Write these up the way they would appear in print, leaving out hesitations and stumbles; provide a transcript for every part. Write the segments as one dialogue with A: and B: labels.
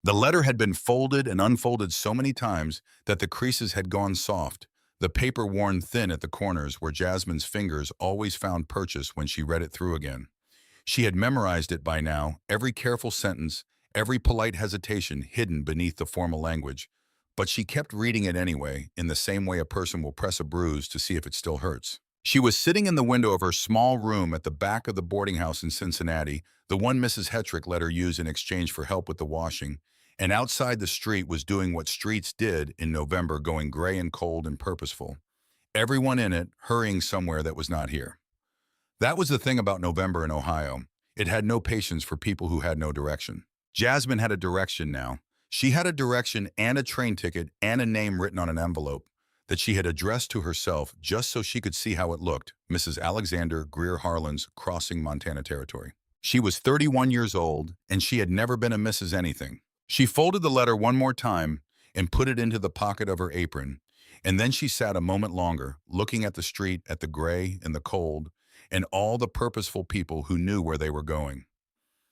A: The letter had been folded and unfolded so many times that the creases had gone soft, the paper worn thin at the corners where Jasmine's fingers always found purchase when she read it through again. She had memorized it by now, every careful sentence, every polite hesitation hidden beneath the formal language, but she kept reading it anyway, in the same way a person will press a bruise to see if it still hurts. She was sitting in the window of her small room at the back of the boarding house in Cincinnati, the one Mrs. Hetrick let her use in exchange for help with the washing, and outside the street was doing what streets did in November, going gray and cold and purposeful. Everyone in it hurrying somewhere that was not here. That was the thing about November in Ohio. It had no patience for people who had no direction. Jasmine had a direction now. She had a direction and a train ticket and a name written on an envelope that she had addressed to herself just so she could see how it looked: Mrs. Alexander Greer Harlan's Crossing, Montana Territory. She was 31 years old, and she had never been a Mrs. anything. She folded the letter one more time and put it into the pocket of her apron, and then she sat a moment longer, looking at the street, at the gray and the cold, and all the purposeful people who knew where they were going.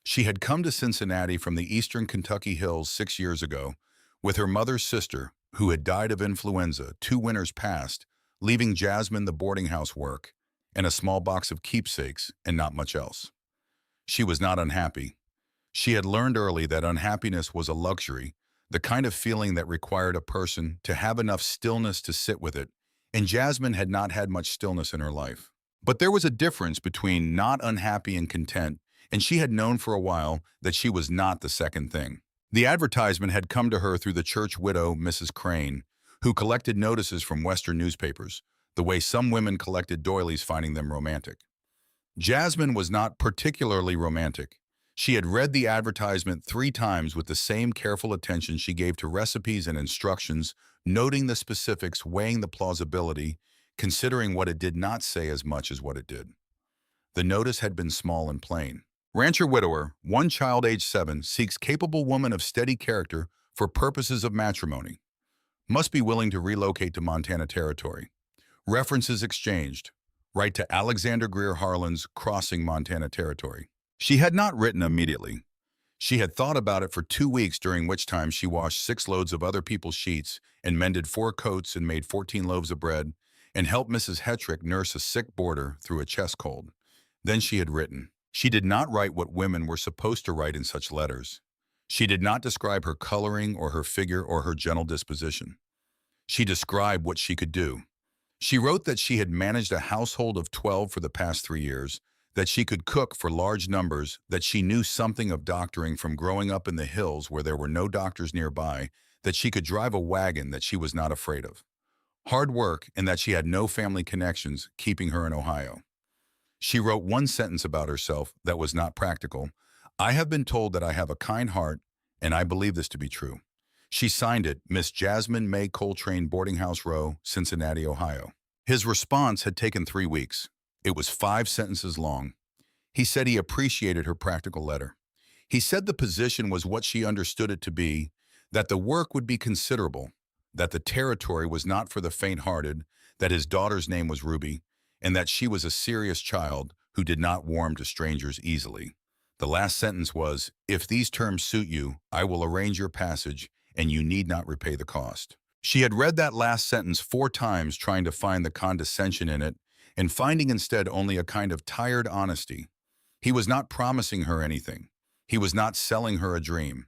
A: She had come to Cincinnati from the eastern Kentucky hills 6 years ago with her mother's sister, who had died of influenza 2 winters past, leaving Jasmine the boarding house work and a small box of keepsakes and not much else. She was not unhappy. She had learned early that unhappiness was a luxury, the kind of feeling that required a person to have enough stillness to sit with it, and Jasmine had not had much stillness in her life. But there was a difference between not unhappy and content, and she had known for a while that she was not the second thing. The advertisement had come to her through the church widow, Mrs. Crane, who collected notices from Western newspapers, the way some women collected doilies finding them romantic. Jasmine was not particularly romantic. She had read the advertisement 3 times with the same careful attention she gave to recipes and instructions, noting the specifics, weighing the plausibility, considering what it did not say as much as what it did. The notice had been small and plain. Rancher widower, one child age 7, seeks capable woman of steady character for purposes of matrimony. Must be willing to relocate to Montana Territory. References exchanged. Write to Alexander Greer Harlan's Crossing, Montana Territory. She had not written immediately. She had thought about it for 2 weeks, during which time she washed 6 loads of other people's sheets and mended 4 coats and made 14 loaves of bread and helped Mrs. Hetrick nurse a sick boarder through a chest cold. Then she had written. She did not write what women were supposed to write in such letters. She did not describe her coloring or her figure or her gentle disposition. She described what she could do. She wrote that she had managed a household of 12 for the past 3 years, that she could cook for large numbers, that she knew something of doctoring from growing up in the hills where there were no doctors nearby, that she could drive a wagon that she was not afraid of. Hard work, and that she had no family connections keeping her in Ohio. She wrote one sentence about herself that was not practical. I have been told that I have a kind heart, and I believe this to be true. She signed it, Miss Jasmine May Coltrane, Boarding House Row, Cincinnati, Ohio. His response had taken 3 weeks. It was 5 sentences long. He said he appreciated her practical letter. He said the position was what she understood it to be, that the work would be considerable, that the territory was not for the faint-hearted, that his daughter's name was Ruby, and that she was a serious child who did not warm to strangers easily. The last sentence was, if these terms suit you, I will arrange your passage, and you need not repay the cost. She had read that last sentence 4 times, trying to find the condescension in it, and finding instead only a kind of tired honesty. He was not promising her anything. He was not selling her a dream.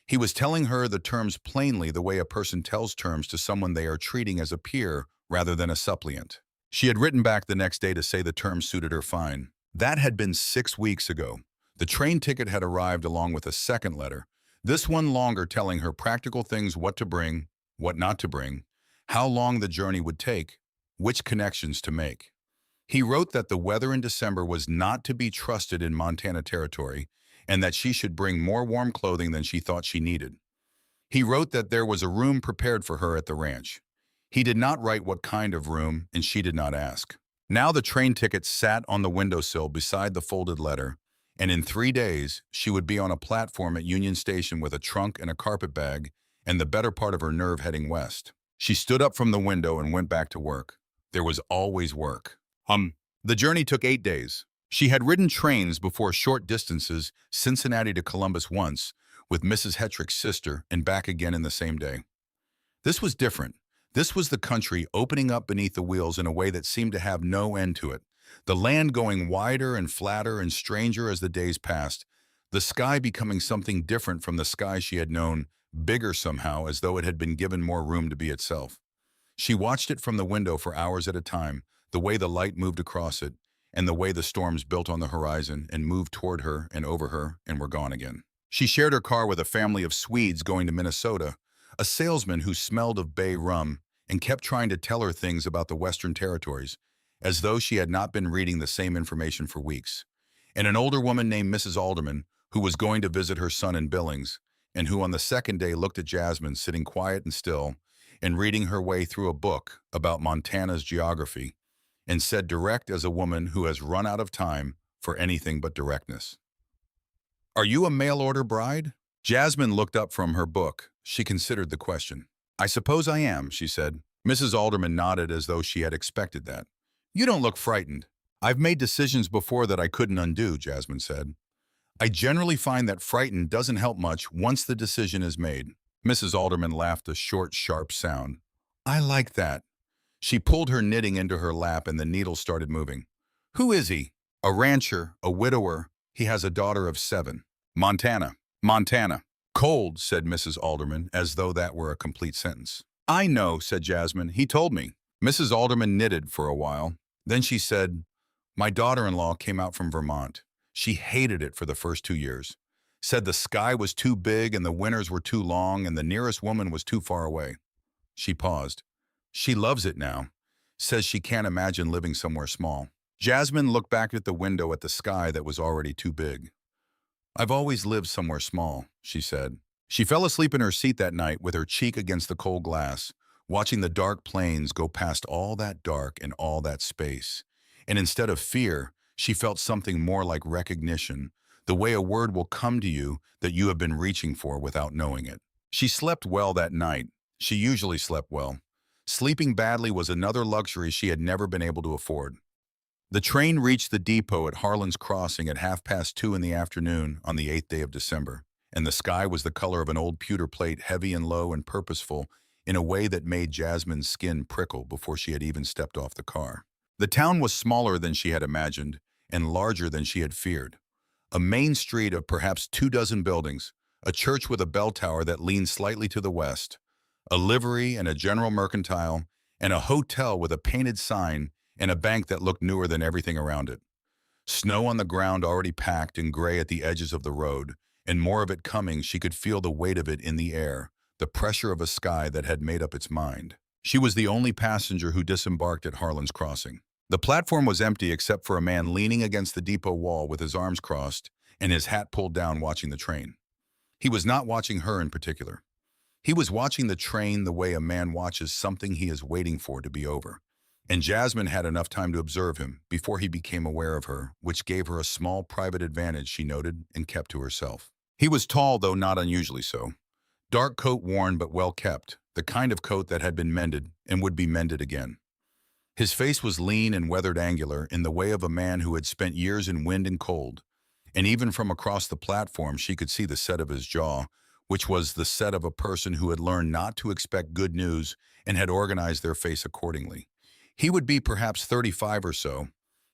A: He was telling her the terms plainly, the way a person tells terms to someone they are treating as a peer rather than a suppliant. She had written back the next day to say the terms suited her fine. That had been 6 weeks ago. The train ticket had arrived along with a second letter, this one longer, telling her practical things: what to bring, what not to bring, how long the journey would take, which connections to make. He wrote that the weather in December was not to be trusted in Montana Territory, and that she should bring more warm clothing than she thought she needed. He wrote that there was a room prepared for her at the ranch. He did not write what kind of room, and she did not ask. Now the train ticket sat on the windowsill beside the folded letter, and in 3 days she would be on a platform at Union Station with a trunk and a carpet bag and the better part of her nerve heading west. She stood up from the window and went back to work. There was always work. The journey took 8 days. She had ridden trains before short distances, Cincinnati to Columbus once, with Mrs. Hetrick's sister, and back again in the same day. This was different. This was the country opening up beneath the wheels in a way that seemed to have no end to it. The land going wider and flatter and stranger as the days passed, the sky becoming something different from the sky she had known, bigger somehow, as though it had been given more room to be itself. She watched it from the window for hours at a time, the way the light moved across it, and the way the storms built on the horizon and moved toward her and over her and were gone again. She shared her car with a family of Swedes going to Minnesota, a salesman who smelled of bay rum and kept trying to tell her things about the Western Territories, as though she had not been reading the same information for weeks, and an older woman named Mrs. Alderman, who was going to visit her son in Billings, and who on the second day looked at Jasmine sitting quiet and still and reading her way through a book about Montana's geography, and said direct as a woman who has run out of time for anything but directness. "Are you a mail-order bride?" Jasmine looked up from her book. She considered the question. "I suppose I am," she said. Mrs. Alderman nodded as though she had expected that. "You don't look frightened." "I've made decisions before that I couldn't undo," Jasmine said. "I generally find that frightened doesn't help much once the decision is made." Mrs. Alderman laughed a short, sharp sound. "I like that." She pulled her knitting into her lap and the needle started moving. "Who is he?" "A rancher, a widower. He has a daughter of 7. Montana. Montana." "Cold," said Mrs. Alderman, as though that were a complete sentence. "I know," said Jasmine. "He told me." Mrs. Alderman knitted for a while. Then she said, "My daughter-in-law came out from Vermont. She hated it for the first 2 years. Said the sky was too big and the winters were too long and the nearest woman was too far away." She paused. "She loves it now. Says she can't imagine living somewhere small." Jasmine looked back at the window at the sky that was already too big. "I've always lived somewhere small," she said. She fell asleep in her seat that night with her cheek against the cold glass, watching the dark plains go past all that dark and all that space. And instead of fear, she felt something more like recognition, the way a word will come to you that you have been reaching for without knowing it. She slept well that night. She usually slept well. Sleeping badly was another luxury she had never been able to afford. The train reached the depot at Harlan's Crossing at 2:30 in the afternoon on the 8th day of December, and the sky was the color of an old pewter plate, heavy and low and purposeful, in a way that made Jasmine's skin prickle before she had even stepped off the car. The town was smaller than she had imagined and larger than she had feared. A main street of perhaps 24 buildings, a church with a bell tower that leaned slightly to the west, a livery and a general mercantile, and a hotel with a painted sign and a bank that looked newer than everything around it. Snow on the ground already packed and gray at the edges of the road, and more of it coming. She could feel the weight of it in the air, the pressure of a sky that had made up its mind. She was the only passenger who disembarked at Harlan's Crossing. The platform was empty except for a man leaning against the depot wall with his arms crossed and his hat pulled down watching the train. He was not watching her in particular. He was watching the train the way a man watches something he is waiting for to be over. And Jasmine had enough time to observe him before he became aware of her, which gave her a small private advantage, she noted, and kept to herself. He was tall, though not unusually so. Dark coat worn but well kept, the kind of coat that had been mended and would be mended again. His face was lean and weathered, angular, in the way of a man who had spent years in wind and cold. And even from across the platform she could see the set of his jaw, which was the set of a person who had learned not to expect good news and had organized their face accordingly. He would be perhaps 35 or so.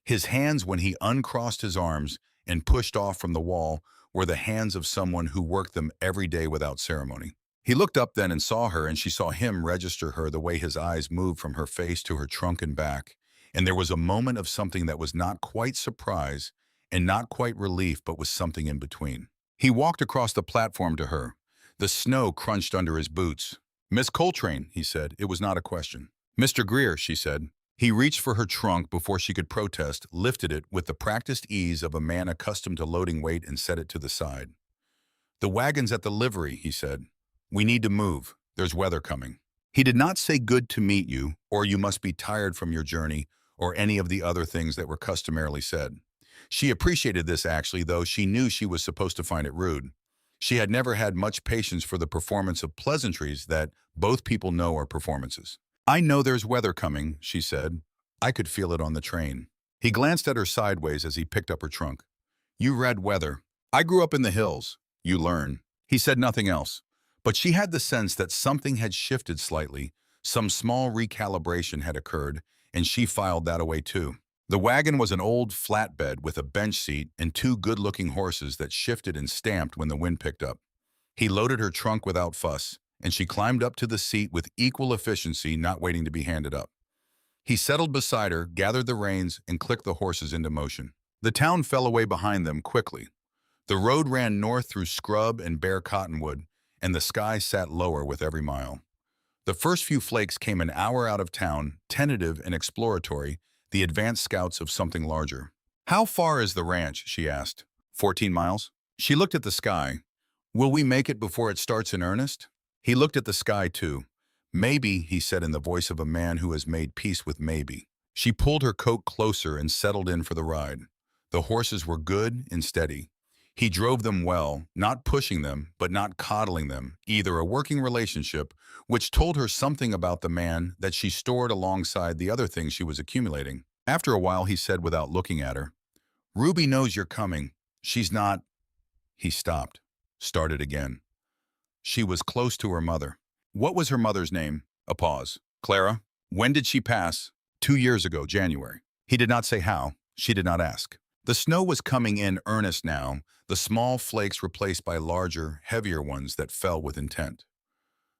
A: His hands, when he uncrossed his arms and pushed off from the wall, were the hands of someone who worked them every day without ceremony. He looked up then and saw her, and she saw him register her the way his eyes moved from her face to her trunk and back. And there was a moment of something that was not quite surprise and not quite relief, but was something in between. He walked across the platform to her. The snow crunched under his boots. "Miss Coltrane," he said. It was not a question. "Mr. Greer," she said. He reached for her trunk before she could protest, lifted it with the practiced ease of a man accustomed to loading weight, and set it to the side. "The wagon's at the livery," he said. "We need to move. There's weather coming." He did not say "good to meet you," or "you must be tired from your journey," or any of the other things that were customarily said. She appreciated this actually, though she knew she was supposed to find it rude. She had never had much patience for the performance of pleasantries that both people know are performances. "I know there's weather coming," she said. "I could feel it on the train." He glanced at her sideways as he picked up her trunk. "You read weather. I grew up in the hills. You learn." He said nothing else, but she had the sense that something had shifted slightly, some small recalibration had occurred, and she filed that away too. The wagon was an old flatbed with a bench seat and two good-looking horses that shifted and stamped when the wind picked up. He loaded her trunk without fuss, and she climbed up to the seat with equal efficiency, not waiting to be handed up. He settled beside her, gathered the reins, and clicked the horses into motion. The town fell away behind them quickly. The road ran north through scrub and bare cottonwood, and the sky sat lower with every mile. The first few flakes came an hour out of town, tentative and exploratory, the advance scouts of something larger. "How far is the ranch?" she asked. 14 miles. She looked at the sky. "Will we make it before it starts in earnest?" He looked at the sky, too. "Maybe," he said in the voice of a man who has made peace with maybe. She pulled her coat closer and settled in for the ride. The horses were good and steady. He drove them well, not pushing them, but not coddling them, either a working relationship, which told her something about the man that she stored alongside the other things she was accumulating. After a while, he said without looking at her, "Ruby knows you're coming. She's not—" He stopped, started again. She was close to her mother. What was her mother's name? A pause. Clara. When did she pass? 2 years ago, January. He did not say how. She did not ask. The snow was coming in earnest now, the small flakes replaced by larger, heavier ones that fell with intent.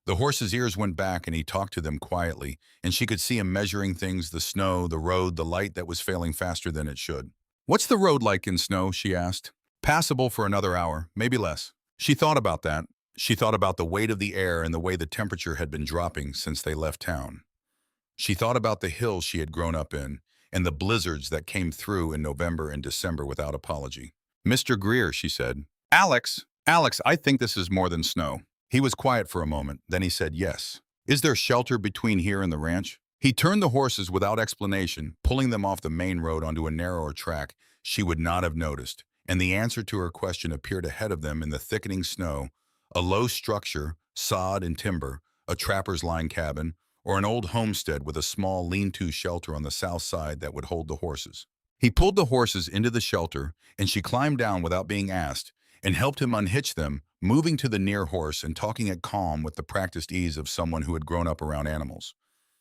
A: The horse's ears went back and he talked to them quietly, and she could see him measuring things, the snow, the road, the light that was failing faster than it should. "What's the road like in snow?" she asked. "Passable for another hour, maybe less." She thought about that. She thought about the weight of the air and the way the temperature had been dropping since they left town. She thought about the hills she had grown up in and the blizzards that came through in November and December without apology. "Mr. Greer," she said. Alex, I think this is more than snow." He was quiet for a moment, then he said yes. "Is there shelter between here and the ranch?" He turned the horses without explanation, pulling them off the main road onto a narrower track she would not have noticed, and the answer to her question appeared ahead of them in the thickening snow: a low structure, sod and timber, a trapper's line cabin, or an old homestead with a small lean-to shelter on the south side that would hold the horses. He pulled the horses into the shelter, and she climbed down without being asked, and helped him unhitch them, moving to the near horse and talking it calm with the practiced ease of someone who had grown up around animals.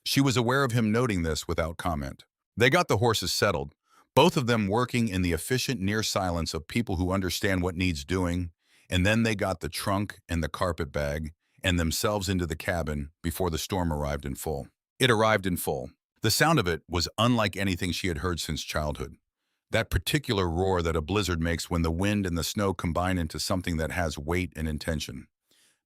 A: She was aware of him noting this without comment. They got the horses settled, both of them working in the efficient near silence of people who understand what needs doing, and then they got the trunk and the carpet bag and themselves into the cabin before the storm arrived in full. It arrived in full. The sound of it was unlike anything she had heard since childhood. That particular roar that a blizzard makes when the wind and the snow combine into something that has weight and intention.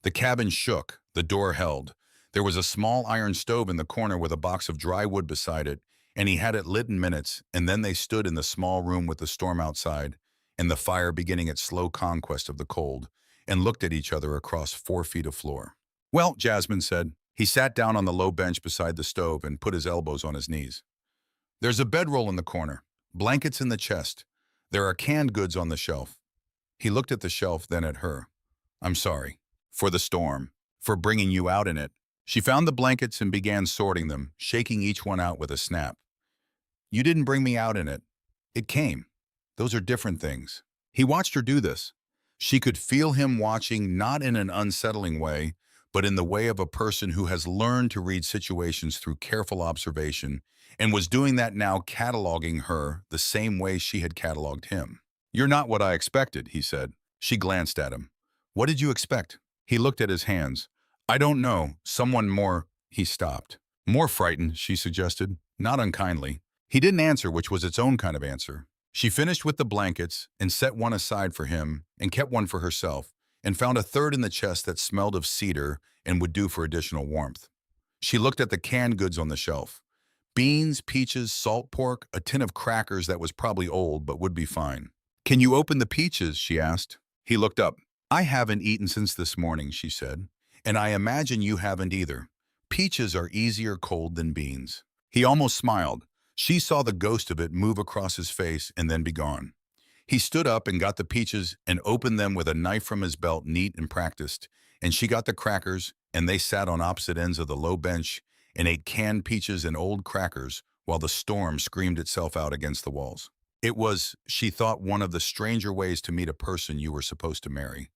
A: The cabin shook, the door held. There was a small iron stove in the corner with a box of dry wood beside it, and he had it lit in minutes, and then they stood in the small room with the storm outside, and the fire beginning its slow conquest of the cold, and looked at each other across 4 feet of floor. "Well," Jasmine said. He sat down on the low bench beside the stove and put his elbows on his knees. "There's a bedroll in the corner, blankets in the chest. There are canned goods on the shelf." He looked at the shelf, then at her. "I'm sorry. For the storm. For bringing you out in it." She found the blankets and began sorting them, shaking each one out with a snap. "You didn't bring me out in it. It came. Those are different things." He watched her do this. She could feel him watching, not in an unsettling way, but in the way of a person who has learned to read situations through careful observation and was doing that now, cataloging her the same way she had cataloged him. "You're not what I expected," he said. She glanced at him. "What did you expect?" He looked at his hands. "I don't know. Someone more—" He stopped. "More frightened," she suggested, not unkindly. He didn't answer, which was its own kind of answer. She finished with the blankets and set one aside for him and kept one for herself, and found a third in the chest that smelled of cedar and would do for additional warmth. She looked at the canned goods on the shelf. Beans, peaches, salt pork, a tin of crackers that was probably old but would be fine. "Can you open the peaches?" she asked. He looked up. "I haven't eaten since this morning," she said. "And I imagine you haven't either. Peaches are easier cold than beans." He almost smiled. She saw the ghost of it move across his face and then be gone. He stood up and got the peaches and opened them with a knife from his belt, neat and practiced, and she got the crackers, and they sat on opposite ends of the low bench and ate canned peaches and old crackers while the storm screamed itself out against the walls. It was, she thought, one of the stranger ways to meet a person you were supposed to marry.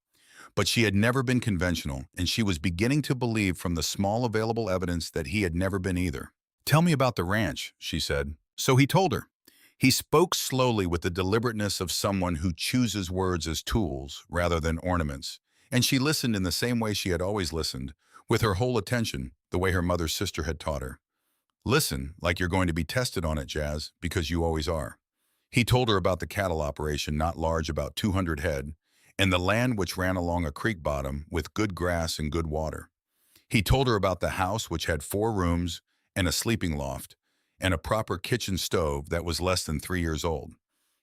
A: But she had never been conventional, and she was beginning to believe from the small available evidence that he had never been either. "Tell me about the ranch," she said. So he told her. He spoke slowly with the deliberateness of someone who chooses words as tools rather than ornaments, and she listened in the same way she had always listened, with her whole attention, the way her mother's sister had taught her. "Listen, like you're going to be tested on it, Jazz, because you always are." He told her about the cattle operation, not large, about 200 head, and the land which ran along a creek bottom with good grass and good water. He told her about the house, which had 4 rooms and a sleeping loft, and a proper kitchen stove that was less than 3 years old.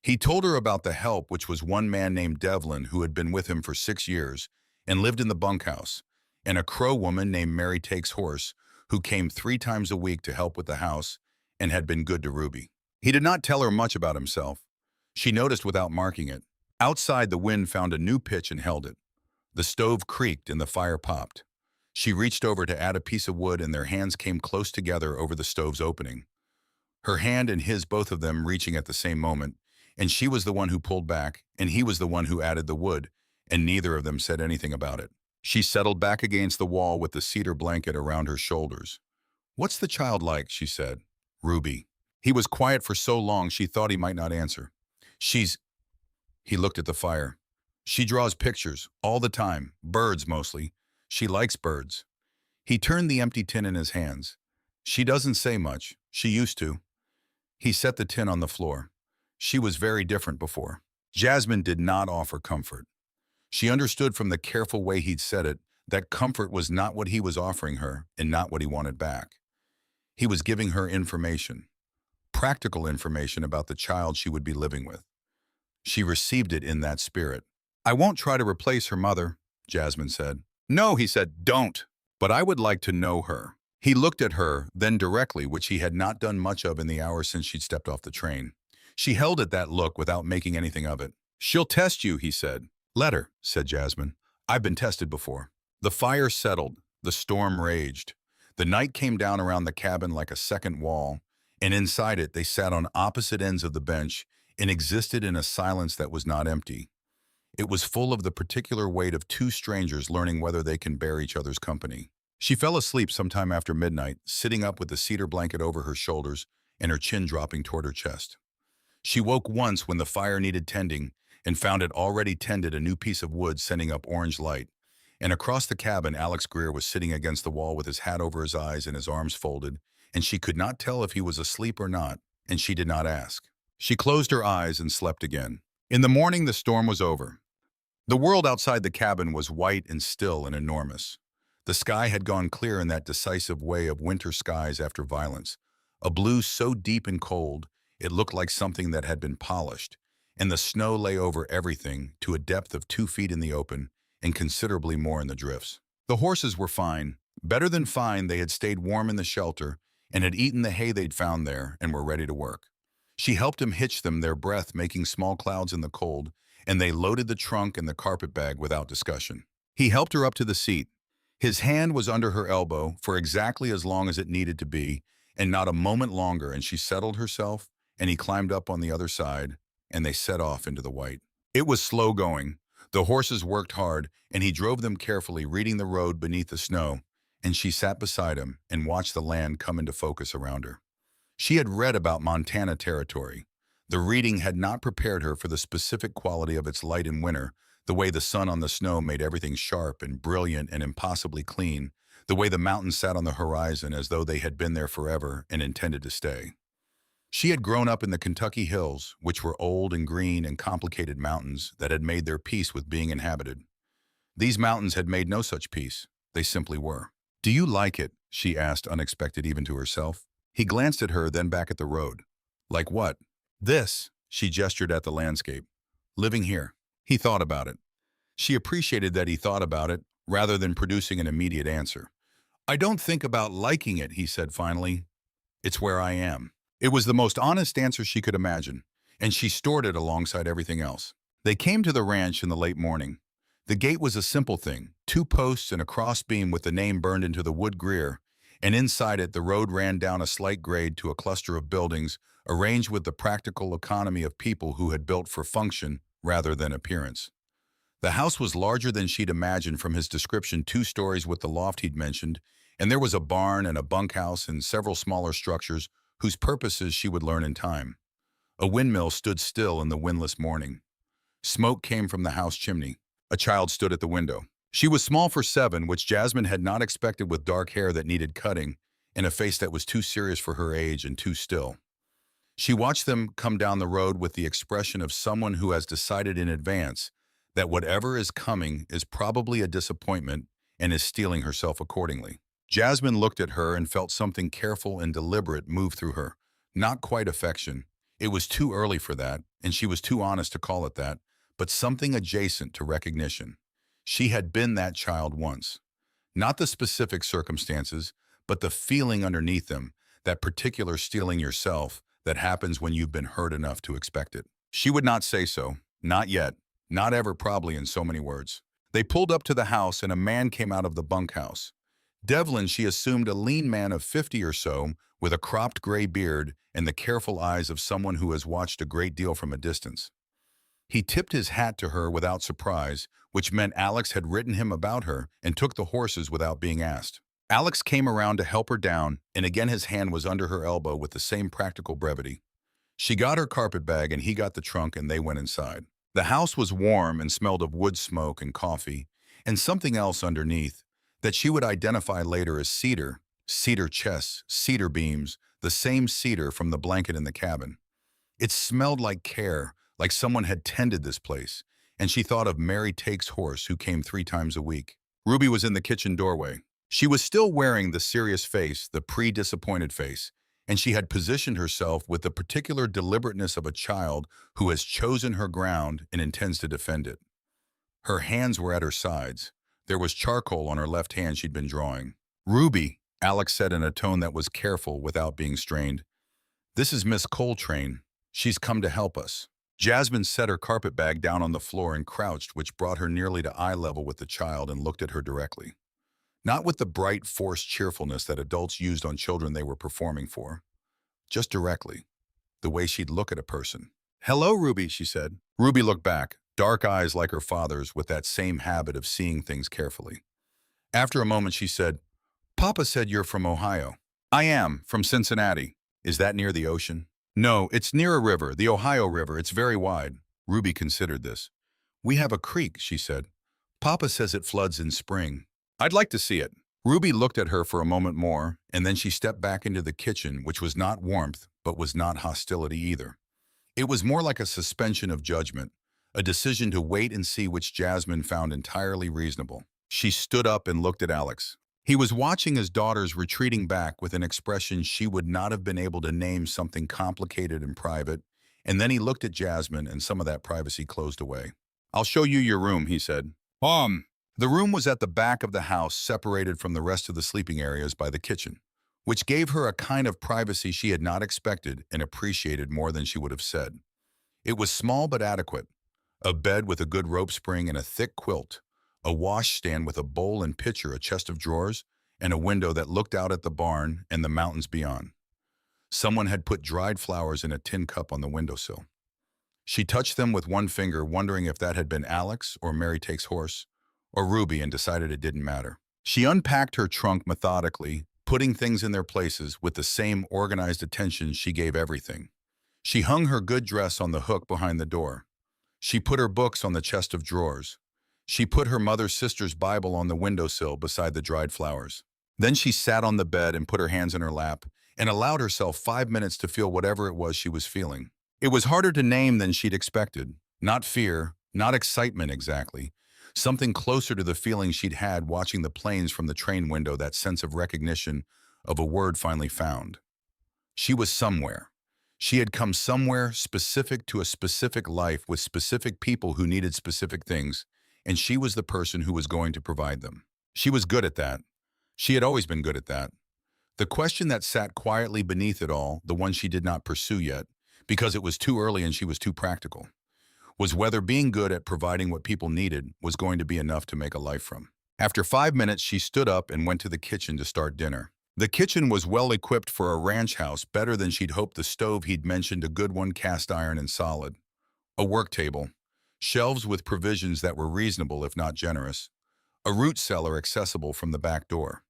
A: He told her about the help, which was one man named Devlin, who had been with him for 6 years and lived in the bunkhouse, and a Crow woman named Mary Takes Horse, who came 3 times a week to help with the house and had been good to Ruby. He did not tell her much about himself. She noticed without marking it. Outside, the wind found a new pitch and held it. The stove creaked and the fire popped. She reached over to add a piece of wood, and their hands came close together over the stove's opening. Her hand and his, both of them reaching at the same moment, and she was the one who pulled back, and he was the one who added the wood, and neither of them said anything about it. She settled back against the wall with the cedar blanket around her shoulders. "What's the child like?" she said. "Ruby." He was quiet for so long she thought he might not answer. "She's—" He looked at the fire. "She draws pictures, all the time, birds mostly. She likes birds." He turned the empty tin in his hands. "She doesn't say much. She used to." He set the tin on the floor. She was very different before. Jasmine did not offer comfort. She understood from the careful way he'd said it that comfort was not what he was offering her and not what he wanted back. He was giving her information, practical information about the child she would be living with. She received it in that spirit. "I won't try to replace her mother," Jasmine said. "No," he said, "don't. But I would like to know her." He looked at her, then directly, which he had not done much of in the hours since she'd stepped off the train. She held at that look without making anything of it. "She'll test you," he said. "Let her," said Jasmine. "I've been tested before." The fire settled. The storm raged. The night came down around the cabin like a second wall, and inside it they sat on opposite ends of the bench and existed in a silence that was not empty. It was full of the particular weight of 2 strangers learning whether they can bear each other's company. She fell asleep sometime after midnight, sitting up with the cedar blanket over her shoulders and her chin dropping toward her chest. She woke once when the fire needed tending and found it already tended, a new piece of wood sending up orange light. And across the cabin, Alex Greer was sitting against the wall with his hat over his eyes and his arms folded, and she could not tell if he was asleep or not, and she did not ask. She closed her eyes and slept again. In the morning, the storm was over. The world outside the cabin was white and still and enormous. The sky had gone clear in that decisive way of winter skies after violence, a blue so deep and cold it looked like something that had been polished, and the snow lay over everything to a depth of 2 feet in the open and considerably more in the drifts. The horses were fine. Better than fine, they had stayed warm in the shelter and had eaten the hay they'd found there and were ready to work. She helped him hitch them, their breath making small clouds in the cold, and they loaded the trunk and the carpet bag without discussion. He helped her up to the seat. His hand was under her elbow for exactly as long as it needed to be, and not a moment longer, and she settled herself, and he climbed up on the other side, and they set off into the white. It was slow going. The horses worked hard, and he drove them carefully, reading the road beneath the snow, and she sat beside him and watched the land come into focus around her. She had read about Montana Territory. The reading had not prepared her for the specific quality of its light in winter, the way the sun on the snow made everything sharp and brilliant and impossibly clean, the way the mountains sat on the horizon as though they had been there forever and intended to stay. She had grown up in the Kentucky hills, which were old and green and complicated mountains that had made their peace with being inhabited. These mountains had made no such peace. They simply were. "Do you like it?" she asked, unexpected even to herself. He glanced at her, then back at the road. "Like what?" "This," she gestured at the landscape. "Living here." He thought about it. She appreciated that he thought about it, rather than producing an immediate answer. "I don't think about liking it," he said finally. "It's where I am." It was the most honest answer she could imagine, and she stored it alongside everything else. They came to the ranch in the late morning. The gate was a simple thing, 2 posts and a crossbeam with the name burned into the wood Greer, and inside it the road ran down a slight grade to a cluster of buildings arranged with the practical economy of people who had built for function rather than appearance. The house was larger than she'd imagined from his description, 2 stories with the loft he'd mentioned, and there was a barn and a bunkhouse and several smaller structures whose purposes she would learn in time. A windmill stood still in the windless morning. Smoke came from the house chimney. A child stood at the window. She was small for 7, which Jasmine had not expected, with dark hair that needed cutting and a face that was too serious for her age and too still. She watched them come down the road with the expression of someone who has decided in advance that whatever is coming is probably a disappointment and is steeling herself accordingly. Jasmine looked at her and felt something careful and deliberate move through her. Not quite affection. It was too early for that, and she was too honest to call it that, but something adjacent to recognition. She had been that child once. Not the specific circumstances, but the feeling underneath them, that particular stealing yourself that happens when you've been hurt enough to expect it. She would not say so. Not yet. Not ever, probably, in so many words. They pulled up to the house and a man came out of the bunkhouse. Devlin, she assumed, a lean man of 50 or so, with a cropped gray beard and the careful eyes of someone who has watched a great deal from a distance. He tipped his hat to her without surprise, which meant Alex had written him about her, and took the horses without being asked. Alex came around to help her down, and again his hand was under her elbow with the same practical brevity. She got her carpet bag and he got the trunk, and they went inside. The house was warm and smelled of wood smoke and coffee, and something else underneath that she would identify later as cedar, cedar chests, cedar beams, the same cedar from the blanket in the cabin. It smelled like care, like someone had tended this place, and she thought of Mary Take's horse, who came 3 times a week. Ruby was in the kitchen doorway. She was still wearing the serious face, the pre-disappointed face, and she had positioned herself with the particular deliberateness of a child who has chosen her ground and intends to defend it. Her hands were at her sides. There was charcoal on her left hand she'd been drawing. "Ruby," Alex said in a tone that was careful without being strained. "This is Miss Coltrane. She's come to help us." Jasmine set her carpet bag down on the floor and crouched, which brought her nearly to eye level with the child, and looked at her directly. Not with the bright, forced cheerfulness that adults used on children they were performing for. Just directly. The way she'd look at a person. "Hello, Ruby," she said. Ruby looked back, dark eyes like her father's, with that same habit of seeing things carefully. After a moment, she said, "Papa said you're from Ohio." "I am, from Cincinnati." "Is that near the ocean?" "No, it's near a river, the Ohio River. It's very wide." Ruby considered this. "We have a creek," she said. "Papa says it floods in spring." "I'd like to see it." Ruby looked at her for a moment more, and then she stepped back into the kitchen, which was not warmth, but was not hostility either. It was more like a suspension of judgment, a decision to wait and see, which Jasmine found entirely reasonable. She stood up and looked at Alex. He was watching his daughters retreating back with an expression she would not have been able to name, something complicated and private, and then he looked at Jasmine, and some of that privacy closed away. "I'll show you your room," he said. The room was at the back of the house, separated from the rest of the sleeping areas by the kitchen, which gave her a kind of privacy she had not expected and appreciated more than she would have said. It was small but adequate. A bed with a good rope spring and a thick quilt, a washstand with a bowl and pitcher, a chest of drawers, and a window that looked out at the barn and the mountains beyond. Someone had put dried flowers in a tin cup on the windowsill. She touched them with one finger, wondering if that had been Alex or Mary Take's horse, or Ruby, and decided it didn't matter. She unpacked her trunk methodically, putting things in their places with the same organized attention she gave everything. She hung her good dress on the hook behind the door. She put her books on the chest of drawers. She put her mother's sister's Bible on the windowsill beside the dried flowers. Then she sat on the bed and put her hands in her lap and allowed herself 5 minutes to feel whatever it was she was feeling. It was harder to name than she'd expected. Not fear, not excitement exactly. Something closer to the feeling she'd had watching the planes from the train window, that sense of recognition, of a word finally found. She was somewhere. She had come somewhere specific to a specific life with specific people who needed specific things, and she was the person who was going to provide them. She was good at that. She had always been good at that. The question that sat quietly beneath it all, the one she did not pursue yet, because it was too early and she was too practical, was whether being good at providing what people needed was going to be enough to make a life from. After 5 minutes, she stood up and went to the kitchen to start dinner. The kitchen was well equipped for a ranch house, better than she'd hoped. The stove he'd mentioned, a good one, cast iron and solid. A work table. shelves with provisions that were reasonable if not generous, a root cellar accessible from the back door.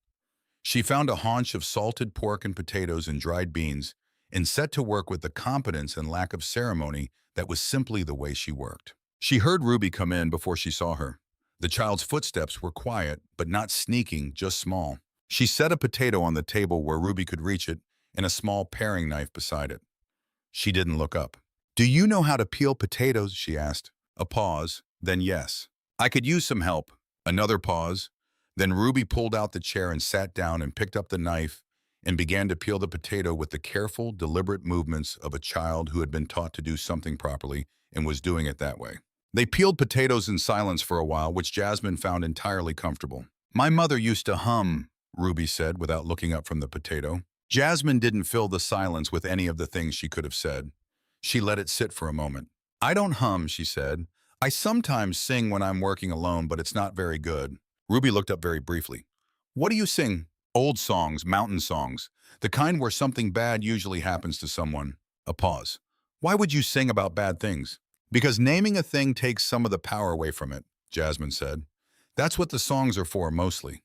A: She found a haunch of salted pork and potatoes and dried beans and set to work with the competence and lack of ceremony that was simply the way she worked. She heard Ruby come in before she saw her. The child's footsteps were quiet, but not sneaking, just small. She set a potato on the table where Ruby could reach it and a small paring knife beside it. She didn't look up. "Do you know how to peel potatoes?" she asked. A pause, then yes. "I could use some help." Another pause. Then Ruby pulled out the chair and sat down and picked up the knife and began to peel the potato with the careful, deliberate movements of a child who had been taught to do something properly and was doing it that way. They peeled potatoes in silence for a while, which Jasmine found entirely comfortable. "My mother used to hum," Ruby said without looking up from the potato. Jasmine didn't fill the silence with any of the things she could have said. She let it sit for a moment. "I don't hum," she said. "I sometimes sing when I'm working alone, but it's not very good." Ruby looked up very briefly. "What do you sing?" "Old songs, mountain songs. The kind where something bad usually happens to someone." A pause. "Why would you sing about bad things?" "Because naming a thing takes some of the power away from it," Jasmine said. "That's what the songs are for, mostly."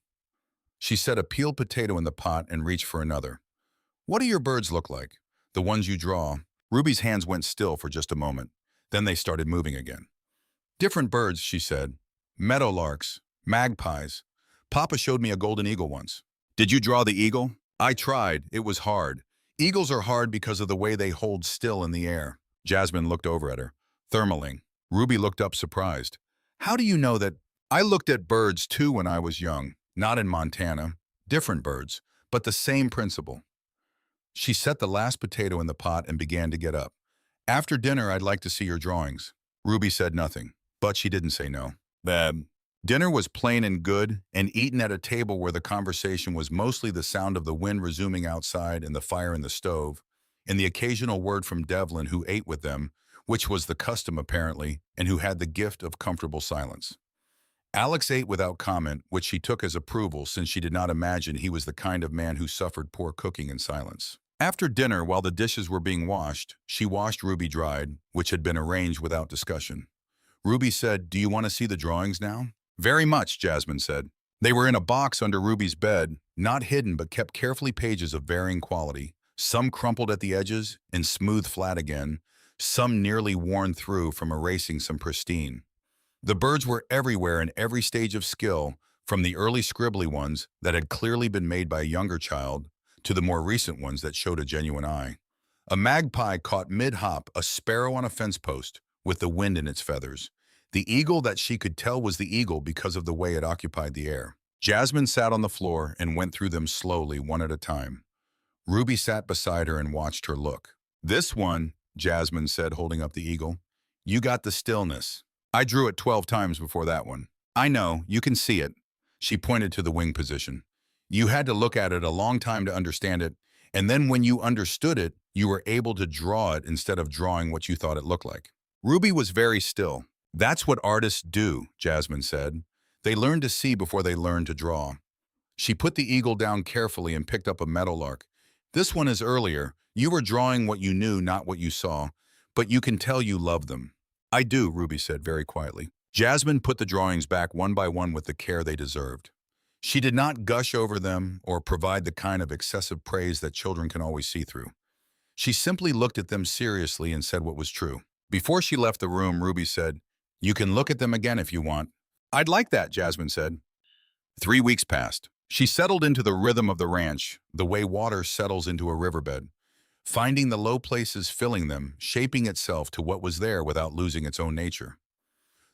A: She set a peeled potato in the pot and reached for another. "What do your birds look like?" "The ones you draw." Ruby's hands went still for just a moment. Then they started moving again. "Different birds," she said. "Meadowlarks, magpies. Papa showed me a golden eagle once." "Did you draw the eagle?" "I tried. It was hard. Eagles are hard because of the way they hold still in the air." Jasmine looked over at her. "Thermaling." Ruby looked up surprised. "How do you know that?" "I looked at birds too when I was young. Not in Montana. Different birds, but the same principle." She set the last potato in the pot and began to get up. "After dinner, I'd like to see your drawings." Ruby said nothing, but she didn't say no. Dinner was plain and good, and eaten at a table where the conversation was mostly the sound of the wind resuming outside and the fire in the stove, and the occasional word from Devlin, who ate with them, which was the custom apparently, and who had the gift of comfortable silence. Alex ate without comment, which she took as approval since she did not imagine he was the kind of man who suffered poor cooking in silence. After dinner, while the dishes were being washed, she washed Ruby dried, which had been arranged without discussion. Ruby said, "Do you want to see the drawings now?" "Very much," Jasmine said. They were in a box under Ruby's bed, not hidden but kept carefully, pages of varying quality, some crumpled at the edges and smooth flat again, some nearly worn through from erasing some pristine. The birds were everywhere in every stage of skill, from the early scribbly ones that had clearly been made by a younger child to the more recent ones that showed a genuine eye. A magpie caught mid-hop a sparrow on a fence post with the wind in its feathers. The eagle that she could tell was the eagle because of the way it occupied the air. Jasmine sat on the floor and went through them slowly, one at a time. Ruby sat beside her and watched her look. "This one," Jasmine said, holding up the eagle. "You got the stillness. I drew it 12 times before that one." "I know, you can see it." She pointed to the wing position. "You had to look at it a long time to understand it, and then when you understood it, you were able to draw it instead of drawing what you thought it looked like." Ruby was very still. "That's what artists do," Jasmine said. "They learn to see before they learn to draw." She put the eagle down carefully and picked up a meadowlark. "This one is earlier. You were drawing what you knew, not what you saw, but you can tell you love them." "I do," Ruby said very quietly. Jasmine put the drawings back one by one with the care they deserved. She did not gush over them or provide the kind of excessive praise that children can always see through. She simply looked at them seriously and said what was true. Before she left the room, Ruby said, "You can look at them again if you want." "I'd like that," Jasmine said. 3 weeks passed. She settled into the rhythm of the ranch, the way water settles into a riverbed, finding the low places, filling them, shaping itself to what was there without losing its own nature.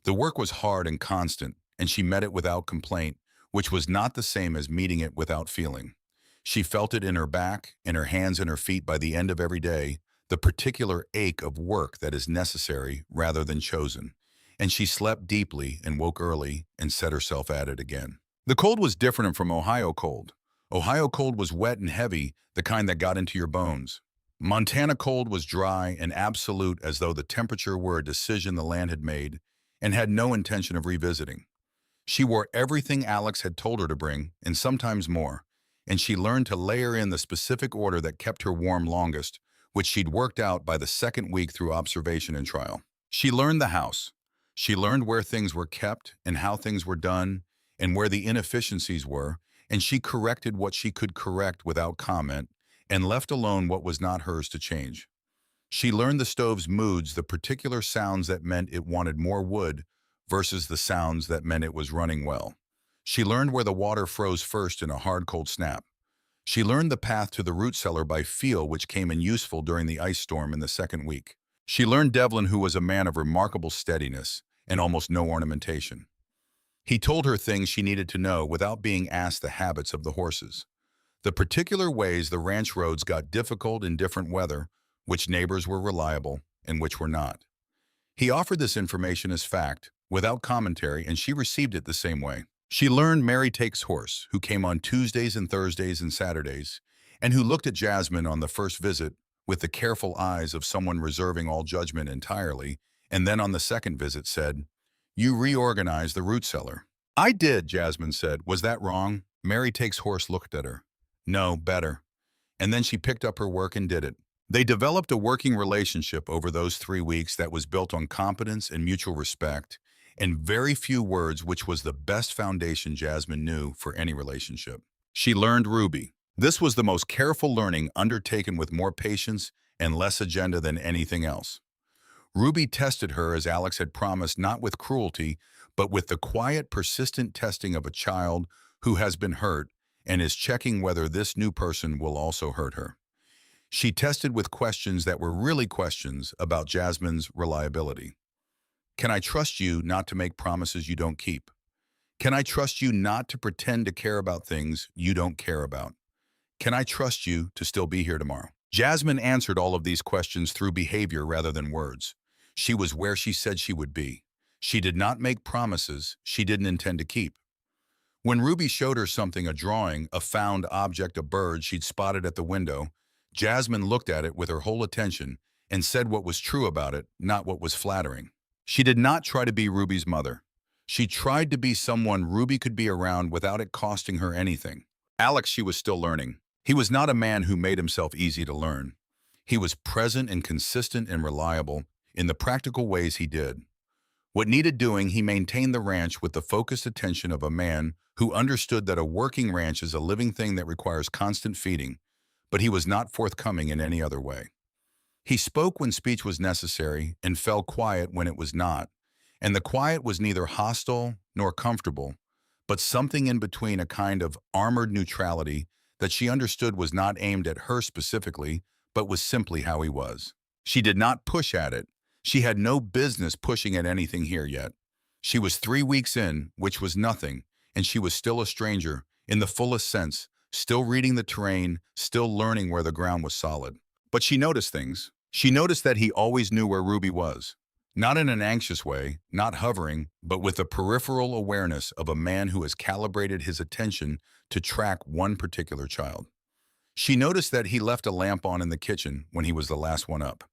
A: The work was hard and constant, and she met it without complaint, which was not the same as meeting it without feeling. She felt it in her back, in her hands and her feet by the end of every day, the particular ache of work that is necessary rather than chosen. And she slept deeply and woke early and set herself at it again. The cold was different from Ohio cold. Ohio cold was wet and heavy, the kind that got into your bones. Montana cold was dry and absolute, as though the temperature were a decision the land had made and had no intention of revisiting. She wore everything Alex had told her to bring, and sometimes more, and she learned to layer in the specific order that kept her warm longest, which she'd worked out by the second week through observation and trial. She learned the house. She learned where things were kept and how things were done and where the inefficiencies were, and she corrected what she could correct without comment and left alone what was not hers to change. She learned the stove's moods, the particular sounds that meant it wanted more wood versus the sounds that meant it was running well. She learned where the water froze first in a hard cold snap. She learned the path to the root cellar by feel, which came in useful during the ice storm in the second week. She learned Devlin, who was a man of remarkable steadiness and almost no ornamentation. He told her things she needed to know without being asked the habits of the horses. The particular ways the ranch roads got difficult in different weather, which neighbors were reliable and which were not. He offered this information as fact, without commentary, and she received it the same way. She learned Mary Take's horse, who came on Tuesdays and Thursdays and Saturdays, and who looked at Jasmine on the first visit with the careful eyes of someone reserving all judgment entirely, and then on the second visit said, "You reorganized the root cellar." "I did," Jasmine said. "Was that wrong?" Mary Take's horse looked at her. "No, better." And then she picked up her work and did it. They developed a working relationship over those 3 weeks that was built on competence and mutual respect, and very few words, which was the best foundation Jasmine knew for any relationship. She learned Ruby. This was the most careful learning, undertaken with more patience and less agenda than anything else. Ruby tested her as Alex had promised, not with cruelty, but with the quiet, persistent testing of a child who has been hurt and is checking whether this new person will also hurt her. She tested with questions that were really questions about Jasmine's reliability. Can I trust you not to make promises you don't keep? Can I trust you not to pretend to care about things you don't care about? Can I trust you to still be here tomorrow? Jasmine answered all of these questions through behavior rather than words. She was where she said she would be. She did not make promises she didn't intend to keep. When Ruby showed her something, a drawing, a found object, a bird she'd spotted at the window, Jasmine looked at it with her whole attention and said what was true about it, not what was flattering. She did not try to be Ruby's mother. She tried to be someone Ruby could be around without it costing her anything. Alex, she was still learning. He was not a man who made himself easy to learn. He was present and consistent and reliable in the practical ways he did. What needed doing, he maintained the ranch with the focused attention of a man who understood that a working ranch is a living thing that requires constant feeding, but he was not forthcoming in any other way. He spoke when speech was necessary and fell quiet when it was not, and the quiet was neither hostile nor comfortable, but something in between, a kind of armored neutrality that she understood was not aimed at her specifically, but was simply how he was. She did not push at it. She had no business pushing at anything here yet. She was 3 weeks in, which was nothing, and she was still a stranger, in the fullest sense, still reading the terrain, still learning where the ground was solid. But she noticed things. She noticed that he always knew where Ruby was. Not in an anxious way, not hovering, but with the peripheral awareness of a man who has calibrated his attention to track one particular child. She noticed that he left a lamp on in the kitchen when he was the last one up.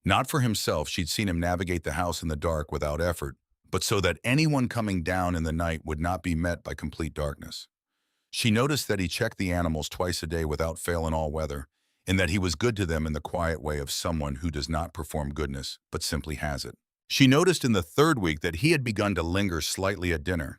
A: Not for himself, she'd seen him navigate the house in the dark without effort, but so that anyone coming down in the night would not be met by complete darkness. She noticed that he checked the animals twice a day without fail in all weather, and that he was good to them in the quiet way of someone who does not perform goodness, but simply has it. She noticed in the 3rd week that he had begun to linger slightly at dinner.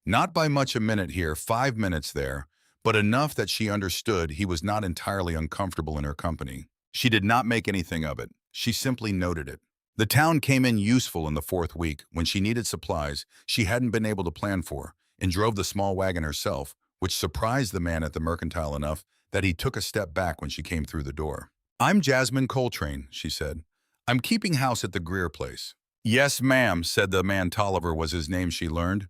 A: Not by much, a minute here, 5 minutes there, but enough that she understood he was not entirely uncomfortable in her company. She did not make anything of it. She simply noted it. The town came in useful in the 4th week when she needed supplies she hadn't been able to plan for, and drove the small wagon herself, which surprised the man at the mercantile enough that he took a step back when she came through the door. "I'm Jasmine Coltrane," she said. "I'm keeping house at the Greer place." "Yes, ma'am," said the man. Tolliver was his name, she learned.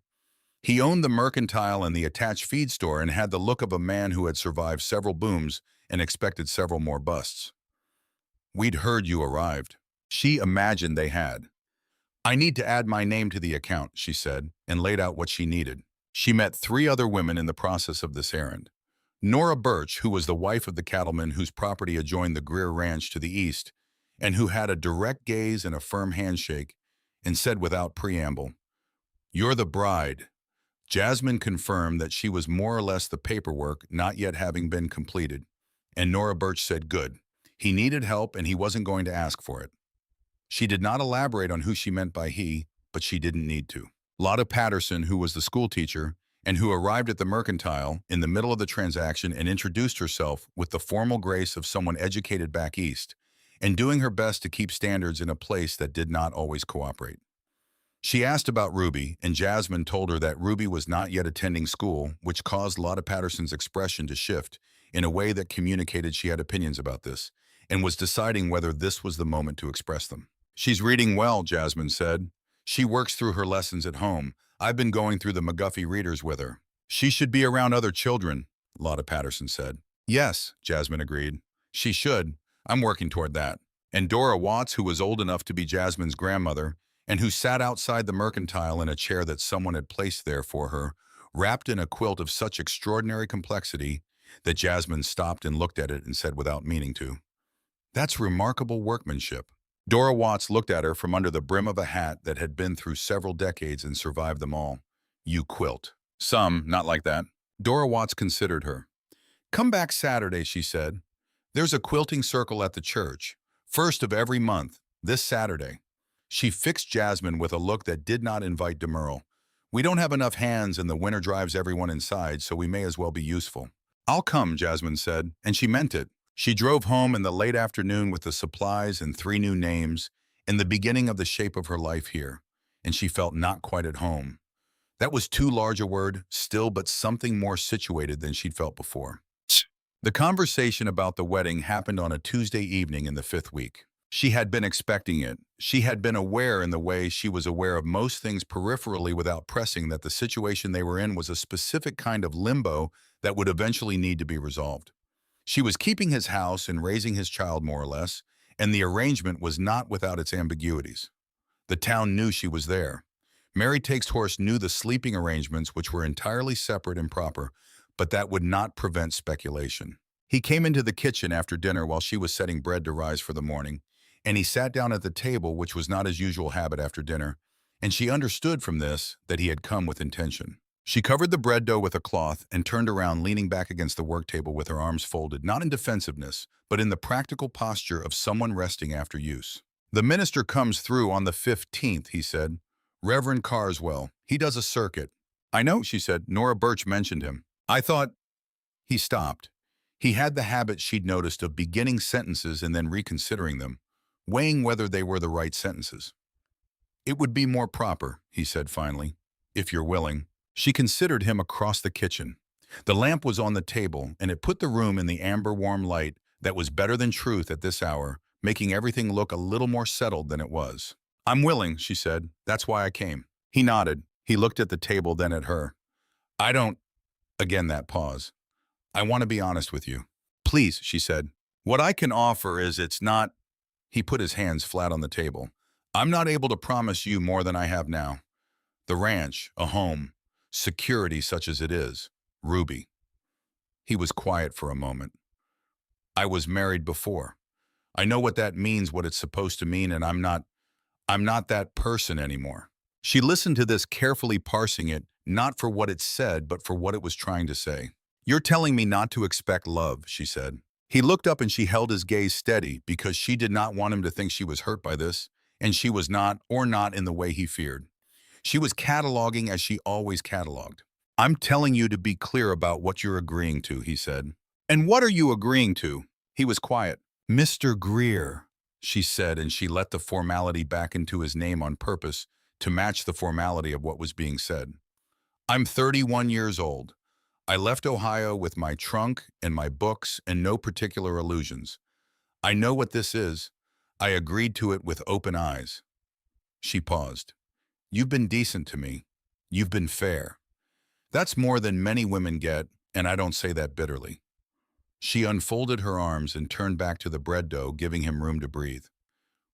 A: He owned the mercantile and the attached feed store and had the look of a man who had survived several booms and expected several more busts. "We'd heard you arrived." She imagined they had. "I need to add my name to the account," she said, and laid out what she needed. She met 3 other women in the process of this errand. Nora Birch, who was the wife of the cattleman whose property adjoined the Greer Ranch to the east, and who had a direct gaze and a firm handshake, and said without preamble, "You're the bride." Jasmine confirmed that she was more or less the paperwork not yet having been completed, and Nora Birch said, "Good. He needed help and he wasn't going to ask for it." She did not elaborate on who she meant by he, but she didn't need to. Lotta Patterson, who was the school teacher, and who arrived at the mercantile in the middle of the transaction and introduced herself with the formal grace of someone educated back east, and doing her best to keep standards in a place that did not always cooperate. She asked about Ruby, and Jasmine told her that Ruby was not yet attending school, which caused Lotta Patterson's expression to shift in a way that communicated she had opinions about this, and was deciding whether this was the moment to express them. She's reading well, Jasmine said. She works through her lessons at home. I've been going through the McGuffey readers with her. She should be around other children, Lotta Patterson said. Yes, Jasmine agreed. She should. I'm working toward that. And Dora Watts, who was old enough to be Jasmine's grandmother, and who sat outside the mercantile in a chair that someone had placed there for her, wrapped in a quilt of such extraordinary complexity that Jasmine stopped and looked at it and said without meaning to, "That's remarkable workmanship." Dora Watts looked at her from under the brim of a hat that had been through several decades and survived them all. "You quilt." "Some, not like that." Dora Watts considered her. "Come back Saturday," she said. "There's a quilting circle at the church. First of every month, this Saturday." She fixed Jasmine with a look that did not invite demurral. "We don't have enough hands and the winter drives everyone inside, so we may as well be useful." "I'll come," Jasmine said, and she meant it. She drove home in the late afternoon with the supplies and 3 new names, in the beginning of the shape of her life here, and she felt not quite at home. That was too large a word, still, but something more situated than she'd felt before. The conversation about the wedding happened on a Tuesday evening in the 5th week. She had been expecting it. She had been aware in the way she was aware of most things peripherally without pressing that the situation they were in was a specific kind of limbo that would eventually need to be resolved. She was keeping his house and raising his child more or less, and the arrangement was not without its ambiguities. The town knew she was there. Mary Takes-Horse knew the sleeping arrangements, which were entirely separate and proper, but that would not prevent speculation. He came into the kitchen after dinner while she was setting bread to rise for the morning, and he sat down at the table, which was not his usual habit after dinner, and she understood from this that he had come with intention. She covered the bread dough with a cloth and turned around, leaning back against the work table with her arms folded, not in defensiveness, but in the practical posture of someone resting after use. "The minister comes through on the 15th, he said. "Reverend Carswell. He does a circuit." "I know," she said. "Nora Birch mentioned him." "I thought—" He stopped. He had the habit she'd noticed of beginning sentences and then reconsidering them, weighing whether they were the right sentences. "It would be more proper," he said finally, "if you're willing." She considered him across the kitchen. The lamp was on the table, and it put the room in the amber warm light that was better than truth at this hour, making everything look a little more settled than it was. "I'm willing," she said. "That's why I came." He nodded. He looked at the table, then at her. "I don't—" Again that pause. "I want to be honest with you." "Please," she said. "What I can offer is it's not—" He put his hands flat on the table. "I'm not able to promise you more than I have now. The ranch, a home, security such as it is, Ruby." He was quiet for a moment. "I was married before. I know what that means, what it's supposed to mean, and I'm not that person anymore." She listened to this, carefully parsing it, not for what it said, but for what it was trying to say. "You're telling me not to expect love," she said. He looked up and she held his gaze steady because she did not want him to think she was hurt by this, and she was not, or not in the way he feared. She was cataloging as she always cataloged. "I'm telling you to be clear about what you're agreeing to," he said. "And what are you agreeing to?" He was quiet. "Mr. Greer," she said, and she let the formality back into his name on purpose to match the formality of what was being said. "I'm 31 years old. I left Ohio with my trunk and my books and no particular illusions. I know what this is. I agreed to it with open eyes." She paused. "You've been decent to me. You've been fair. That's more than many women get, and I don't say that bitterly." She unfolded her arms and turned back to the bread dough, giving him room to breathe.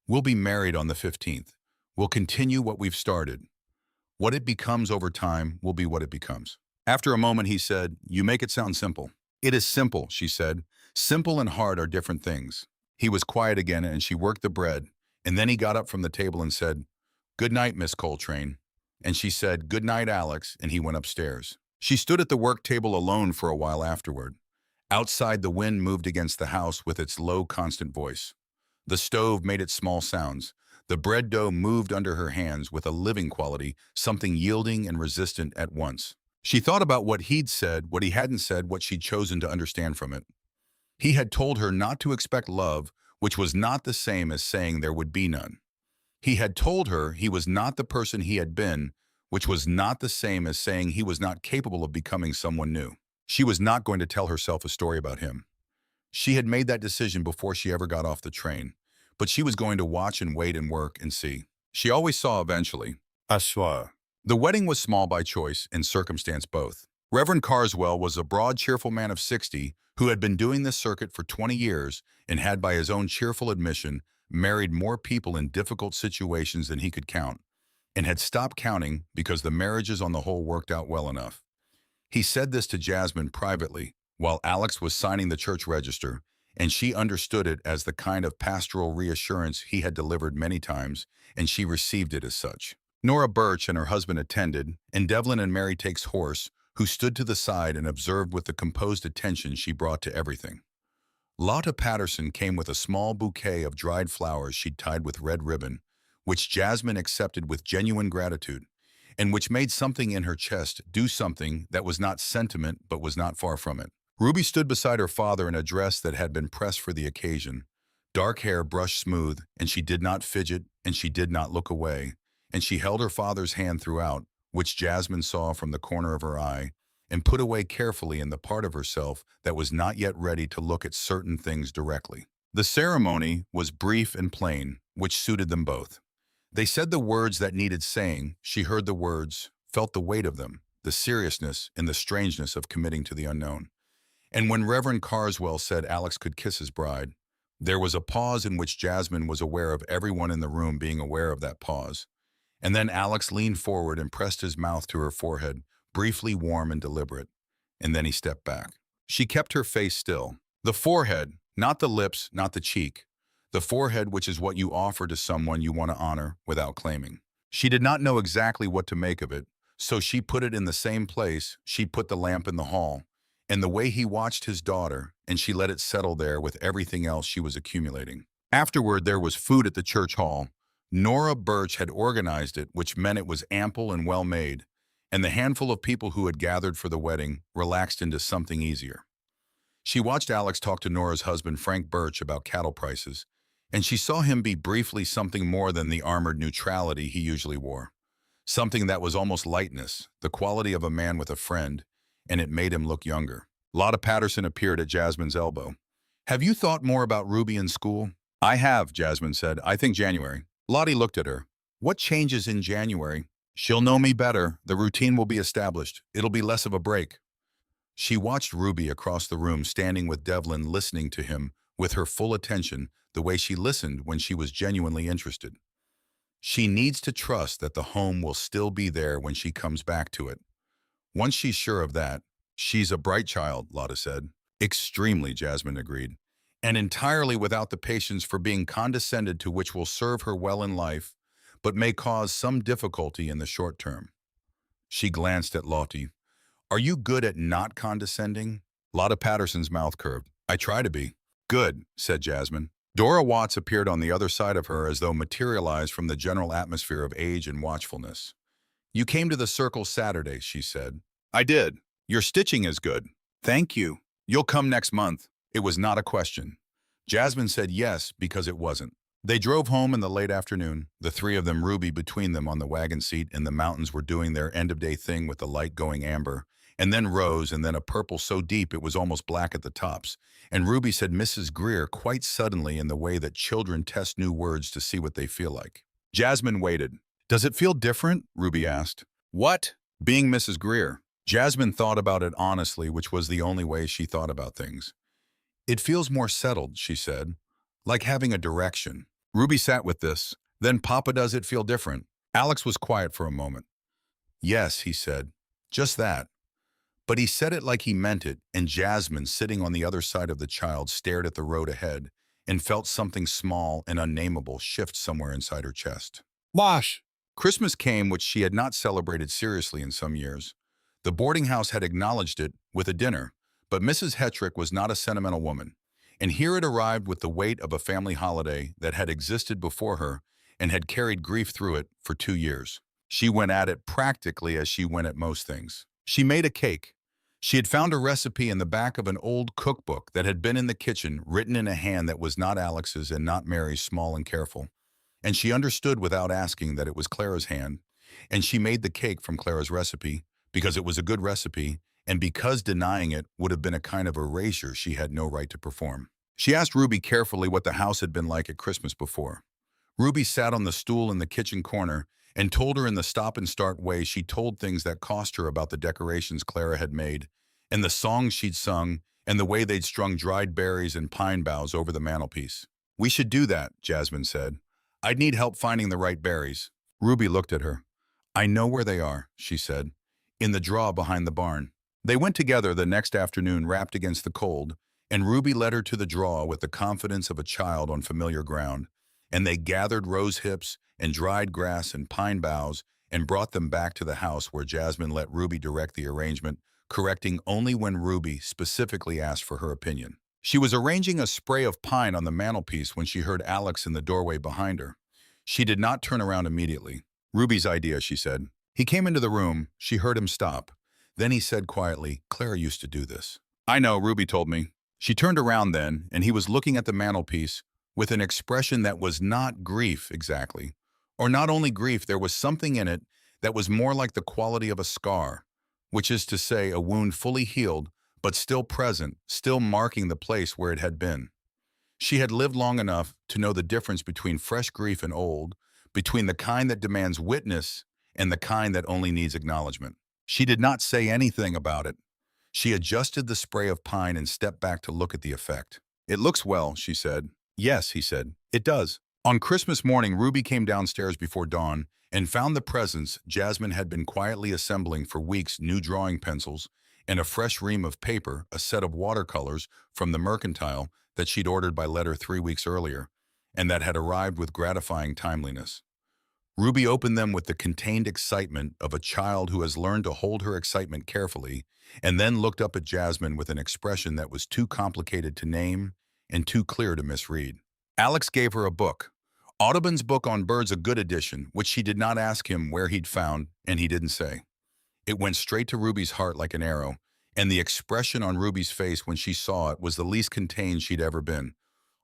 A: "We'll be married on the 15th. We'll continue what we've started. What it becomes over time will be what it becomes." After a moment, he said, "You make it sound simple." "It is simple," she said. "Simple and hard are different things." He was quiet again, and she worked the bread, and then he got up from the table and said, "Good night, Miss Coltrane." And she said, "Good night, Alex," and he went upstairs. She stood at the work table alone for a while afterward. Outside, the wind moved against the house with its low, constant voice. The stove made its small sounds. The bread dough moved under her hands with a living quality, something yielding and resistant at once. She thought about what he'd said, what he hadn't said, what she'd chosen to understand from it. He had told her not to expect love, which was not the same as saying there would be none. He had told her he was not the person he had been, which was not the same as saying he was not capable of becoming someone new. She was not going to tell herself a story about him. She had made that decision before she ever got off the train, but she was going to watch and wait and work and see. She always saw eventually. Aswa. The wedding was small by choice and circumstance both. Reverend Carswell was a broad, cheerful man of 60 who had been doing this circuit for 20 years and had, by his own cheerful admission, married more people in difficult situations than he could count, and had stopped counting because the marriages on the whole worked out well enough. He said this to Jasmine privately, while Alex was signing the church register, and she understood it as the kind of pastoral reassurance he had delivered many times, and she received it as such. Nora Birch and her husband attended, and Devlin and Mary Take's horse, who stood to the side and observed with the composed attention she brought to everything. Lotta Patterson came with a small bouquet of dried flowers she'd tied with red ribbon, which Jasmine accepted with genuine gratitude, and which made something in her chest do something that was not sentiment but was not far from it. Ruby stood beside her father in a dress that had been pressed for the occasion, dark hair brushed smooth, and she did not fidget, and she did not look away, and she held her father's hand throughout, which Jasmine saw from the corner of her eye, and put away carefully in the part of herself that was not yet ready to look at certain things directly. The ceremony was brief and plain, which suited them both. They said the words that needed saying, she heard the words, felt the weight of them, the seriousness and the strangeness of committing to the unknown. And when Reverend Carswell said Alex could kiss his bride, there was a pause in which Jasmine was aware of everyone in the room being aware of that pause. And then Alex leaned forward and pressed his mouth to her forehead, briefly warm and deliberate, and then he stepped back. She kept her face still. The forehead, not the lips, not the cheek. The forehead, which is what you offer to someone you want to honor without claiming. She did not know exactly what to make of it, so she put it in the same place she put the lamp in the hall, and the way he watched his daughter, and she let it settle there with everything else she was accumulating. Afterward, there was food at the church hall. Nora Birch had organized it, which meant it was ample and well made, and the handful of people who had gathered for the wedding relaxed into something easier. She watched Alex talk to Nora's husband, Frank Birch, about cattle prices, and she saw him be briefly something more than the armored neutrality he usually wore. Something that was almost lightness, the quality of a man with a friend, and it made him look younger. Lotta Patterson appeared at Jasmine's elbow. "Have you thought more about Ruby in school?" "I have," Jasmine said. "I think January." Lottie looked at her. "What changes in January?" "She'll know me better. The routine will be established. It'll be less of a break." She watched Ruby across the room, standing with Devlin, listening to him with her full attention, the way she listened when she was genuinely interested. She needs to trust that the home will still be there when she comes back to it. Once she's sure of that, she's a bright child, Lotta said. "Extremely," Jasmine agreed, "and entirely without the patience for being condescended to, which will serve her well in life, but may cause some difficulty in the short term." She glanced at Lottie. "Are you good at not condescending?" Lotta Patterson's mouth curved. "I try to be." "Good," said Jasmine. Dora Watts appeared on the other side of her as though materialized from the general atmosphere of age and watchfulness. "You came to the circle Saturday," she said. "I did. Your stitching is good." "Thank you. You'll come next month." It was not a question. Jasmine said yes because it wasn't. They drove home in the late afternoon, the three of them, Ruby between them on the wagon seat, and the mountains were doing their end-of-day thing with the light going amber, and then rose, and then a purple so deep it was almost black at the tops. And Ruby said Mrs. Greer quite suddenly in the way that children test new words to see what they feel like. Jasmine waited. "Does it feel different?" Ruby asked. "What?" "Being Mrs. Greer." Jasmine thought about it honestly, which was the only way she thought about things. "It feels more settled," she said, "like having a direction." Ruby sat with this. "Then Papa, does it feel different?" Alex was quiet for a moment. "Yes," he said, "just that." But he said it like he meant it, and Jasmine, sitting on the other side of the child, stared at the road ahead and felt something small and unnameable shift somewhere inside her chest. Wash! Christmas came, which she had not celebrated seriously in some years. The boarding house had acknowledged it with a dinner, but Mrs. Hetrick was not a sentimental woman, and here it arrived with the weight of a family holiday that had existed before her and had carried grief through it for 2 years. She went at it practically as she went at most things. She made a cake. She had found a recipe in the back of an old cookbook that had been in the kitchen, written in a hand that was not Alex's and not Mary's, small and careful. And she understood without asking that it was Clara's hand. And she made the cake from Clara's recipe because it was a good recipe, and because denying it would have been a kind of erasure she had no right to perform. She asked Ruby carefully what the house had been like at Christmas before. Ruby sat on the stool in the kitchen corner and told her in the stop-and-start way she told things that cost her about the decorations Clara had made, and the songs she'd sung, and the way they'd strung dried berries and pine boughs over the mantelpiece. "We should do that," Jasmine said. "I'd need help finding the right berries." Ruby looked at her. "I know where they are," she said. "In the drawer behind the barn." They went together the next afternoon, wrapped against the cold, and Ruby led her to the drawer with the confidence of a child on familiar ground, and they gathered rose hips and dried grass and pine boughs and brought them back to the house, where Jasmine let Ruby direct the arrangement, correcting only when Ruby specifically asked for her opinion. She was arranging a spray of pine on the mantelpiece when she heard Alex in the doorway behind her. She did not turn around immediately. "Ruby's idea," she said. He came into the room. She heard him stop. Then he said quietly, "Clara used to do this." "I know, Ruby told me." She turned around then, and he was looking at the mantelpiece with an expression that was not grief exactly. Or not only grief, there was something in it that was more like the quality of a scar, which is to say a wound fully healed, but still present, still marking the place where it had been. She had lived long enough to know the difference between fresh grief and old, between the kind that demands witness and the kind that only needs acknowledgement. She did not say anything about it. She adjusted the spray of pine and stepped back to look at the effect. "It looks well," she said. "Yes," he said, "it does." On Christmas morning, Ruby came downstairs before dawn and found the presents Jasmine had been quietly assembling for weeks: new drawing pencils and a fresh ream of paper, a set of watercolors from the mercantile that she'd ordered by letter 3 weeks earlier, and that had arrived with gratifying timeliness. Ruby opened them with the contained excitement of a child who has learned to hold her excitement carefully, and then looked up at Jasmine with an expression that was too complicated to name and too clear to misread. Alex gave her a book. Audubon's book on birds, a good edition, which she did not ask him where he'd found, and he didn't say. It went straight to Ruby's heart like an arrow, and the expression on Ruby's face when she saw it was the least contained she'd ever been.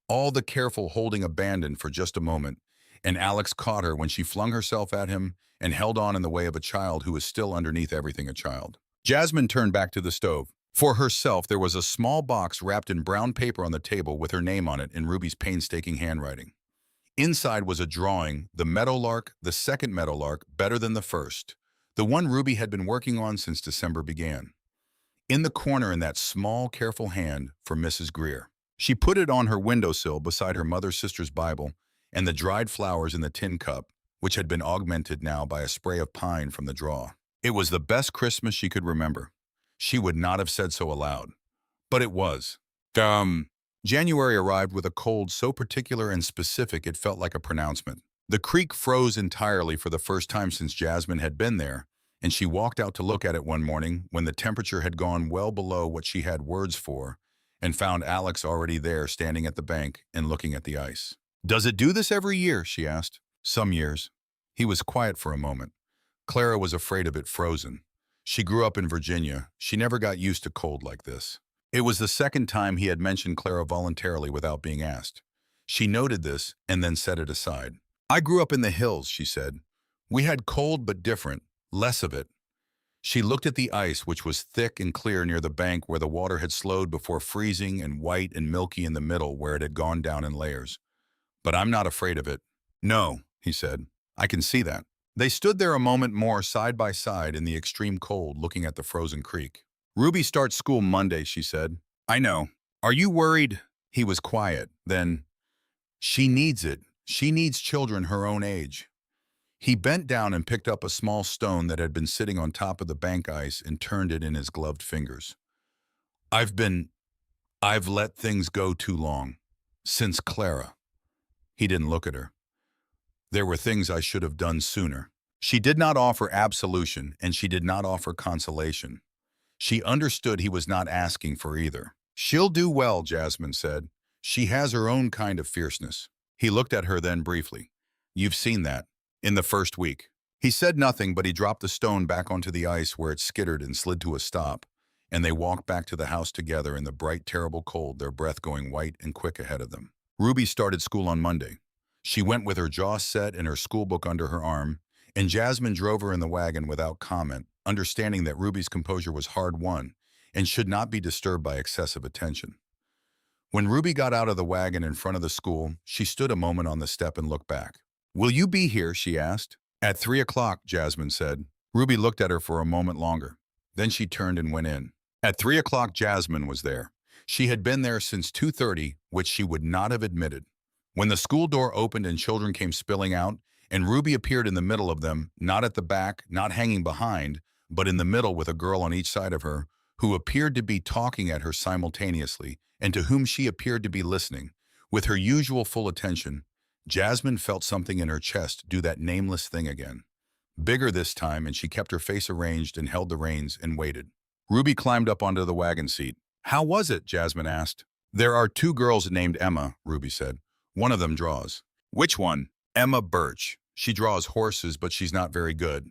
A: All the careful holding abandoned for just a moment, and Alex caught her when she flung herself at him and held on in the way of a child who was still underneath everything a child. Jasmine turned back to the stove. For herself, there was a small box wrapped in brown paper on the table with her name on it in Ruby's painstaking handwriting. Inside was a drawing, the meadowlark, the second meadowlark, better than the first, the one Ruby had been working on since December began. In the corner, in that small, careful hand, for Mrs. Greer. She put it on her windowsill beside her mother's sister's Bible and the dried flowers in the tin cup, which had been augmented now by a spray of pine from the drawer. It was the best Christmas she could remember. She would not have said so aloud, but it was. January arrived with a cold so particular and specific it felt like a pronouncement. The creek froze entirely for the first time since Jasmine had been there, and she walked out to look at it one morning when the temperature had gone well below what she had words for, and found Alex already there, standing at the bank and looking at the ice. "Does it do this every year?" she asked. "Some years." He was quiet for a moment. Clara was afraid of it frozen. She grew up in Virginia. She never got used to cold like this. It was the second time he had mentioned Clara voluntarily without being asked. She noted this and then set it aside. "I grew up in the hills," she said. "We had cold but different, less of it." She looked at the ice, which was thick and clear near the bank where the water had slowed before freezing, and white and milky in the middle where it had gone down in layers. "But I'm not afraid of it." "No," he said. "I can see that." They stood there a moment more side by side in the extreme cold, looking at the frozen creek. "Ruby starts school Monday," she said. "I know. Are you worried?" He was quiet. Then, "She needs it. She needs children her own age." He bent down and picked up a small stone that had been sitting on top of the bank ice and turned it in his gloved fingers. I've let things go too long. Since Clara." He didn't look at her. "There were things I should have done sooner." She did not offer absolution, and she did not offer consolation. She understood he was not asking for either. "She'll do well," Jasmine said. "She has her own kind of fierceness." He looked at her then briefly. You've seen that. In the first week. He said nothing, but he dropped the stone back onto the ice where it skittered and slid to a stop, and they walked back to the house together in the bright, terrible cold, their breath going white and quick ahead of them. Ruby started school on Monday. She went with her jaw set and her schoolbook under her arm, and Jasmine drove her in the wagon without comment, understanding that Ruby's composure was hard-won and should not be disturbed by excessive attention. When Ruby got out of the wagon in front of the school, she stood a moment on the step and looked back. "Will you be here?" she asked. "At 3 o'clock, Jasmine said. Ruby looked at her for a moment longer. Then she turned and went in. At 3 o'clock, Jasmine was there. She had been there since 2:30, which she would not have admitted. When the school door opened and children came spilling out, and Ruby appeared in the middle of them, not at the back, not hanging behind, but in the middle with a girl on each side of her, who appeared to be talking at her simultaneously, and to whom she appeared to be listening, with her usual full attention, Jasmine felt something in her chest do that nameless thing again. Bigger this time, and she kept her face arranged and held the reins and waited. Ruby climbed up onto the wagon seat. "How was it?" Jasmine asked. "There are 2 girls named Emma," Ruby said. "One of them draws." "Which one?" "Emma Birch. She draws horses, but she's not very good.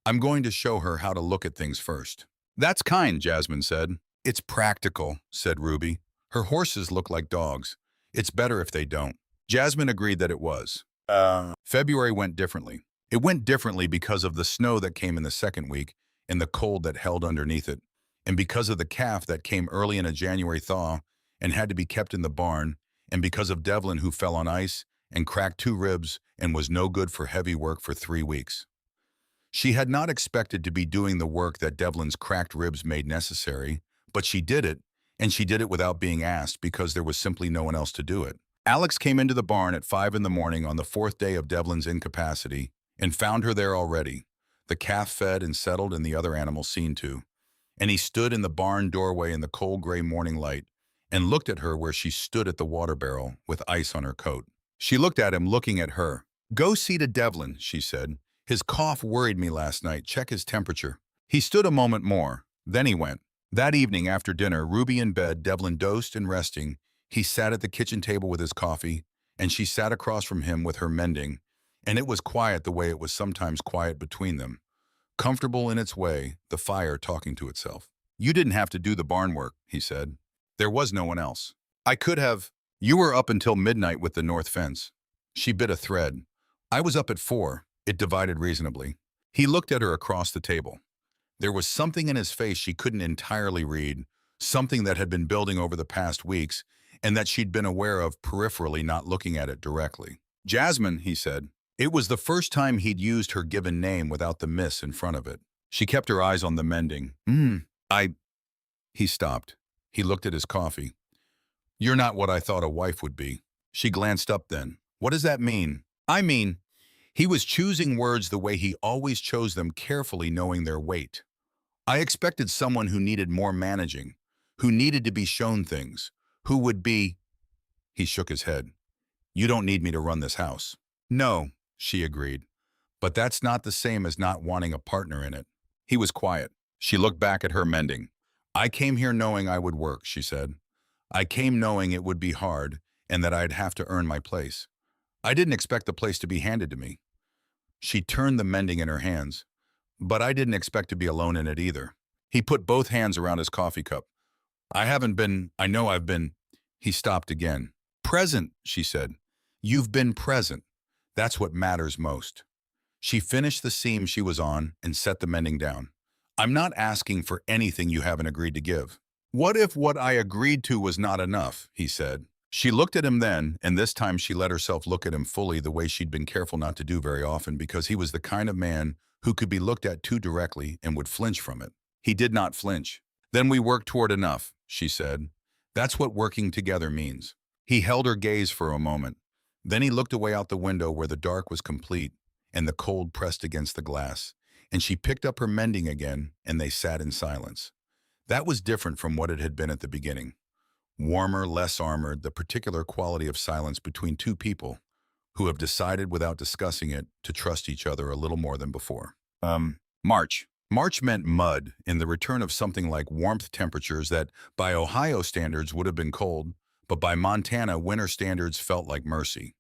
A: I'm going to show her how to look at things first." "That's kind," Jasmine said. "It's practical," said Ruby. "Her horses look like dogs. It's better if they don't." Jasmine agreed that it was. February went differently. It went differently because of the snow that came in the second week and the cold that held underneath it, and because of the calf that came early in a January thaw and had to be kept in the barn, and because of Devlin, who fell on ice and cracked 2 ribs and was no good for heavy work for 3 weeks. She had not expected to be doing the work that Devlin's cracked ribs made necessary, but she did it, and she did it without being asked because there was simply no one else to do it. Alex came into the barn at 5 in the morning on the 4th day of Devlin's incapacity and found her there already, the calf fed and settled and the other animals seen to. And he stood in the barn doorway in the cold gray morning light and looked at her where she stood at the water barrel with ice on her coat. She looked at him, looking at her. "Go see to Devlin," she said. "His cough worried me last night. Check his temperature." He stood a moment more. Then he went. That evening after dinner, Ruby in bed, Devlin dosed and resting, he sat at the kitchen table with his coffee, and she sat across from him with her mending, and it was quiet the way it was sometimes quiet between them. Comfortable in its way, the fire talking to itself. "You didn't have to do the barn work," he said. "There was no one else. I could have. You were up until midnight with the north fence." She bit a thread. "I was up at 4. It divided reasonably." He looked at her across the table. There was something in his face she couldn't entirely read, something that had been building over the past weeks, and that she'd been aware of peripherally, not looking at it directly. "Jasmine," he said. It was the first time he'd used her given name without the miss in front of it. She kept her eyes on the mending. He stopped. He looked at his coffee. "You're not what I thought a wife would be." She glanced up then. "What does that mean?" "I mean," he was choosing words the way he always chose them, carefully knowing their weight. "I expected someone who needed more managing, who needed to be shown things, who would be—" He shook his head. "You don't need me to run this house." "No," she agreed. "But that's not the same as not wanting a partner in it." He was quiet. She looked back at her mending. "I came here knowing I would work," she said. "I came knowing it would be hard and that I'd have to earn my place. I didn't expect the place to be handed to me." She turned the mending in her hands. "But I didn't expect to be alone in it either." He put both hands around his coffee cup. I know I've been—" He stopped again. "Present," she said. "You've been present. That's what matters most." She finished the seam she was on and set the mending down. "I'm not asking for anything you haven't agreed to give." "What if what I agreed to was not enough?" he said. She looked at him then, and this time she let herself look at him fully, the way she'd been careful not to do very often, because he was the kind of man who could be looked at too directly and would flinch from it. He did not flinch. "Then we work toward enough," she said. "That's what working together means." He held her gaze for a moment. Then he looked away out the window where the dark was complete and the cold pressed against the glass, and she picked up her mending again, and they sat in silence. That was different from what it had been at the beginning. Warmer, less armored, the particular quality of silence between 2 people who have decided without discussing it to trust each other a little more than before. March. March meant mud in the return of something like warmth temperatures that, by Ohio standards, would have been cold, but by Montana winter standards felt like mercy.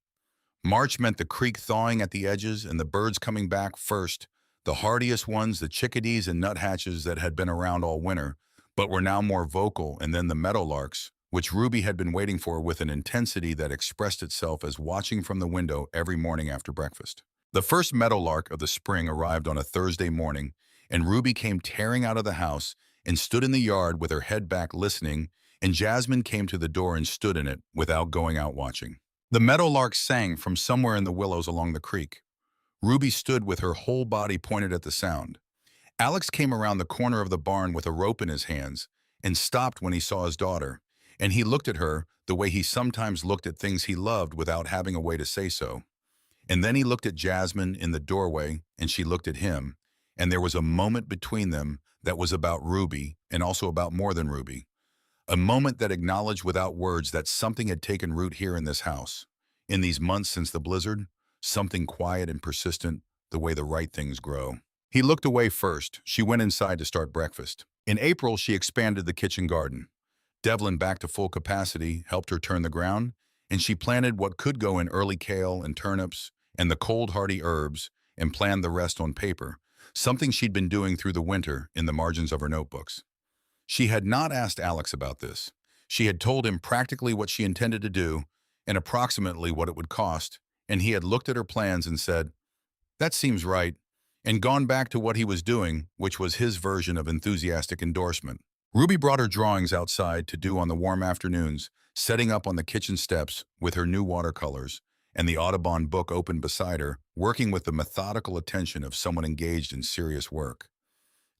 A: March meant the creek thawing at the edges and the birds coming back first, the hardiest ones, the chickadees and nuthatches that had been around all winter, but were now more vocal, and then the meadowlarks, which Ruby had been waiting for with an intensity that expressed itself as watching from the window every morning after breakfast. The first meadowlark of the spring arrived on a Thursday morning, and Ruby came tearing out of the house and stood in the yard with her head back listening, and Jasmine came to the door and stood in it without going out watching. The meadowlark sang from somewhere in the willows along the creek. Ruby stood with her whole body pointed at the sound. Alex came around the corner of the barn with a rope in his hands and stopped when he saw his daughter, and he looked at her the way he sometimes looked at things he loved without having a way to say so. And then he looked at Jasmine in the doorway, and she looked at him, and there was a moment between them that was about Ruby and also about more than Ruby. A moment that acknowledged without words that something had taken root here in this house. In these months since the blizzard, something quiet and persistent, the way the right things grow. He looked away first. She went inside to start breakfast. In April, she expanded the kitchen garden. Devlin, back to full capacity, helped her turn the ground, and she planted what could go in early kale and turnips and the cold hardy herbs and planned the rest on paper, something she'd been doing through the winter in the margins of her notebooks. She had not asked Alex about this. She had told him practically what she intended to do and approximately what it would cost, and he had looked at her plans and said, "That seems right," and gone back to what he was doing, which was his version of enthusiastic endorsement. Ruby brought her drawings outside to do on the warm afternoons, setting up on the kitchen steps with her new watercolors and the Audubon book open beside her, working with the methodical attention of someone engaged in serious work.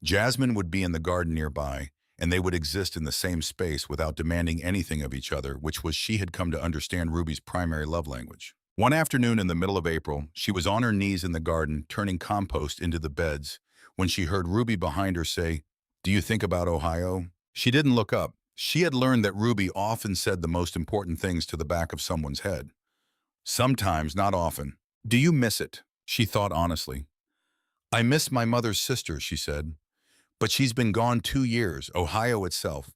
A: Jasmine would be in the garden nearby, and they would exist in the same space without demanding anything of each other, which was she had come to understand Ruby's primary love language. One afternoon in the middle of April, she was on her knees in the garden turning compost into the beds when she heard Ruby behind her say, "Do you think about Ohio?" She didn't look up. She had learned that Ruby often said the most important things to the back of someone's head. Sometimes, not often. "Do you miss it?" She thought honestly. "I miss my mother's sister," she said. "But she's been gone 2 years, Ohio itself."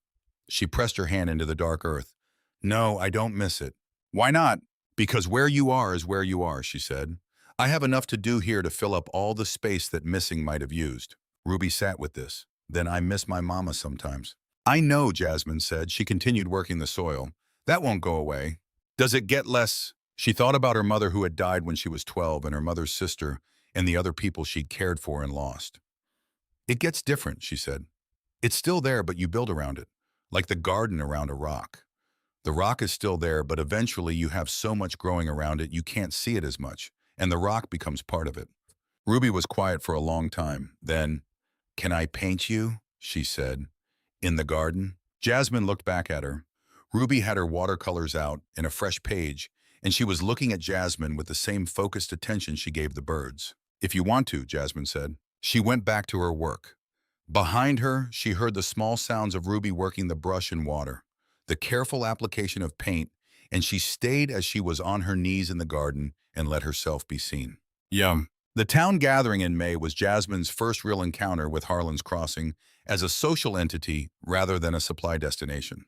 A: She pressed her hand into the dark earth. "No, I don't miss it." "Why not?" "Because where you are is where you are," she said. "I have enough to do here to fill up all the space that missing might have used." Ruby sat with this. "Then I miss my mama sometimes." "I know," Jasmine said. She continued working the soil. "That won't go away." "Does it get less?" She thought about her mother who had died when she was 12 and her mother's sister and the other people she'd cared for and lost. "It gets different," she said. "It's still there, but you build around it, like the garden around a rock. The rock is still there, but eventually you have so much growing around it you can't see it as much, and the rock becomes part of it." Ruby was quiet for a long time. Then, "Can I paint you?" she said. "In the garden?" Jasmine looked back at her. Ruby had her watercolors out and a fresh page, and she was looking at Jasmine with the same focused attention she gave the birds. "If you want to," Jasmine said. She went back to her work. Behind her, she heard the small sounds of Ruby working the brush and water, the careful application of paint, and she stayed as she was on her knees in the garden and let herself be seen. Yum. The town gathering in May was Jasmine's first real encounter with Harlan's Crossing as a social entity rather than a supply destination.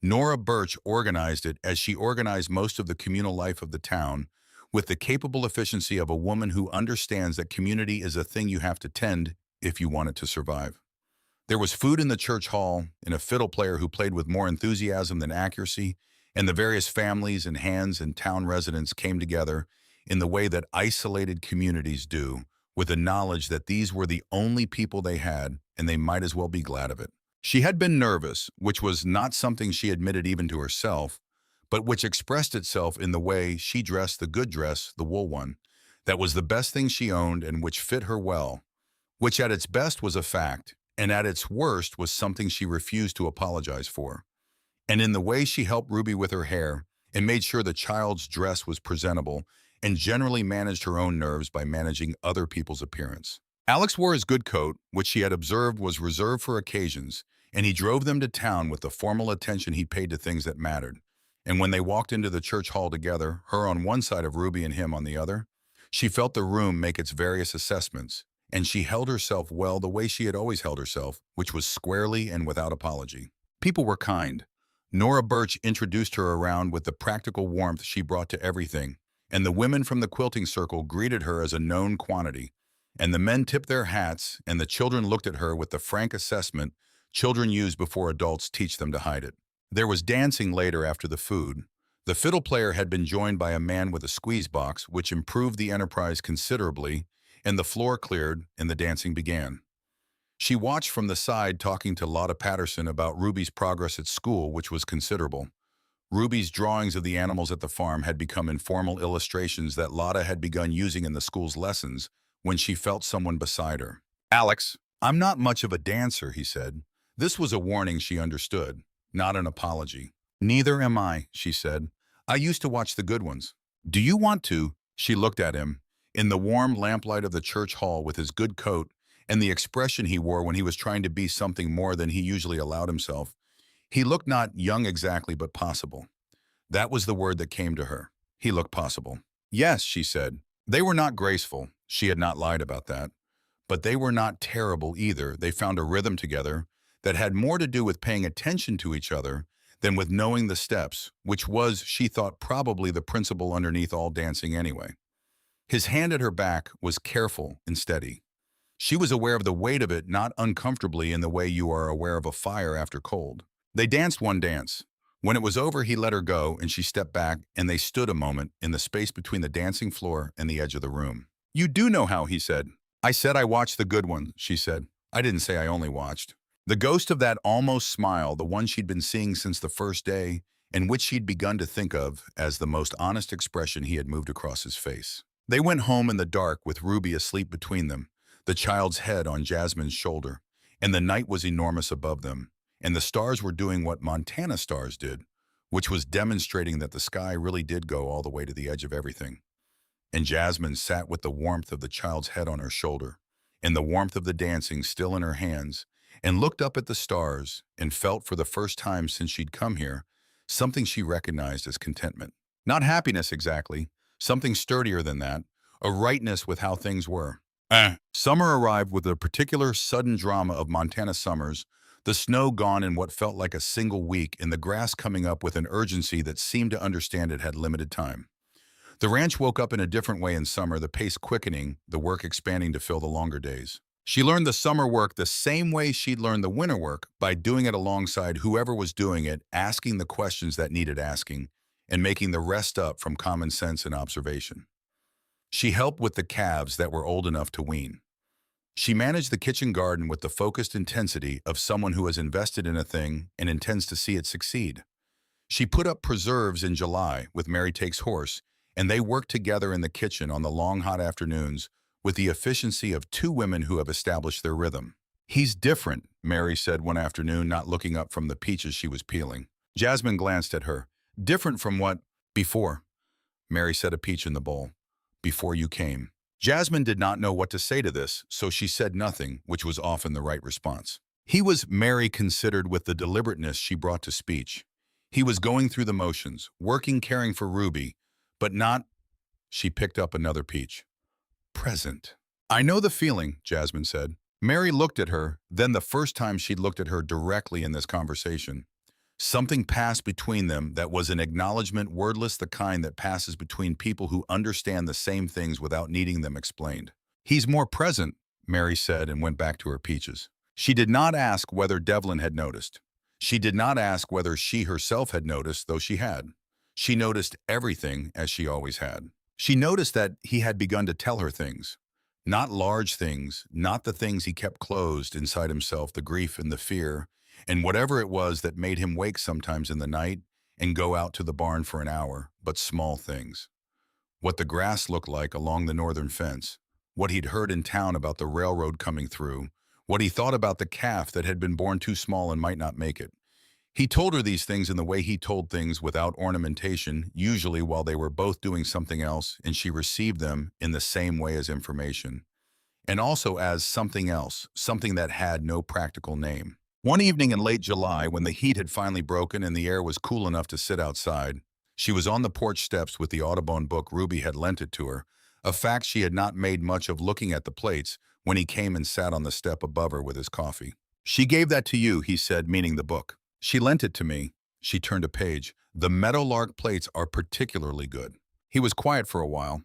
A: Nora Birch organized it as she organized most of the communal life of the town, with the capable efficiency of a woman who understands that community is a thing you have to tend if you want it to survive. There was food in the church hall, and a fiddle player who played with more enthusiasm than accuracy, and the various families and hands and town residents came together in the way that isolated communities do, with the knowledge that these were the only people they had, and they might as well be glad of it. She had been nervous, which was not something she admitted even to herself, but which expressed itself in the way she dressed the good dress, the wool one, that was the best thing she owned and which fit her well, which at its best was a fact, and at its worst was something she refused to apologize for. And in the way she helped Ruby with her hair and made sure the child's dress was presentable and generally managed her own nerves by managing other people's appearance. Alex wore his good coat, which she had observed was reserved for occasions, and he drove them to town with the formal attention he paid to things that mattered. And when they walked into the church hall together, her on one side of Ruby and him on the other, she felt the room make its various assessments, and she held herself well the way she had always held herself, which was squarely and without apology. People were kind. Nora Birch introduced her around with the practical warmth she brought to everything, and the women from the quilting circle greeted her as a known quantity, and the men tipped their hats, and the children looked at her with the frank assessment children use before adults teach them to hide it. There was dancing later after the food. The fiddle player had been joined by a man with a squeeze box, which improved the enterprise considerably, and the floor cleared, and the dancing began. She watched from the side talking to Lotta Patterson about Ruby's progress at school, which was considerable. Ruby's drawings of the animals at the farm had become informal illustrations that Lotta had begun using in the school's lessons when she felt someone beside her. "Alex, I'm not much of a dancer," he said. This was a warning she understood, not an apology. "Neither am I," she said. "I used to watch the good ones." "Do you want to?" She looked at him. In the warm lamplight of the church hall with his good coat and the expression he wore when he was trying to be something more than he usually allowed himself, he looked not young exactly, but possible. That was the word that came to her. He looked possible. "Yes," she said. They were not graceful. She had not lied about that. But they were not terrible either. They found a rhythm together that had more to do with paying attention to each other than with knowing the steps, which was, she thought, probably the principle underneath all dancing anyway. His hand at her back was careful and steady. She was aware of the weight of it, not uncomfortably in the way you are aware of a fire after cold. They danced one dance. When it was over, he let her go, and she stepped back, and they stood a moment in the space between the dancing floor and the edge of the room. "You do know how," he said. "I said I watched the good one," she said. "I didn't say I only watched." The ghost of that almost smile, the one she'd been seeing since the first day, and which she'd begun to think of as the most honest expression he had moved across his face. They went home in the dark with Ruby asleep between them, the child's head on Jasmine's shoulder, and the night was enormous above them, and the stars were doing what Montana stars did, which was demonstrating that the sky really did go all the way to the edge of everything. And Jasmine sat with the warmth of the child's head on her shoulder, and the warmth of the dancing still in her hands, and looked up at the stars and felt for the first time since she'd come here something she recognized as contentment. Not happiness exactly, something sturdier than that, a rightness with how things were. Summer arrived with a particular sudden drama of Montana summers, the snow gone in what felt like a single week, and the grass coming up with an urgency that seemed to understand it had limited time. The ranch woke up in a different way in summer, the pace quickening, the work expanding to fill the longer days. She learned the summer work the same way she'd learned the winter work, by doing it alongside whoever was doing it, asking the questions that needed asking, and making the rest up from common sense and observation. She helped with the calves that were old enough to wean. She managed the kitchen garden with the focused intensity of someone who has invested in a thing and intends to see it succeed. She put up preserves in July with Mary Takes Horse, and they worked together in the kitchen on the long hot afternoons with the efficiency of two women who have established their rhythm. "He's different," Mary said one afternoon, not looking up from the peaches she was peeling. Jasmine glanced at her. "Different from what?" "Before." Mary set a peach in the bowl. "Before you came." Jasmine did not know what to say to this, so she said nothing, which was often the right response. He was, Mary considered with the deliberateness she brought to speech. He was going through the motions, working, caring for Ruby, but not— She picked up another peach. "Present." "I know the feeling," Jasmine said. Mary looked at her, then the first time she'd looked at her directly in this conversation. Something passed between them that was an acknowledgement, wordless, the kind that passes between people who understand the same things without needing them explained. "He's more present," Mary said, and went back to her peaches. She did not ask whether Devlin had noticed. She did not ask whether she herself had noticed, though she had. She noticed everything, as she always had. She noticed that he had begun to tell her things. Not large things, not the things he kept closed inside himself, the grief and the fear, and whatever it was that made him wake sometimes in the night and go out to the barn for an hour, but small things. What the grass looked like along the northern fence, what he'd heard in town about the railroad coming through, what he thought about the calf that had been born too small and might not make it. He told her these things in the way he told things, without ornamentation, usually while they were both doing something else, and she received them in the same way as information, and also as something else, something that had no practical name. One evening in late July, when the heat had finally broken and the air was cool enough to sit outside, she was on the porch steps with the Audubon book Ruby had lent it to her, a fact she had not made much of, looking at the plates when he came and sat on the step above her with his coffee. "She gave that to you," he said, meaning the book. "She lent it to me." She turned a page. "The meadowlark plates are particularly good." He was quiet for a while.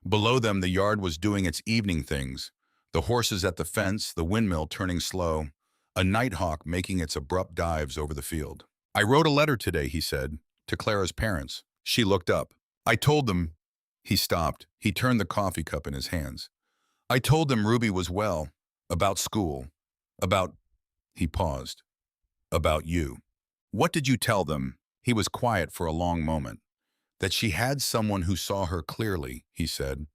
A: Below them, the yard was doing its evening things. The horses at the fence, the windmill turning slow, a nighthawk making its abrupt dives over the field. I wrote a letter today, he said, to Clara's parents. She looked up. I told them. He stopped. He turned the coffee cup in his hands. I told them Ruby was well, about school, about, he paused, about you. What did you tell them? He was quiet for a long moment. That she had someone who saw her clearly, he said,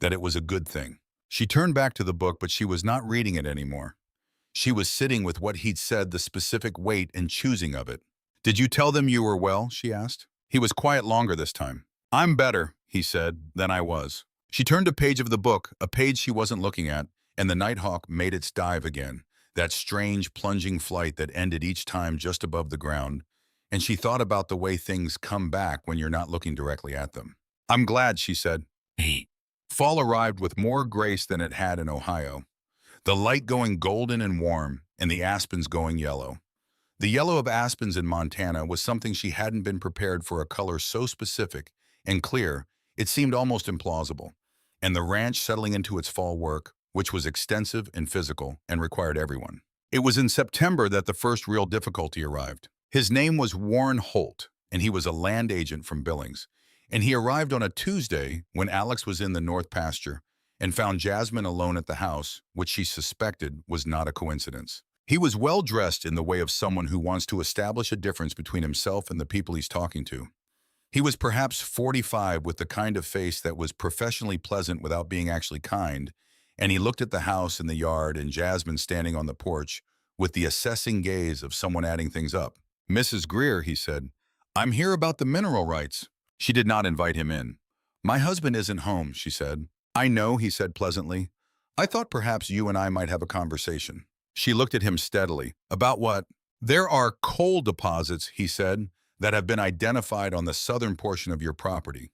A: that it was a good thing. She turned back to the book, but she was not reading it anymore. She was sitting with what he'd said, the specific weight and choosing of it. Did you tell them you were well? She asked. He was quiet longer this time. I'm better, he said, than I was. She turned a page of the book, a page she wasn't looking at, and the nighthawk made its dive again, that strange plunging flight that ended each time just above the ground, and she thought about the way things come back when you're not looking directly at them. I'm glad, she said. Fall arrived with more grace than it had in Ohio. The light going golden and warm, and the aspens going yellow. The yellow of aspens in Montana was something she hadn't been prepared for, a color so specific and clear, it seemed almost implausible. And the ranch settling into its fall work, which was extensive and physical and required everyone. It was in September that the first real difficulty arrived. His name was Warren Holt, and he was a land agent from Billings. And he arrived on a Tuesday when Alex was in the north pasture and found Jasmine alone at the house, which she suspected was not a coincidence. He was well dressed in the way of someone who wants to establish a difference between himself and the people he's talking to. He was perhaps 45, with the kind of face that was professionally pleasant without being actually kind, and he looked at the house and the yard and Jasmine standing on the porch with the assessing gaze of someone adding things up. Mrs. Greer, he said, I'm here about the mineral rights. She did not invite him in. My husband isn't home, she said. I know, he said pleasantly. I thought perhaps you and I might have a conversation. She looked at him steadily. About what? There are coal deposits, he said, that have been identified on the southern portion of your property.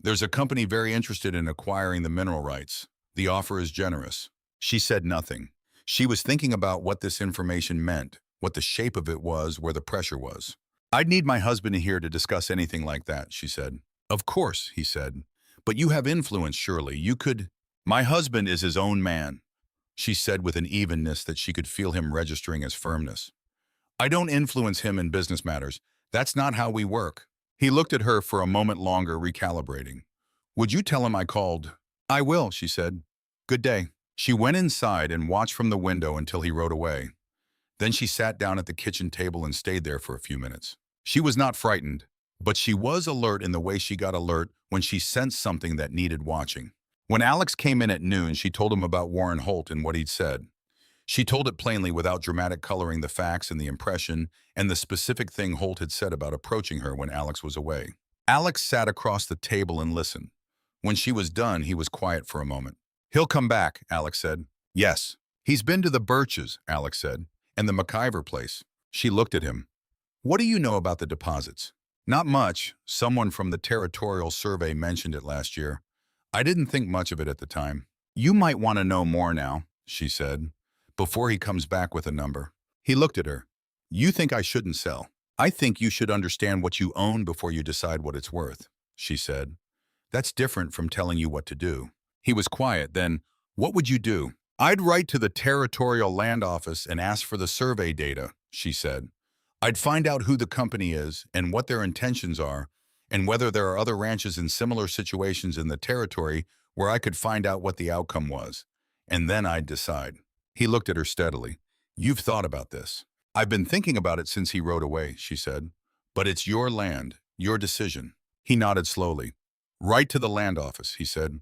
A: There's a company very interested in acquiring the mineral rights. The offer is generous. She said nothing. She was thinking about what this information meant, what the shape of it was, where the pressure was. I'd need my husband here to discuss anything like that, she said. Of course, he said. But you have influence, surely. You could... My husband is his own man, she said with an evenness that she could feel him registering as firmness. I don't influence him in business matters. That's not how we work. He looked at her for a moment longer, recalibrating. Would you tell him I called? I will, she said. Good day. She went inside and watched from the window until he rode away. Then she sat down at the kitchen table and stayed there for a few minutes. She was not frightened, but she was alert in the way she got alert when she sensed something that needed watching. When Alex came in at noon, she told him about Warren Holt and what he'd said. She told it plainly without dramatic coloring, the facts and the impression and the specific thing Holt had said about approaching her when Alex was away. Alex sat across the table and listened. When she was done, he was quiet for a moment. He'll come back, Alex said. Yes. He's been to the Birches, Alex said, and the McIver place. She looked at him. What do you know about the deposits? Not much. Someone from the Territorial Survey mentioned it last year. I didn't think much of it at the time. You might want to know more now, she said, before he comes back with a number. He looked at her. You think I shouldn't sell? I think you should understand what you own before you decide what it's worth, she said. That's different from telling you what to do. He was quiet. Then, what would you do? I'd write to the Territorial Land Office and ask for the survey data, she said. I'd find out who the company is and what their intentions are, and whether there are other ranches in similar situations in the territory where I could find out what the outcome was. And then I'd decide. He looked at her steadily. You've thought about this. I've been thinking about it since he rode away, she said. But it's your land, your decision. He nodded slowly. Write to the land office, he said.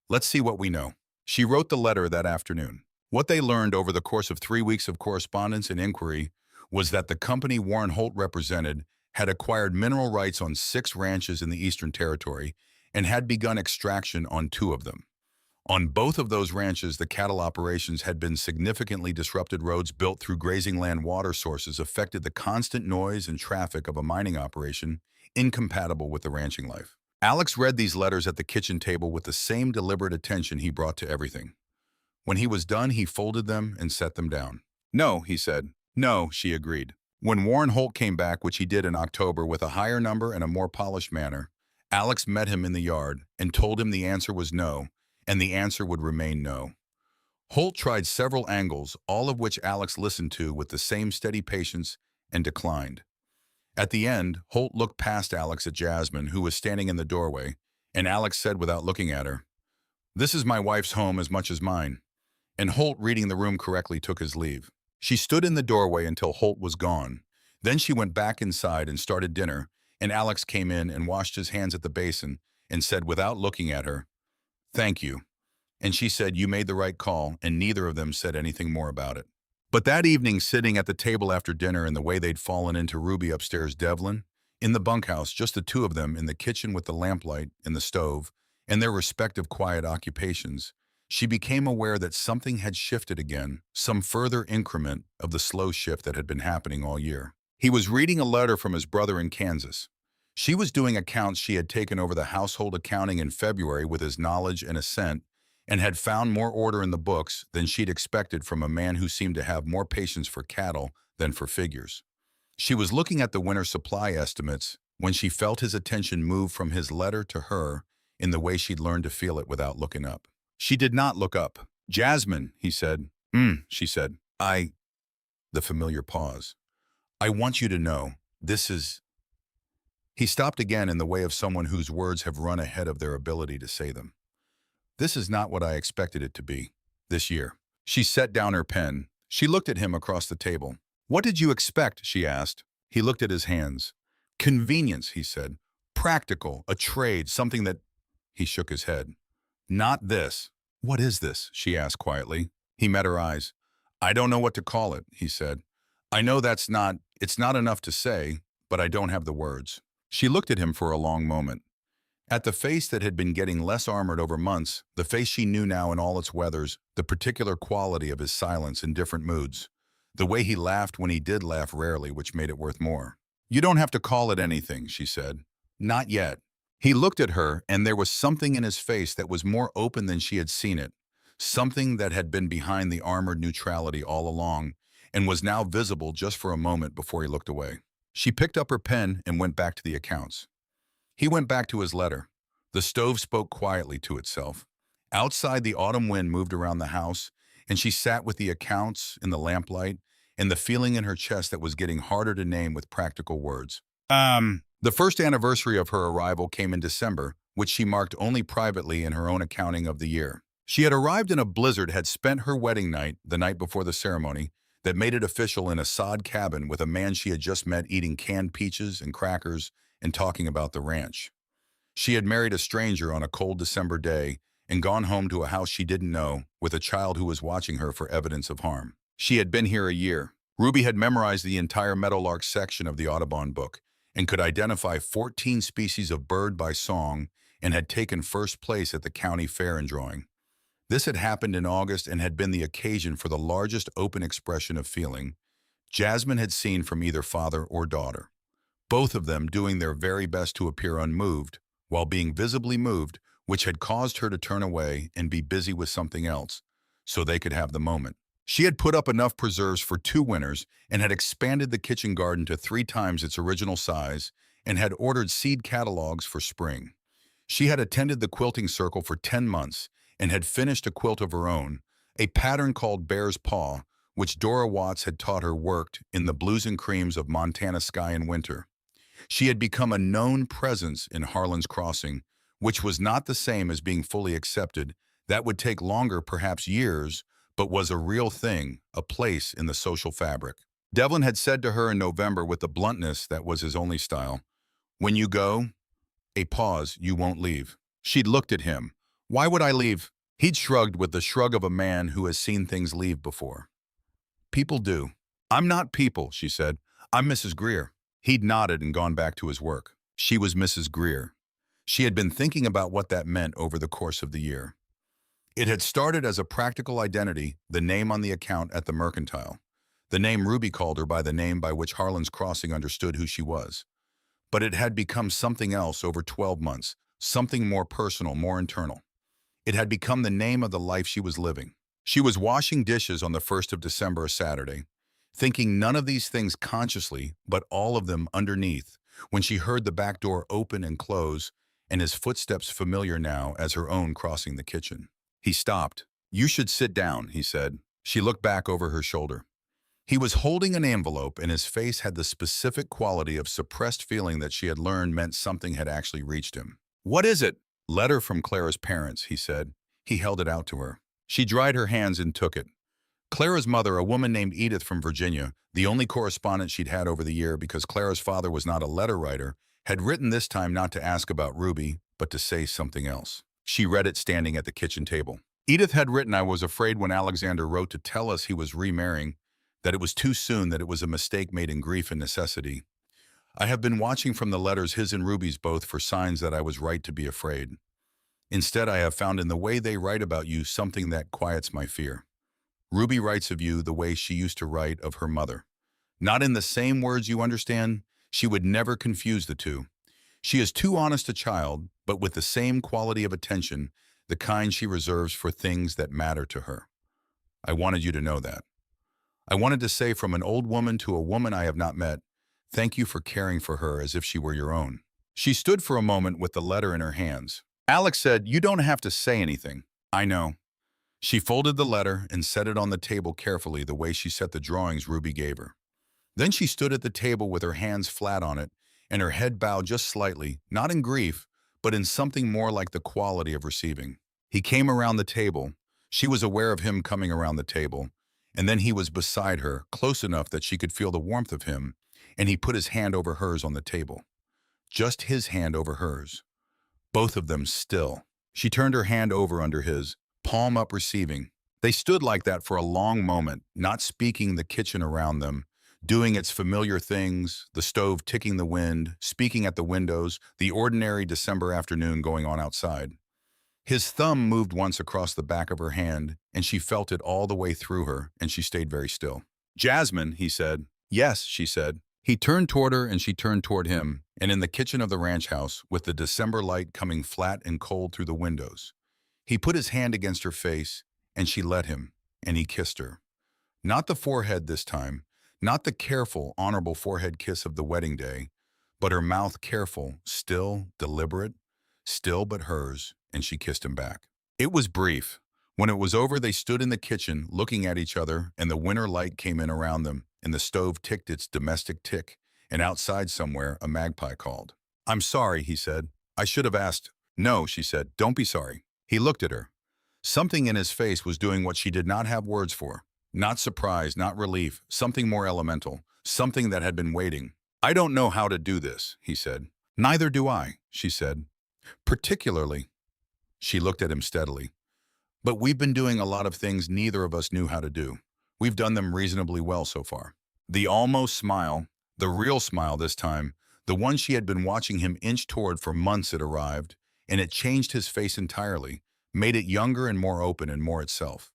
A: Let's see what we know. She wrote the letter that afternoon. What they learned over the course of 3 weeks of correspondence and inquiry was that the company Warren Holt represented had acquired mineral rights on 6 ranches in the Eastern Territory and had begun extraction on 2 of them. On both of those ranches, the cattle operations had been significantly disrupted. Roads built through grazing land water sources affected the constant noise and traffic of a mining operation, incompatible with the ranching life. Alex read these letters at the kitchen table with the same deliberate attention he brought to everything. When he was done, he folded them and set them down. No, he said. No, she agreed. When Warren Holt came back, which he did in October with a higher number and a more polished manner, Alex met him in the yard and told him the answer was no, and the answer would remain no. Holt tried several angles, all of which Alex listened to with the same steady patience and declined. At the end, Holt looked past Alex at Jasmine, who was standing in the doorway, and Alex said without looking at her, "This is my wife's home as much as mine." And Holt, reading the room correctly, took his leave. She stood in the doorway until Holt was gone. Then she went back inside and started dinner, and Alex came in and washed his hands at the basin and said without looking at her, "Thank you." And she said, "You made the right call," and neither of them said anything more about it. But that evening, sitting at the table after dinner in the way they'd fallen into Ruby upstairs, Devlin, in the bunkhouse, just the two of them in the kitchen with the lamplight and the stove, and their respective quiet occupations, she became aware that something had shifted again, some further increment of the slow shift that had been happening all year. He was reading a letter from his brother in Kansas. She was doing accounts. She had taken over the household accounting in February with his knowledge and assent, and had found more order in the books than she'd expected from a man who seemed to have more patience for cattle than for figures. She was looking at the winter supply estimates when she felt his attention move from his letter to her in the way she'd learned to feel it without looking up. She did not look up. "Jasmine," he said. She said. The familiar pause. "I want you to know, this is—" He stopped again in the way of someone whose words have run ahead of their ability to say them. "This is not what I expected it to be, this year." She set down her pen. She looked at him across the table. "What did you expect?" she asked. He looked at his hands. "Convenience," he said. "Practical, a trade, something that—" He shook his head. "Not this." "What is this?" she asked quietly. He met her eyes. "I don't know what to call it," he said. "I know it's not enough to say, but I don't have the words." She looked at him for a long moment. At the face that had been getting less armored over months, the face she knew now in all its weathers, the particular quality of his silence in different moods, the way he laughed when he did laugh rarely, which made it worth more. "You don't have to call it anything," she said. "Not yet." He looked at her, and there was something in his face that was more open than she had seen it, something that had been behind the armored neutrality all along, and was now visible just for a moment before he looked away. She picked up her pen and went back to the accounts. He went back to his letter. The stove spoke quietly to itself. Outside, the autumn wind moved around the house, and she sat with the accounts in the lamplight and the feeling in her chest that was getting harder to name with practical words. The first anniversary of her arrival came in December, which she marked only privately in her own accounting of the year. She had arrived in a blizzard, had spent her wedding night, the night before the ceremony, that made it official in a sod cabin with a man she had just met, eating canned peaches and crackers and talking about the ranch. She had married a stranger on a cold December day and gone home to a house she didn't know with a child who was watching her for evidence of harm. She had been here a year. Ruby had memorized the entire meadowlark section of the Audubon book and could identify 14 species of bird by song and had taken first place at the county fair in drawing. This had happened in August and had been the occasion for the largest open expression of feeling Jasmine had seen from either father or daughter, both of them doing their very best to appear unmoved while being visibly moved, which had caused her to turn away and be busy with something else so they could have the moment. She had put up enough preserves for 2 winters and had expanded the kitchen garden to 3 times its original size and had ordered seed catalogs for spring. She had attended the quilting circle for 10 months and had finished a quilt of her own, a pattern called Bear's Paw, which Dora Watts had taught her worked in the blues and creams of Montana sky in winter. She had become a known presence in Harlan's Crossing, which was not the same as being fully accepted. That would take longer, perhaps years, but was a real thing, a place in the social fabric. Devlin had said to her in November with the bluntness that was his only style, "When you go," a pause, "you won't leave." She'd looked at him. "Why would I leave?" He'd shrugged with the shrug of a man who has seen things leave before. "People do." "I'm not people," she said. "I'm Mrs. Greer." He'd nodded and gone back to his work. She was Mrs. Greer. She had been thinking about what that meant over the course of the year. It had started as a practical identity, the name on the account at the mercantile. The name Ruby called her by, the name by which Harlan's Crossing understood who she was. But it had become something else over 12 months, something more personal, more internal. It had become the name of the life she was living. She was washing dishes on the 1st of December, a Saturday, thinking none of these things consciously, but all of them underneath, when she heard the back door open and close, and his footsteps familiar now as her own crossing the kitchen. He stopped. "You should sit down," he said. She looked back over her shoulder. He was holding an envelope, and his face had the specific quality of suppressed feeling that she had learned meant something had actually reached him. "What is it?" "Letter from Clara's parents," he said. He held it out to her. She dried her hands and took it. Clara's mother, a woman named Edith from Virginia, the only correspondent she'd had over the year because Clara's father was not a letter writer, had written this time not to ask about Ruby, but to say something else. She read it standing at the kitchen table. Edith had written, "I was afraid when Alexander wrote to tell us he was remarrying, that it was too soon, that it was a mistake made in grief and necessity. I have been watching from the letters, his and Ruby's both, for signs that I was right to be afraid. Instead, I have found in the way they write about you something that quiets my fear. Ruby writes of you the way she used to write of her mother. Not in the same words, you understand. She would never confuse the two. She is too honest a child, but with the same quality of attention, the kind she reserves for things that matter to her. I wanted you to know that. I wanted to say, from an old woman to a woman I have not met, thank you for caring for her as if she were your own." She stood for a moment with the letter in her hands. Alex said, "You don't have to say anything." "I know." She folded the letter and set it on the table carefully, the way she set the drawings Ruby gave her. Then she stood at the table with her hands flat on it and her head bowed just slightly, not in grief, but in something more like the quality of receiving. He came around the table. She was aware of him coming around the table, and then he was beside her, close enough that she could feel the warmth of him, and he put his hand over hers on the table. Just his hand over hers. Both of them still. She turned her hand over under his, palm up, receiving. They stood like that for a long moment, not speaking, the kitchen around them, doing its familiar things, the stove ticking the wind, speaking at the windows, the ordinary December afternoon going on outside. His thumb moved once across the back of her hand, and she felt it all the way through her, and she stayed very still. "Jasmine," he said. "Yes," she said. He turned toward her, and she turned toward him, and in the kitchen of the ranch house, with the December light coming flat and cold through the windows, he put his hand against her face, and she let him, and he kissed her. Not the forehead this time, not the careful, honorable forehead kiss of the wedding day, but her mouth, careful, still, deliberate, still but hers, and she kissed him back. It was brief. When it was over, they stood in the kitchen, looking at each other, and the winter light came in around them, and the stove ticked its domestic tick, and outside somewhere a magpie called. "I'm sorry," he said. "I should have asked." "No," she said. "Don't be sorry." He looked at her. Something in his face was doing what she did not have words for. Not surprise, not relief, something more elemental, something that had been waiting. "I don't know how to do this," he said. "Neither do I," she said. "Particularly." She looked at him steadily. "But we've been doing a lot of things neither of us knew how to do. We've done them reasonably well so far." The almost smile, the real smile this time, the one she had been watching him inch toward for months, had arrived, and it changed his face entirely, made it younger and more open and more itself.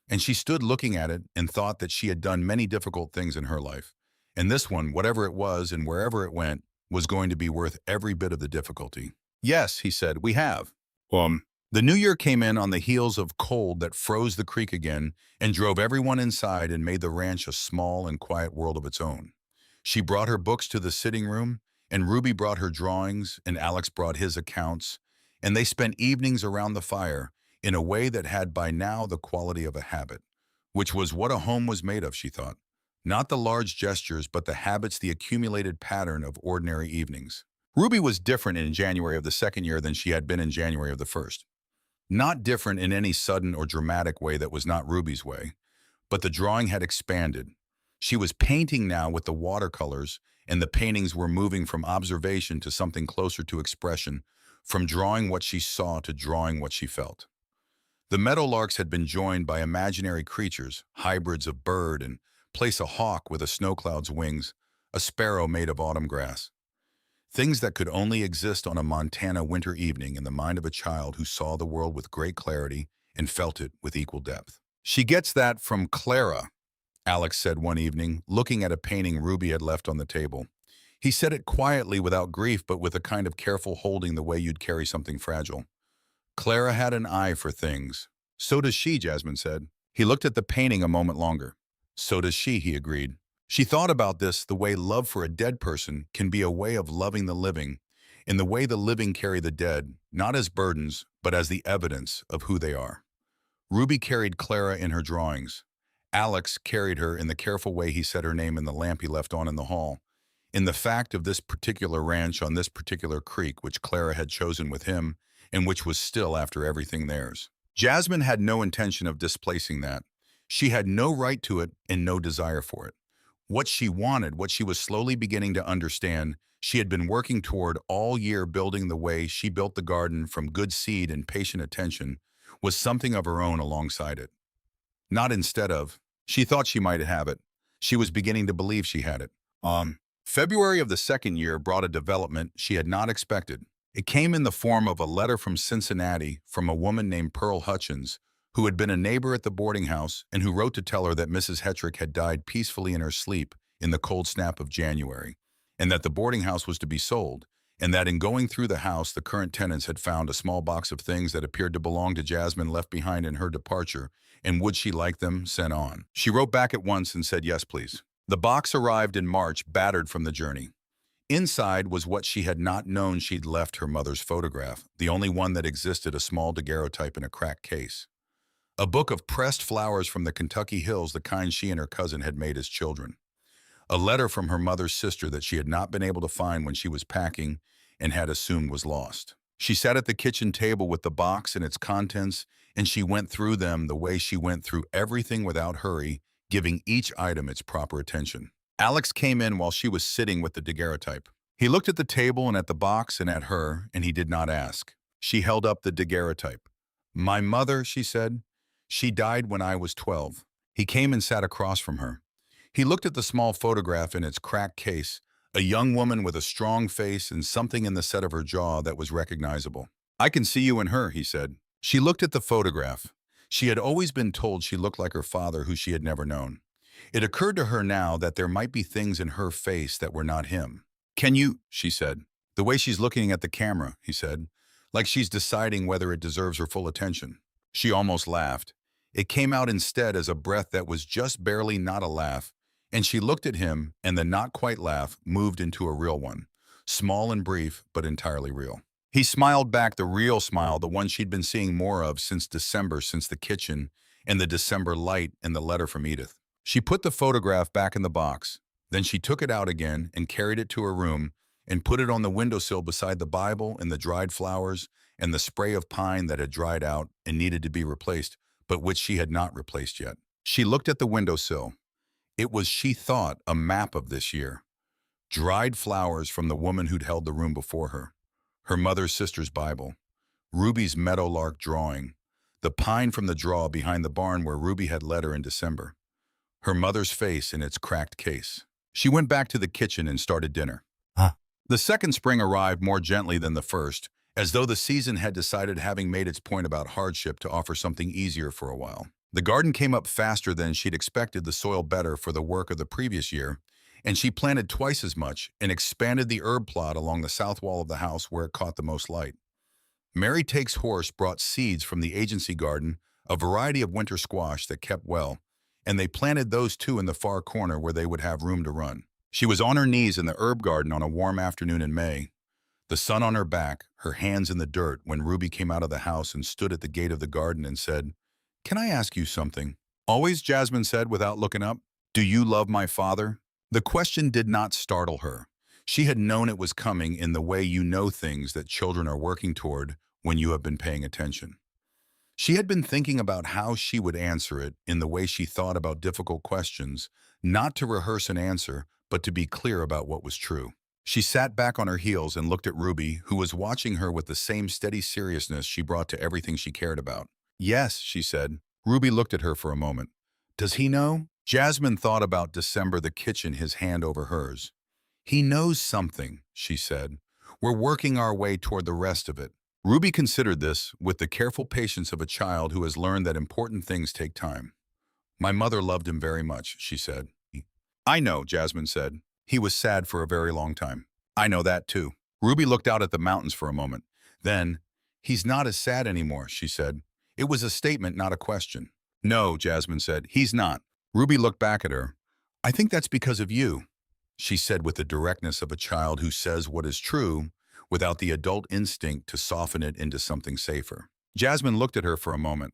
A: And she stood looking at it and thought that she had done many difficult things in her life. And this one, whatever it was and wherever it went, was going to be worth every bit of the difficulty. "Yes," he said, "we have." The new year came in on the heels of cold that froze the creek again and drove everyone inside and made the ranch a small and quiet world of its own. She brought her books to the sitting room, and Ruby brought her drawings, and Alex brought his accounts, and they spent evenings around the fire in a way that had by now the quality of a habit, which was what a home was made of, she thought. Not the large gestures, but the habits, the accumulated pattern of ordinary evenings. Ruby was different in January of the second year than she had been in January of the first. Not different in any sudden or dramatic way that was not Ruby's way, but the drawing had expanded. She was painting now with the watercolors, and the paintings were moving from observation to something closer to expression, from drawing what she saw to drawing what she felt. The meadowlarks had been joined by imaginary creatures, hybrids of bird, and place a hawk with a snow cloud's wings, a sparrow made of autumn grass. Things that could only exist on a Montana winter evening in the mind of a child who saw the world with great clarity and felt it with equal depth. "She gets that from Clara," Alex said one evening, looking at a painting Ruby had left on the table. He said it quietly, without grief, but with a kind of careful holding, the way you'd carry something fragile. "Clara had an eye for things." "So does she," Jasmine said. He looked at the painting a moment longer. "So does she," he agreed. She thought about this, the way love for a dead person can be a way of loving the living, in the way the living carry the dead, not as burdens, but as the evidence of who they are. Ruby carried Clara in her drawings. Alex carried her in the careful way he said her name in the lamp he left on in the hall. In the fact of this particular ranch on this particular creek which Clara had chosen with him, and which was still after everything theirs. Jasmine had no intention of displacing that. She had no right to it and no desire for it. What she wanted, what she was slowly beginning to understand, she had been working toward all year, building the way she built the garden from good seed and patient attention, was something of her own alongside it. Not instead of. She thought she might have it. She was beginning to believe she had it. February of the second year brought a development she had not expected. It came in the form of a letter from Cincinnati from a woman named Pearl Hutchins, who had been a neighbor at the boarding house and who wrote to tell her that Mrs. Hetrick had died peacefully in her sleep in the cold snap of January, and that the boarding house was to be sold, and that in going through the house, the current tenants had found a small box of things that appeared to belong to Jasmine left behind in her departure, and would she like them sent on. She wrote back at once and said, "Yes, please." The box arrived in March, battered from the journey. Inside was what she had not known she'd left: her mother's photograph, the only one that existed, a small daguerreotype in a cracked case. A book of pressed flowers from the Kentucky hills, the kind she and her cousin had made as children. A letter from her mother's sister that she had not been able to find when she was packing and had assumed was lost. She sat at the kitchen table with the box and its contents, and she went through them the way she went through everything, without hurry, giving each item its proper attention. Alex came in while she was sitting with the daguerreotype. He looked at the table and at the box and at her, and he did not ask. She held up the daguerreotype. "My mother," she said. "She died when I was 12. He came and sat across from her. He looked at the small photograph in its cracked case, a young woman with a strong face and something in the set of her jaw that was recognizable. "I can see you in her," he said. She looked at the photograph. She had always been told she looked like her father, who she had never known. It occurred to her now that there might be things in her face that were not him. "Can you?" she said. "The way she's looking at the camera," he said, "like she's deciding whether it deserves her full attention." She almost laughed. It came out instead as a breath that was just barely not a laugh, and she looked at him, and the not-quite laugh moved into a real one, small and brief, but entirely real. He smiled back, the real smile, the one she'd been seeing more of since December, since the kitchen and the December light and the letter from Edith. She put the photograph back in the box. Then she took it out again and carried it to her room and put it on the windowsill beside the Bible and the dried flowers and the spray of pine that had dried out and needed to be replaced, but which she had not replaced yet. She looked at the windowsill. It was, she thought, a map of this year. Dried flowers from the woman who'd held the room before her. Her mother's sister's Bible. Ruby's meadowlark drawing. The pine from the draw behind the barn where Ruby had led her in December. Her mother's face in its cracked case. She went back to the kitchen and started dinner. The second spring arrived more gently than the first, as though the season had decided, having made its point about hardship, to offer something easier for a while. The garden came up faster than she'd expected, the soil better for the work of the previous year, and she planted twice as much and expanded the herb plot along the south wall of the house where it caught the most light. Mary Take's horse brought seeds from the agency garden, a variety of winter squash that kept well, and they planted those too in the far corner where they would have room to run. She was on her knees in the herb garden on a warm afternoon in May, the sun on her back, her hands in the dirt, when Ruby came out of the house and stood at the gate of the garden and said, "Can I ask you something?" "Always," Jasmine said without looking up. "Do you love my father?" The question did not startle her. She had known it was coming, in the way you know things that children are working toward when you have been paying attention. She had been thinking about how she would answer it, in the way she thought about difficult questions, not to rehearse an answer, but to be clear about what was true. She sat back on her heels and looked at Ruby, who was watching her with the same steady seriousness she brought to everything she cared about. "Yes," she said. Ruby looked at her for a moment. "Does he know?" Jasmine thought about December, the kitchen, his hand over hers. "He knows something," she said. "We're working our way toward the rest of it." Ruby considered this with the careful patience of a child who has learned that important things take time. "My mother loved him very much," she said. "I know," Jasmine said. "He was sad for a very long time." "I know that too." Ruby looked out at the mountains for a moment. Then, "He's not as sad anymore," she said. It was a statement, not a question. "No," Jasmine said, "he's not." Ruby looked back at her. "I think that's because of you," she said with the directness of a child who says what is true, without the adult instinct to soften it into something safer. Jasmine looked at her for a moment.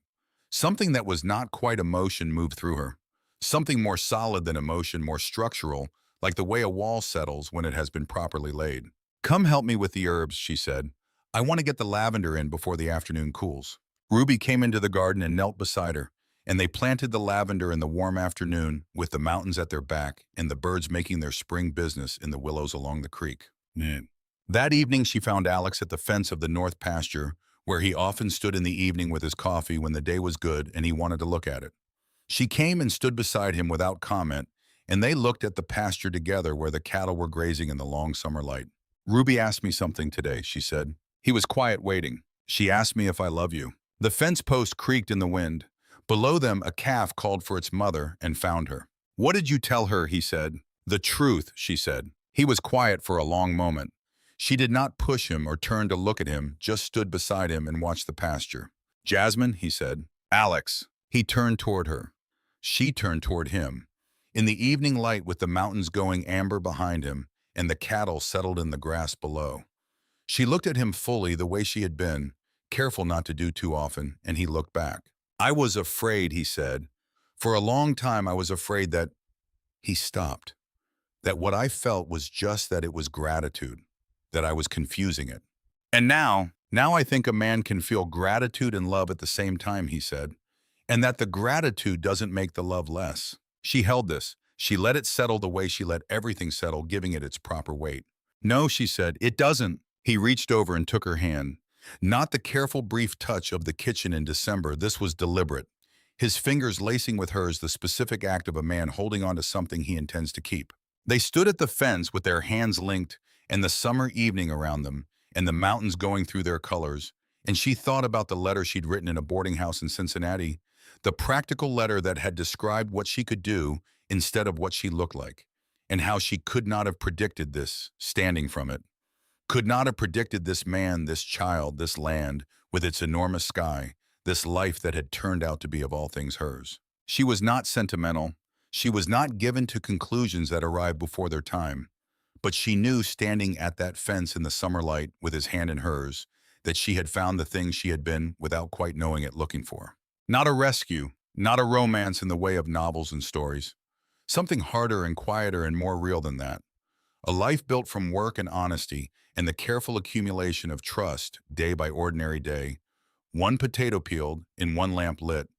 A: Something that was not quite emotion moved through her. Something more solid than emotion, more structural, like the way a wall settles when it has been properly laid. "Come help me with the herbs," she said. "I want to get the lavender in before the afternoon cools." Ruby came into the garden and knelt beside her, and they planted the lavender in the warm afternoon with the mountains at their back and the birds making their spring business in the willows along the creek. That evening she found Alex at the fence of the north pasture, where he often stood in the evening with his coffee when the day was good and he wanted to look at it. She came and stood beside him without comment, and they looked at the pasture together where the cattle were grazing in the long summer light. "Ruby asked me something today," she said. He was quiet, waiting. "She asked me if I love you." The fence post creaked in the wind. Below them, a calf called for its mother and found her. "What did you tell her?" he said. "The truth," she said. He was quiet for a long moment. She did not push him or turn to look at him, just stood beside him and watched the pasture. "Jasmine," he said. "Alex." He turned toward her. She turned toward him. In the evening light, with the mountains going amber behind him and the cattle settled in the grass below, she looked at him fully the way she had been, careful not to do too often, and he looked back. "I was afraid," he said. "For a long time I was afraid that—" He stopped. "That what I felt was just that it was gratitude, that I was confusing it. And now I think a man can feel gratitude and love at the same time," he said, "and that the gratitude doesn't make the love less." She held this. She let it settle the way she let everything settle, giving it its proper weight. "No," she said, "it doesn't." He reached over and took her hand. Not the careful, brief touch of the kitchen in December. This was deliberate. His fingers lacing with hers, the specific act of a man holding on to something he intends to keep. They stood at the fence with their hands linked, and the summer evening around them, and the mountains going through their colors, and she thought about the letter she'd written in a boarding house in Cincinnati, the practical letter that had described what she could do instead of what she looked like, and how she could not have predicted this, standing from it. Could not have predicted this man, this child, this land, with its enormous sky, this life that had turned out to be of all things hers. She was not sentimental. She was not given to conclusions that arrived before their time. But she knew, standing at that fence in the summer light with his hand in hers, that she had found the thing she had been, without quite knowing it, looking for. Not a rescue, not a romance in the way of novels and stories. Something harder and quieter and more real than that. A life built from work and honesty and the careful accumulation of trust, day by ordinary day, one potato peeled, in one lamp lit,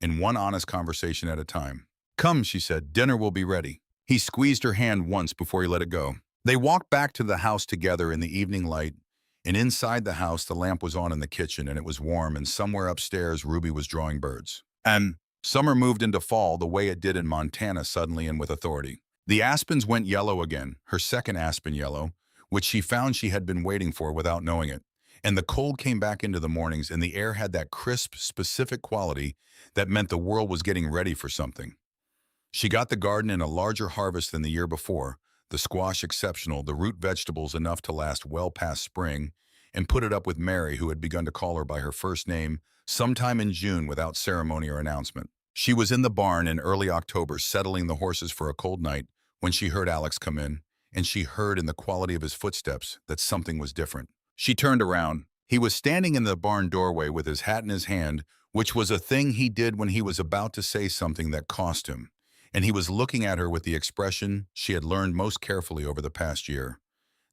A: in one honest conversation at a time. "Come," she said, "dinner will be ready." He squeezed her hand once before he let it go. They walked back to the house together in the evening light, and inside the house the lamp was on in the kitchen, and it was warm, and somewhere upstairs Ruby was drawing birds. And summer moved into fall the way it did in Montana, suddenly and with authority. The aspens went yellow again, her second aspen yellow, which she found she had been waiting for without knowing it. And the cold came back into the mornings, and the air had that crisp, specific quality that meant the world was getting ready for something. She got the garden in a larger harvest than the year before, the squash exceptional, the root vegetables enough to last well past spring, and put it up with Mary, who had begun to call her by her first name sometime in June without ceremony or announcement. She was in the barn in early October, settling the horses for a cold night, when she heard Alex come in, and she heard in the quality of his footsteps that something was different. She turned around. He was standing in the barn doorway with his hat in his hand, which was a thing he did when he was about to say something that cost him, and he was looking at her with the expression she had learned most carefully over the past year,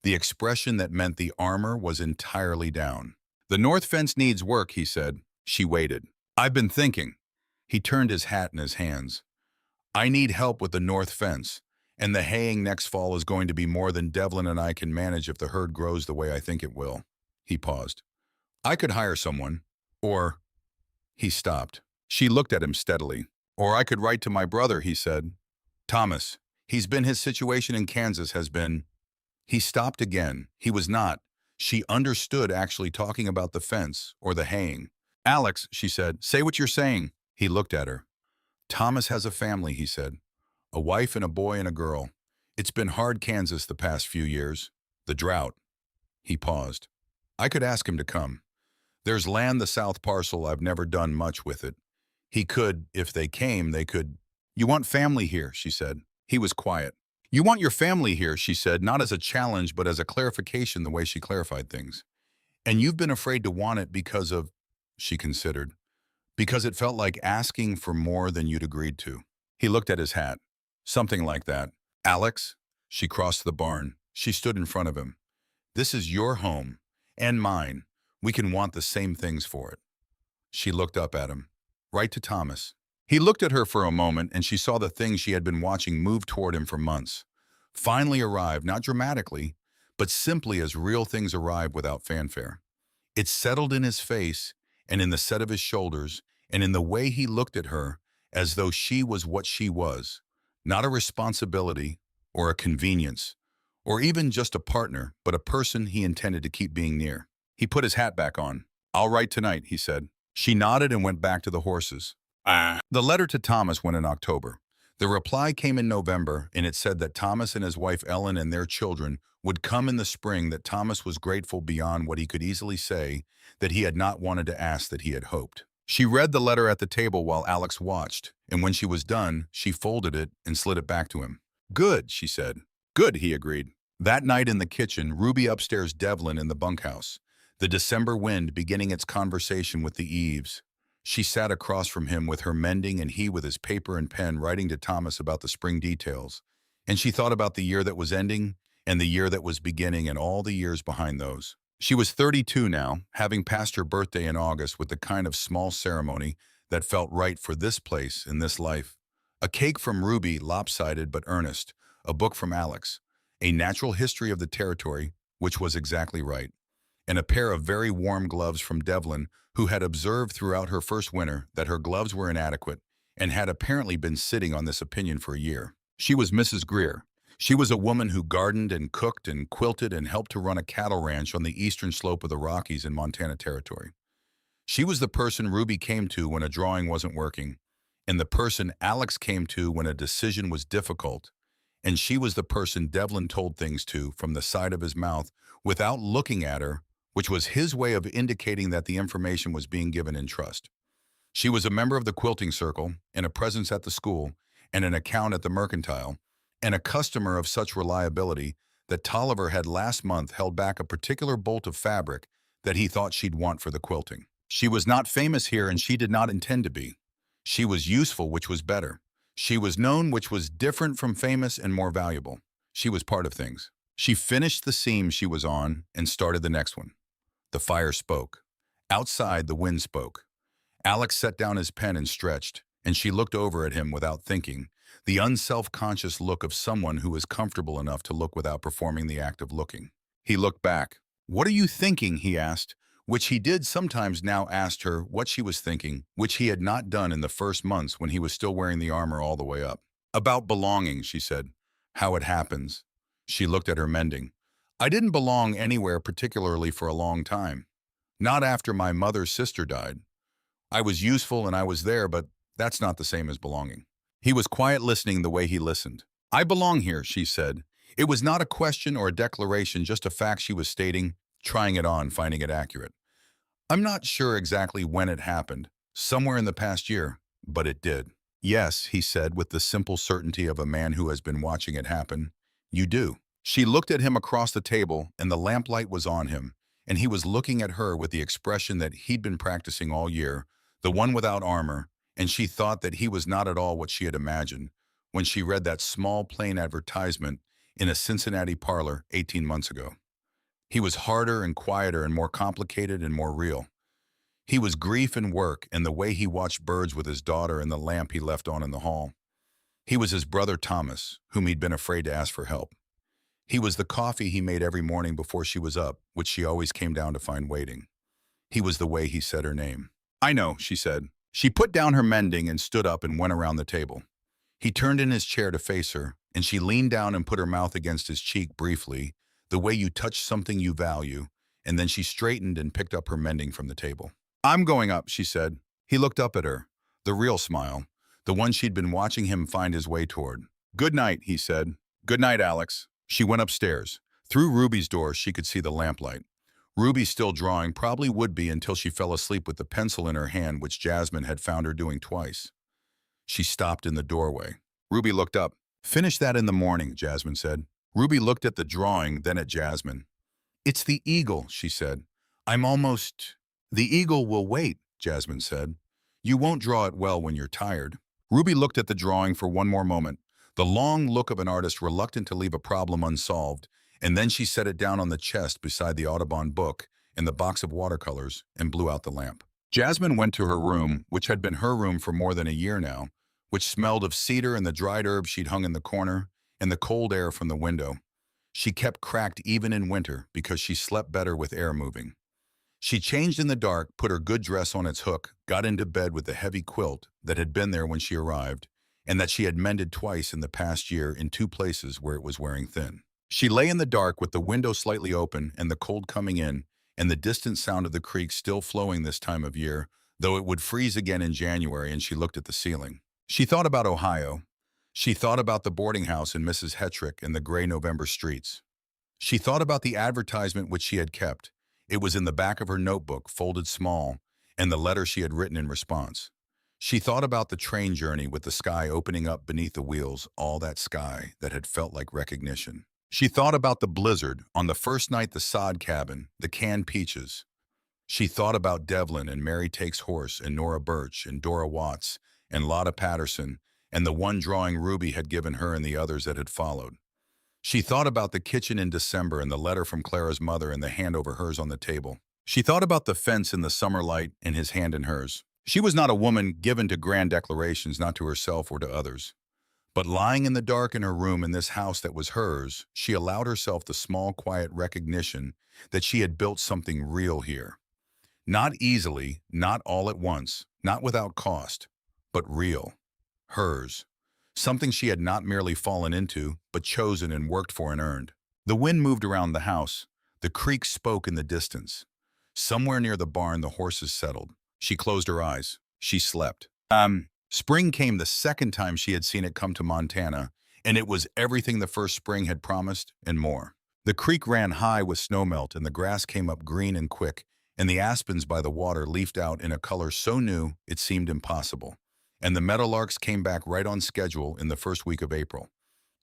A: the expression that meant the armor was entirely down. "The north fence needs work," he said. She waited. "I've been thinking." He turned his hat in his hands. "I need help with the north fence, and the haying next fall is going to be more than Devlin and I can manage if the herd grows the way I think it will." He paused. "I could hire someone, or—" He stopped. She looked at him steadily. "Or I could write to my brother," he said. "Thomas. His situation in Kansas has been—" He stopped again. He was not. She understood, actually talking about the fence or the haying. "Alex," she said, "say what you're saying." He looked at her. "Thomas has a family," he said. "A wife and a boy and a girl. It's been hard, Kansas, the past few years. The drought." He paused. "I could ask him to come. There's land, the south parcel. I've never done much with it. He could, if they came, they could—" "You want family here," she said. He was quiet. You want your family here, she said, not as a challenge, but as a clarification the way she clarified things. And you've been afraid to want it because of, she considered, because it felt like asking for more than you'd agreed to. He looked at his hat. Something like that. Alex? She crossed the barn. She stood in front of him. This is your home. And mine. We can want the same things for it. She looked up at him. Right to Thomas. He looked at her for a moment, and she saw the things she had been watching move toward him for months. Finally arrived, not dramatically, but simply as real things arrive without fanfare. It settled in his face, and in the set of his shoulders, and in the way he looked at her, as though she was what she was, not a responsibility or a convenience, or even just a partner, but a person he intended to keep being near. He put his hat back on. I'll write tonight, he said. She nodded and went back to the horses. The letter to Thomas went in October. The reply came in November, and it said that Thomas and his wife Ellen and their children would come in the spring, that Thomas was grateful beyond what he could easily say, that he had not wanted to ask, that he had hoped. She read the letter at the table while Alex watched, and when she was done, she folded it and slid it back to him. Good, she said. Good, he agreed. That night in the kitchen, Ruby upstairs, Devlin in the bunkhouse, the December wind beginning its conversation with the eaves. She sat across from him with her mending and he with his paper and pen writing to Thomas about the spring details. And she thought about the year that was ending and the year that was beginning and all the years behind those. She was 32 now, having passed her birthday in August with the kind of small ceremony that felt right for this place in this life. A cake from Ruby, lopsided but earnest, a book from Alex, a natural history of the territory, which was exactly right, and a pair of very warm gloves from Devlin, who had observed throughout her first winter that her gloves were inadequate and had apparently been sitting on this opinion for a year. She was Mrs. Greer. She was a woman who gardened and cooked and quilted and helped to run a cattle ranch on the eastern slope of the Rockies in Montana Territory. She was the person Ruby came to when a drawing wasn't working, and the person Alex came to when a decision was difficult, and she was the person Devlin told things to from the side of his mouth without looking at her, which was his way of indicating that the information was being given in trust. She was a member of the quilting circle, and a presence at the school, and an account at the mercantile, and a customer of such reliability that Tolliver had last month held back a particular bolt of fabric that he thought she'd want for the quilting. She was not famous here, and she did not intend to be. She was useful, which was better. She was known, which was different from famous and more valuable. She was part of things. She finished the seam she was on and started the next one. The fire spoke. Outside, the wind spoke. Alex set down his pen and stretched, and she looked over at him without thinking, the unself-conscious look of someone who is comfortable enough to look without performing the act of looking. He looked back. "What are you thinking?" he asked, which he did sometimes now asked her what she was thinking, which he had not done in the first months when he was still wearing the armor all the way up. "About belonging," she said. "How it happens." She looked at her mending. "I didn't belong anywhere particularly for a long time. Not after my mother's sister died. I was useful and I was there, but that's not the same as belonging." He was quiet, listening the way he listened. "I belong here," she said. It was not a question or a declaration, just a fact she was stating, trying it on, finding it accurate. "I'm not sure exactly when it happened, somewhere in the past year, but it did." "Yes," he said with the simple certainty of a man who has been watching it happen. "You do." She looked at him across the table, and the lamplight was on him, and he was looking at her with the expression that he'd been practicing all year, the one without armor, and she thought that he was not at all what she had imagined when she read that small, plain advertisement in a Cincinnati parlor 18 months ago. He was harder and quieter and more complicated and more real. He was grief and work and the way he watched birds with his daughter and the lamp he left on in the hall. He was his brother Thomas, whom he'd been afraid to ask for help. He was the coffee he made every morning before she was up, which she always came down to find waiting. He was the way he said her name. "I know," she said. She put down her mending and stood up and went around the table. He turned in his chair to face her, and she leaned down and put her mouth against his cheek briefly, the way you touch something you value, and then she straightened and picked up her mending from the table. "I'm going up," she said. He looked up at her, the real smile, the one she'd been watching him find his way toward. "Good night," he said. "Good night, Alex." She went upstairs. Through Ruby's door, she could see the lamplight. Ruby, still drawing, probably would be until she fell asleep with the pencil in her hand, which Jasmine had found her doing twice. She stopped in the doorway. Ruby looked up. Finish that in the morning, Jasmine said. Ruby looked at the drawing, then at Jasmine. It's the eagle, she said. I'm almost... The eagle will wait, Jasmine said. You won't draw it well when you're tired. Ruby looked at the drawing for one more moment, the long look of an artist reluctant to leave a problem unsolved, and then she set it down on the chest beside the Audubon book and the box of watercolors and blew out the lamp. Jasmine went to her room, which had been her room for more than a year now, which smelled of cedar and the dried herbs she'd hung in the corner and the cold air from the window. She kept cracked even in winter because she slept better with air moving. She changed in the dark, put her good dress on its hook, got into bed with the heavy quilt that had been there when she arrived, and that she had mended twice in the past year in two places where it was wearing thin. She lay in the dark with the window slightly open and the cold coming in, and the distant sound of the creek still flowing this time of year, though it would freeze again in January, and she looked at the ceiling. She thought about Ohio. She thought about the boarding house and Mrs. Hetrick and the gray November streets. She thought about the advertisement which she had kept. It was in the back of her notebook, folded small, and the letter she had written in response. She thought about the train journey with the sky opening up beneath the wheels, all that sky that had felt like recognition. She thought about the blizzard, on the first night the sod cabin, the canned peaches. She thought about Devlin and Mary Takes Horse and Nora Birch and Dora Watts and Lotta Patterson and the one drawing Ruby had given her and the others that had followed. She thought about the kitchen in December and the letter from Clara's mother and the hand over hers on the table. She thought about the fence in the summer light and his hand in hers. She was not a woman given to grand declarations, not to herself or to others. But lying in the dark in her room in this house that was hers, she allowed herself the small, quiet recognition that she had built something real here. Not easily, not all at once, not without cost, but real. Hers. Something she had not merely fallen into, but chosen and worked for and earned. The wind moved around the house. The creek spoke in the distance. Somewhere near the barn, the horses settled. She closed her eyes. She slept. Spring came the second time she had seen it come to Montana, and it was everything the first spring had promised and more. The creek ran high with snowmelt, and the grass came up green and quick, and the aspens by the water leafed out in a color so new it seemed impossible. And the meadowlarks came back right on schedule in the first week of April.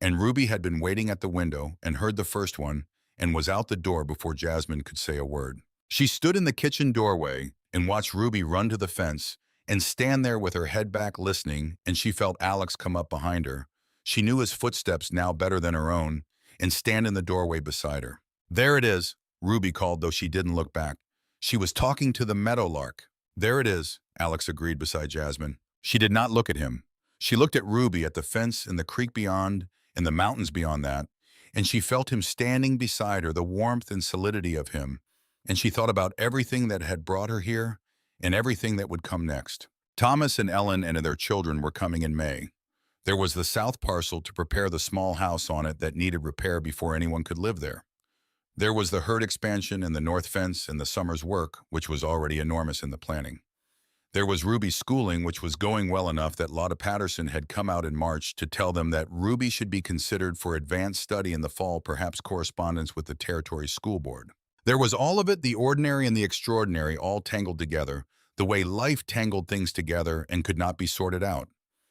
A: And Ruby had been waiting at the window and heard the first one and was out the door before Jasmine could say a word. She stood in the kitchen doorway and watched Ruby run to the fence and stand there with her head back listening, and she felt Alex come up behind her. She knew his footsteps now better than her own and stand in the doorway beside her. There it is, Ruby called, though she didn't look back. She was talking to the meadowlark. There it is, Alex agreed beside Jasmine. She did not look at him. She looked at Ruby, at the fence and the creek beyond and the mountains beyond that, and she felt him standing beside her, the warmth and solidity of him, and she thought about everything that had brought her here and everything that would come next. Thomas and Ellen and their children were coming in May. There was the south parcel to prepare the small house on it that needed repair before anyone could live there. There was the herd expansion and the north fence and the summer's work, which was already enormous in the planning. There was Ruby's schooling, which was going well enough that Lotta Patterson had come out in March to tell them that Ruby should be considered for advanced study in the fall, perhaps correspondence with the territory school board. There was all of it, the ordinary and the extraordinary, all tangled together, the way life tangled things together and could not be sorted out.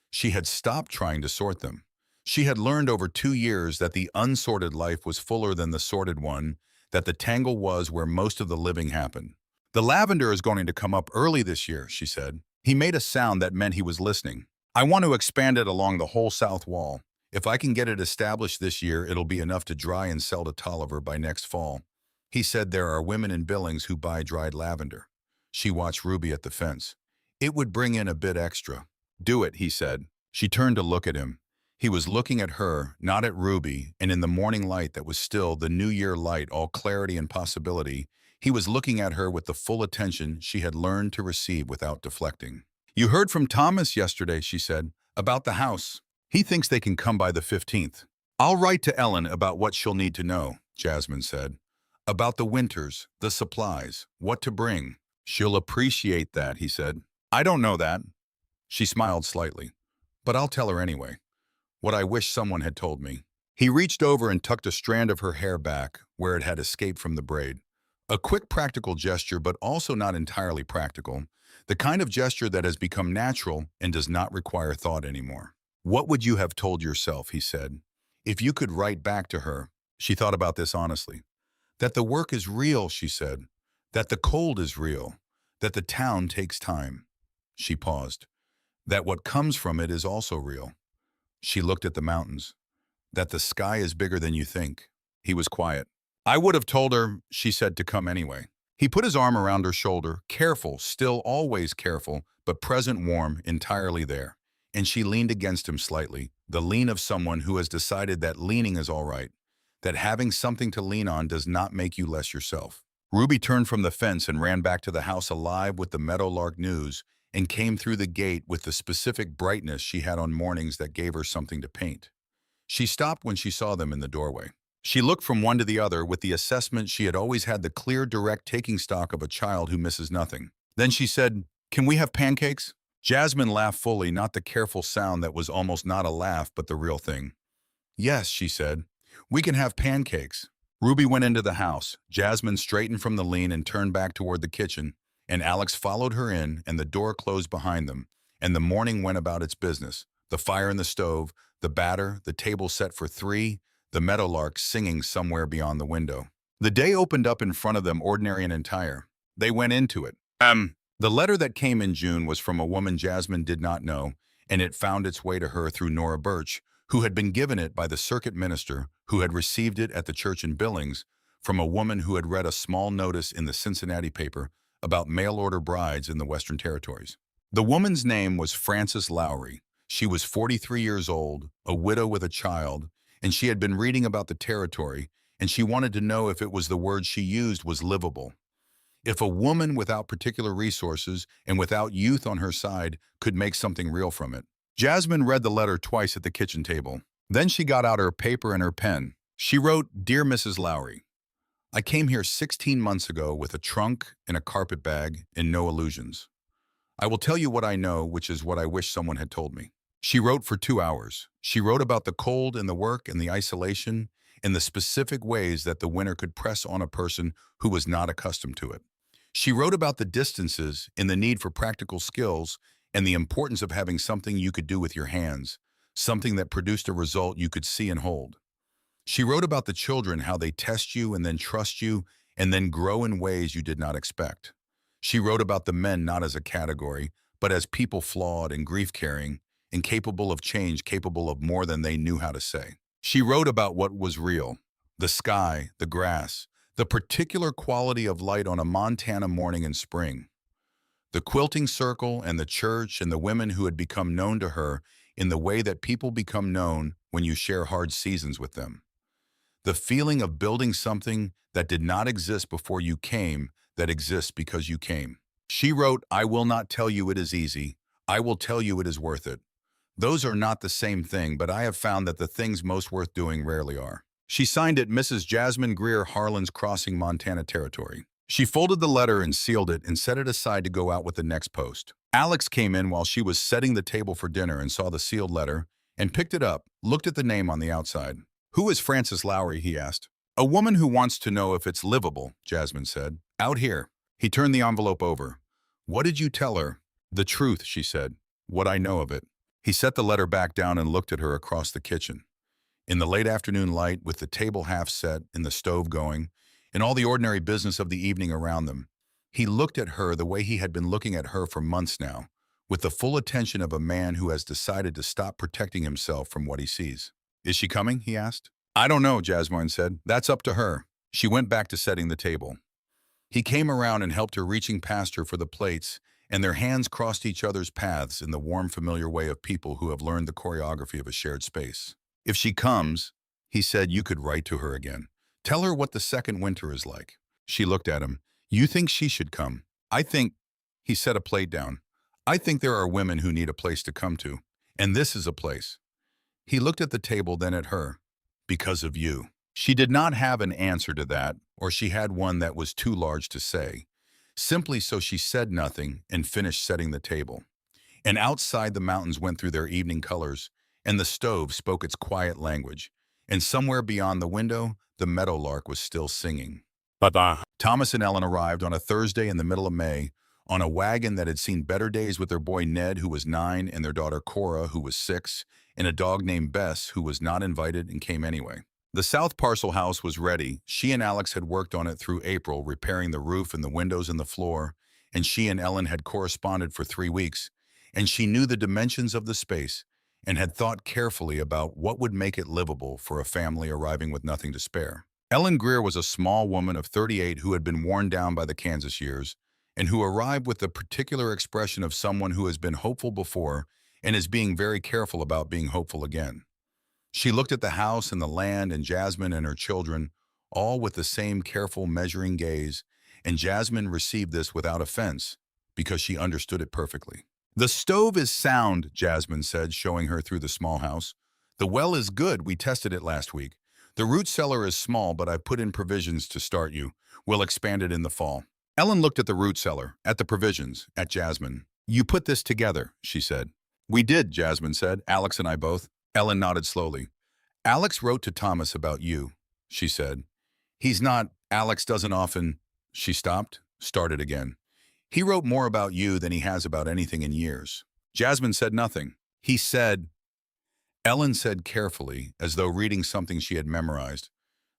A: She had stopped trying to sort them. She had learned over 2 years that the unsorted life was fuller than the sorted one, that the tangle was where most of the living happened. The lavender is going to come up early this year, she said. He made a sound that meant he was listening. I want to expand it along the whole south wall. If I can get it established this year, it'll be enough to dry and sell to Tolliver by next fall. He said there are women in Billings who buy dried lavender. She watched Ruby at the fence. It would bring in a bit extra. Do it, he said. She turned to look at him. He was looking at her, not at Ruby, and in the morning light that was still the New Year light, all clarity and possibility, he was looking at her with the full attention she had learned to receive without deflecting. You heard from Thomas yesterday, she said, about the house. He thinks they can come by the 15th. I'll write to Ellen about what she'll need to know, Jasmine said. About the winters, the supplies, what to bring. She'll appreciate that, he said. I don't know that. She smiled slightly. But I'll tell her anyway. What I wish someone had told me. He reached over and tucked a strand of her hair back where it had escaped from the braid. A quick practical gesture, but also not entirely practical. The kind of gesture that has become natural and does not require thought anymore. What would you have told yourself, he said, if you could write back to her? She thought about this honestly. That the work is real, she said. That the cold is real. That the town takes time. She paused. That what comes from it is also real. She looked at the mountains. That the sky is bigger than you think. He was quiet. I would have told her, she said, to come anyway. He put his arm around her shoulder, careful, still always careful, but present, warm, entirely there. And she leaned against him slightly, the lean of someone who has decided that leaning is all right, that having something to lean on does not make you less yourself. Ruby turned from the fence and ran back to the house alive with the meadowlark news and came through the gate with the specific brightness she had on mornings that gave her something to paint. She stopped when she saw them in the doorway. She looked from one to the other with the assessment she had always had, the clear, direct taking stock of a child who misses nothing. Then she said, "Can we have pancakes?" Jasmine laughed fully, not the careful sound that was almost not a laugh, but the real thing. "Yes," she said, "we can have pancakes." Ruby went into the house. Jasmine straightened from the lean and turned back toward the kitchen, and Alex followed her in, and the door closed behind them, and the morning went about its business. The fire in the stove, the batter, the table set for three, the meadowlark singing somewhere beyond the window. The day opened up in front of them, ordinary and entire. They went into it. The letter that came in June was from a woman Jasmine did not know, and it found its way to her through Nora Birch, who had been given it by the circuit minister, who had received it at the church in Billings, from a woman who had read a small notice in the Cincinnati paper about mail-order brides in the Western Territories. The woman's name was Frances Lowry. She was 43 years old, a widow with a child, and she had been reading about the territory, and she wanted to know if it was the word she used was livable. If a woman without particular resources and without youth on her side could make something real from it. Jasmine read the letter twice at the kitchen table. Then she got out her paper and her pen. She wrote, "Dear Mrs. Lowry, I came here 16 months ago with a trunk and a carpet bag and no illusions. I will tell you what I know, which is what I wish someone had told me." She wrote for 2 hours. She wrote about the cold and the work and the isolation and the specific ways that the winter could press on a person who was not accustomed to it. She wrote about the distances and the need for practical skills and the importance of having something you could do with your hands, something that produced a result you could see and hold. She wrote about the children, how they test you and then trust you and then grow in ways you did not expect. She wrote about the men not as a category, but as people flawed and grief-carrying, and capable of change, capable of more than they knew how to say. She wrote about what was real, the sky, the grass, the particular quality of light on a Montana morning in spring, the quilting circle and the church and the women who had become known to her in the way that people become known when you share hard seasons with them. The feeling of building something that did not exist before you came, that exists because you came. She wrote, "I will not tell you it is easy. I will tell you it is worth it. Those are not the same thing, but I have found that the things most worth doing rarely are." She signed it Mrs. Jasmine Greer, Harlan's Crossing, Montana Territory. She folded the letter and sealed it and set it aside to go out with the next post. Alex came in while she was setting the table for dinner and saw the sealed letter and picked it up, looked at the name on the outside. "Who is Frances Lowry?" he asked. "A woman who wants to know if it's livable," Jasmine said. "Out here." He turned the envelope over. "What did you tell her?" "The truth," she said. "What I know of it." He set the letter back down and looked at her across the kitchen. In the late afternoon light, with the table half set and the stove going, and all the ordinary business of the evening around them, he looked at her the way he had been looking at her for months now, with the full attention of a man who has decided to stop protecting himself from what he sees. "Is she coming?" he asked. "I don't know," Jasmine said. "That's up to her." She went back to setting the table. He came around and helped her, reaching past her for the plates, and their hands crossed each other's paths in the warm, familiar way of people who have learned the choreography of a shared space. "If she comes," he said, "you could write to her again. Tell her what the second winter is like." She looked at him. "You think she should come?" "I think," he set a plate down, "I think there are women who need a place to come to, and this is a place." He looked at the table, then at her. "Because of you." She did not have an answer to that, or she had one that was too large to say. Simply so she said nothing and finished setting the table. And outside the mountains went through their evening colors, and the stove spoke its quiet language, and somewhere beyond the window, the meadowlark was still singing. Thomas and Ellen arrived on a Thursday in the middle of May, on a wagon that had seen better days with their boy Ned, who was 9, and their daughter Cora, who was 6, and a dog named Bess, who was not invited and came anyway. The South Parcel house was ready. She and Alex had worked on it through April, repairing the roof and the windows and the floor, and she and Ellen had corresponded for 3 weeks, and she knew the dimensions of the space and had thought carefully about what would make it livable for a family arriving with nothing to spare. Ellen Greer was a small woman of 38 who had been worn down by the Kansas years and who arrived with the particular expression of someone who has been hopeful before and is being very careful about being hopeful again. She looked at the house and the land and Jasmine and her children, all with the same careful measuring gaze, and Jasmine received this without offense because she understood it perfectly. "The stove is sound," Jasmine said, showing her through the small house. "The well is good. We tested it last week. The root cellar is small, but I've put in provisions to start you. We'll expand it in the fall." Ellen looked at the root cellar, at the provisions, at Jasmine. "You put this together," she said. "We did," Jasmine said. "Alex and I both." Ellen nodded slowly. "Alex wrote to Thomas about you," she said. "He's not, Alex doesn't often—" She stopped, started again. "He wrote more about you than he has about anything in years." Jasmine said nothing. "He said," Ellen said carefully, as though reading something she had memorized,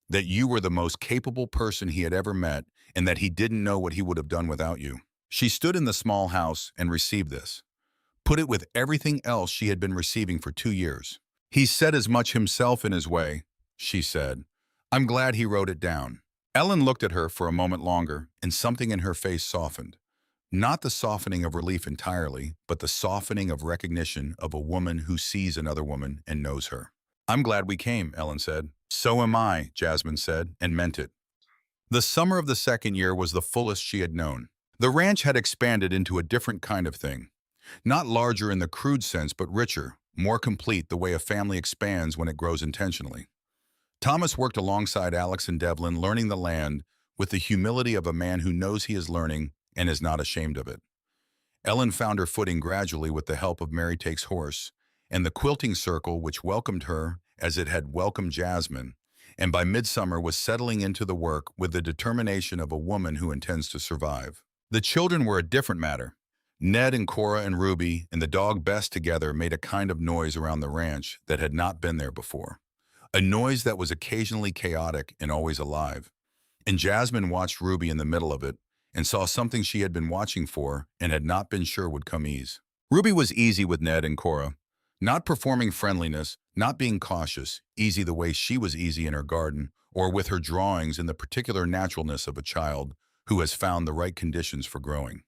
A: "that you were the most capable person he had ever met and that he didn't know what he would have done without you." She stood in the small house and received this. Put it with everything else she had been receiving for 2 years. "He said as much himself in his way," she said. "I'm glad he wrote it down." Ellen looked at her for a moment longer, and something in her face softened. Not the softening of relief entirely, but the softening of recognition of a woman who sees another woman and knows her. "I'm glad we came," Ellen said. "So am I," Jasmine said, and meant it. The summer of the second year was the fullest she had known. The ranch had expanded into a different kind of thing. Not larger in the crude sense, but richer, more complete the way a family expands when it grows intentionally. Thomas worked alongside Alex and Devlin, learning the land with the humility of a man who knows he is learning and is not ashamed of it. Ellen found her footing gradually with the help of Mary Takes Horse and the quilting circle which welcomed her as it had welcomed Jasmine, and by midsummer was settling into the work with the determination of a woman who intends to survive. The children were a different matter. Ned and Cora and Ruby and the dog Bess together made a kind of noise around the ranch that had not been there before. A noise that was occasionally chaotic and always alive. And Jasmine watched Ruby in the middle of it and saw something she had been watching for and had not been sure would come ease. Ruby was easy with Ned and Cora, not performing friendliness, not being cautious, easy the way she was easy in her garden or with her drawings in the particular naturalness of a child who has found the right conditions for growing.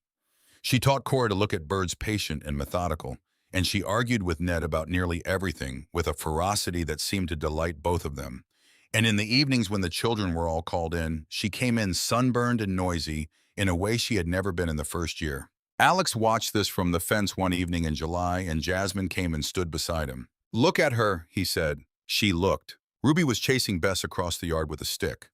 A: She taught Cora to look at birds patient and methodical, and she argued with Ned about nearly everything with a ferocity that seemed to delight both of them. And in the evenings when the children were all called in, she came in sunburned and noisy in a way she had never been in the first year. Alex watched this from the fence one evening in July, and Jasmine came and stood beside him. "Look at her," he said. She looked. Ruby was chasing Bess across the yard with a stick.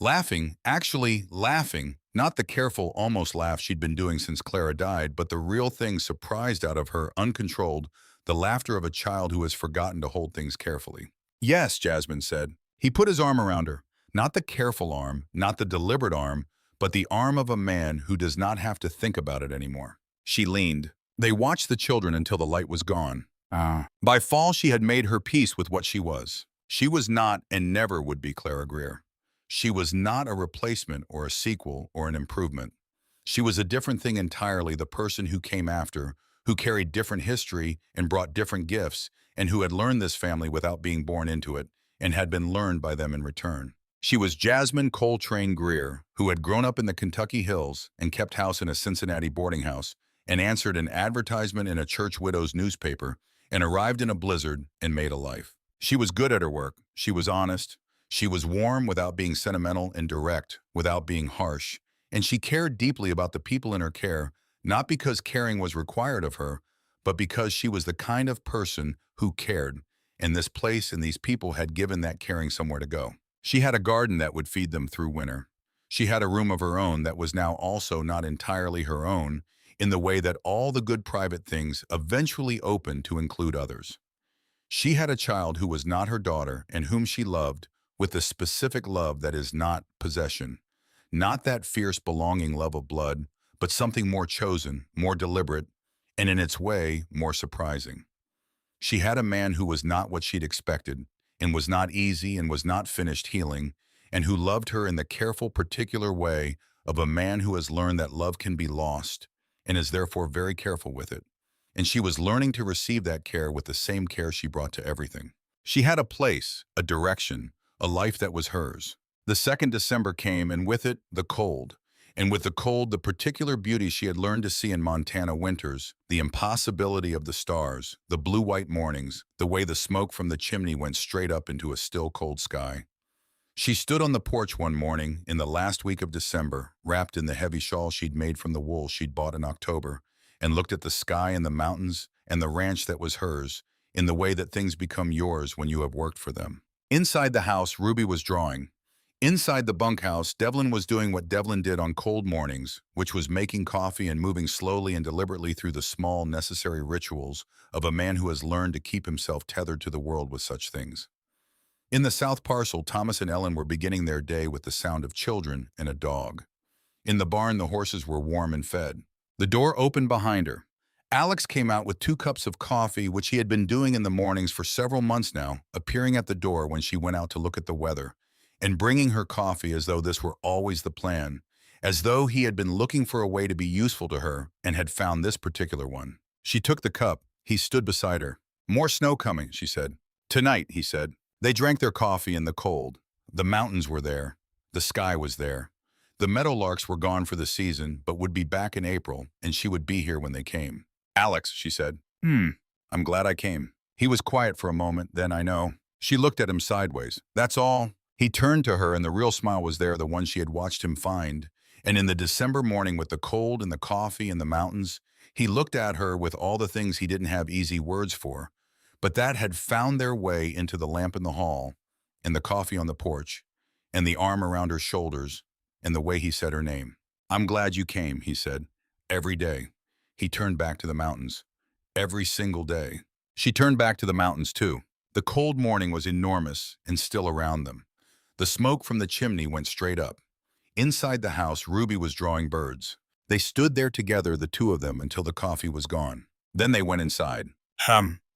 A: Laughing, actually laughing, not the careful, almost laugh she'd been doing since Clara died, but the real thing surprised out of her, uncontrolled, the laughter of a child who has forgotten to hold things carefully. "Yes," Jasmine said. He put his arm around her, not the careful arm, not the deliberate arm, but the arm of a man who does not have to think about it anymore. She leaned. They watched the children until the light was gone. By fall, she had made her peace with what she was. She was not and never would be Clara Greer. She was not a replacement or a sequel or an improvement. She was a different thing entirely, the person who came after, who carried different history and brought different gifts, and who had learned this family without being born into it, and had been learned by them in return. She was Jasmine Coltrane Greer, who had grown up in the Kentucky hills and kept house in a Cincinnati boarding house, and answered an advertisement in a church widow's newspaper, and arrived in a blizzard and made a life. She was good at her work. She was honest. She was warm without being sentimental and direct without being harsh. And she cared deeply about the people in her care, not because caring was required of her, but because she was the kind of person who cared, and this place and these people had given that caring somewhere to go. She had a garden that would feed them through winter. She had a room of her own that was now also not entirely her own, in the way that all the good private things eventually opened to include others. She had a child who was not her daughter and whom she loved with the specific love that is not possession, not that fierce belonging love of blood, but something more chosen, more deliberate, and in its way, more surprising. She had a man who was not what she'd expected, and was not easy and was not finished healing, and who loved her in the careful, particular way of a man who has learned that love can be lost and is therefore very careful with it. And she was learning to receive that care with the same care she brought to everything. She had a place, a direction, a life that was hers. The 2nd December came, and with it, the cold. And with the cold, the particular beauty she had learned to see in Montana winters, the impossibility of the stars, the blue-white mornings, the way the smoke from the chimney went straight up into a still cold sky. She stood on the porch one morning in the last week of December, wrapped in the heavy shawl she'd made from the wool she'd bought in October, and looked at the sky and the mountains and the ranch that was hers, in the way that things become yours when you have worked for them. Inside the house, Ruby was drawing. Inside the bunkhouse, Devlin was doing what Devlin did on cold mornings, which was making coffee and moving slowly and deliberately through the small, necessary rituals of a man who has learned to keep himself tethered to the world with such things. In the south parcel, Thomas and Ellen were beginning their day with the sound of children and a dog. In the barn, the horses were warm and fed. The door opened behind her. Alex came out with 2 cups of coffee, which he had been doing in the mornings for several months now, appearing at the door when she went out to look at the weather, and bringing her coffee as though this were always the plan, as though he had been looking for a way to be useful to her and had found this particular one. She took the cup. He stood beside her. "More snow coming," she said. "Tonight," he said. They drank their coffee in the cold. The mountains were there. The sky was there. The meadowlarks were gone for the season, but would be back in April, and she would be here when they came. "Alex," she said. I'm glad I came." He was quiet for a moment, then "I know." She looked at him sideways. "That's all?" He turned to her, and the real smile was there, the one she had watched him find. And in the December morning, with the cold and the coffee and the mountains, he looked at her with all the things he didn't have easy words for, but that had found their way into the lamp in the hall, and the coffee on the porch, and the arm around her shoulders, and the way he said her name. "I'm glad you came," he said. "Every day." He turned back to the mountains. "Every single day." She turned back to the mountains, too. The cold morning was enormous and still around them. The smoke from the chimney went straight up. Inside the house, Ruby was drawing birds. They stood there together, the 2 of them, until the coffee was gone. Then they went inside.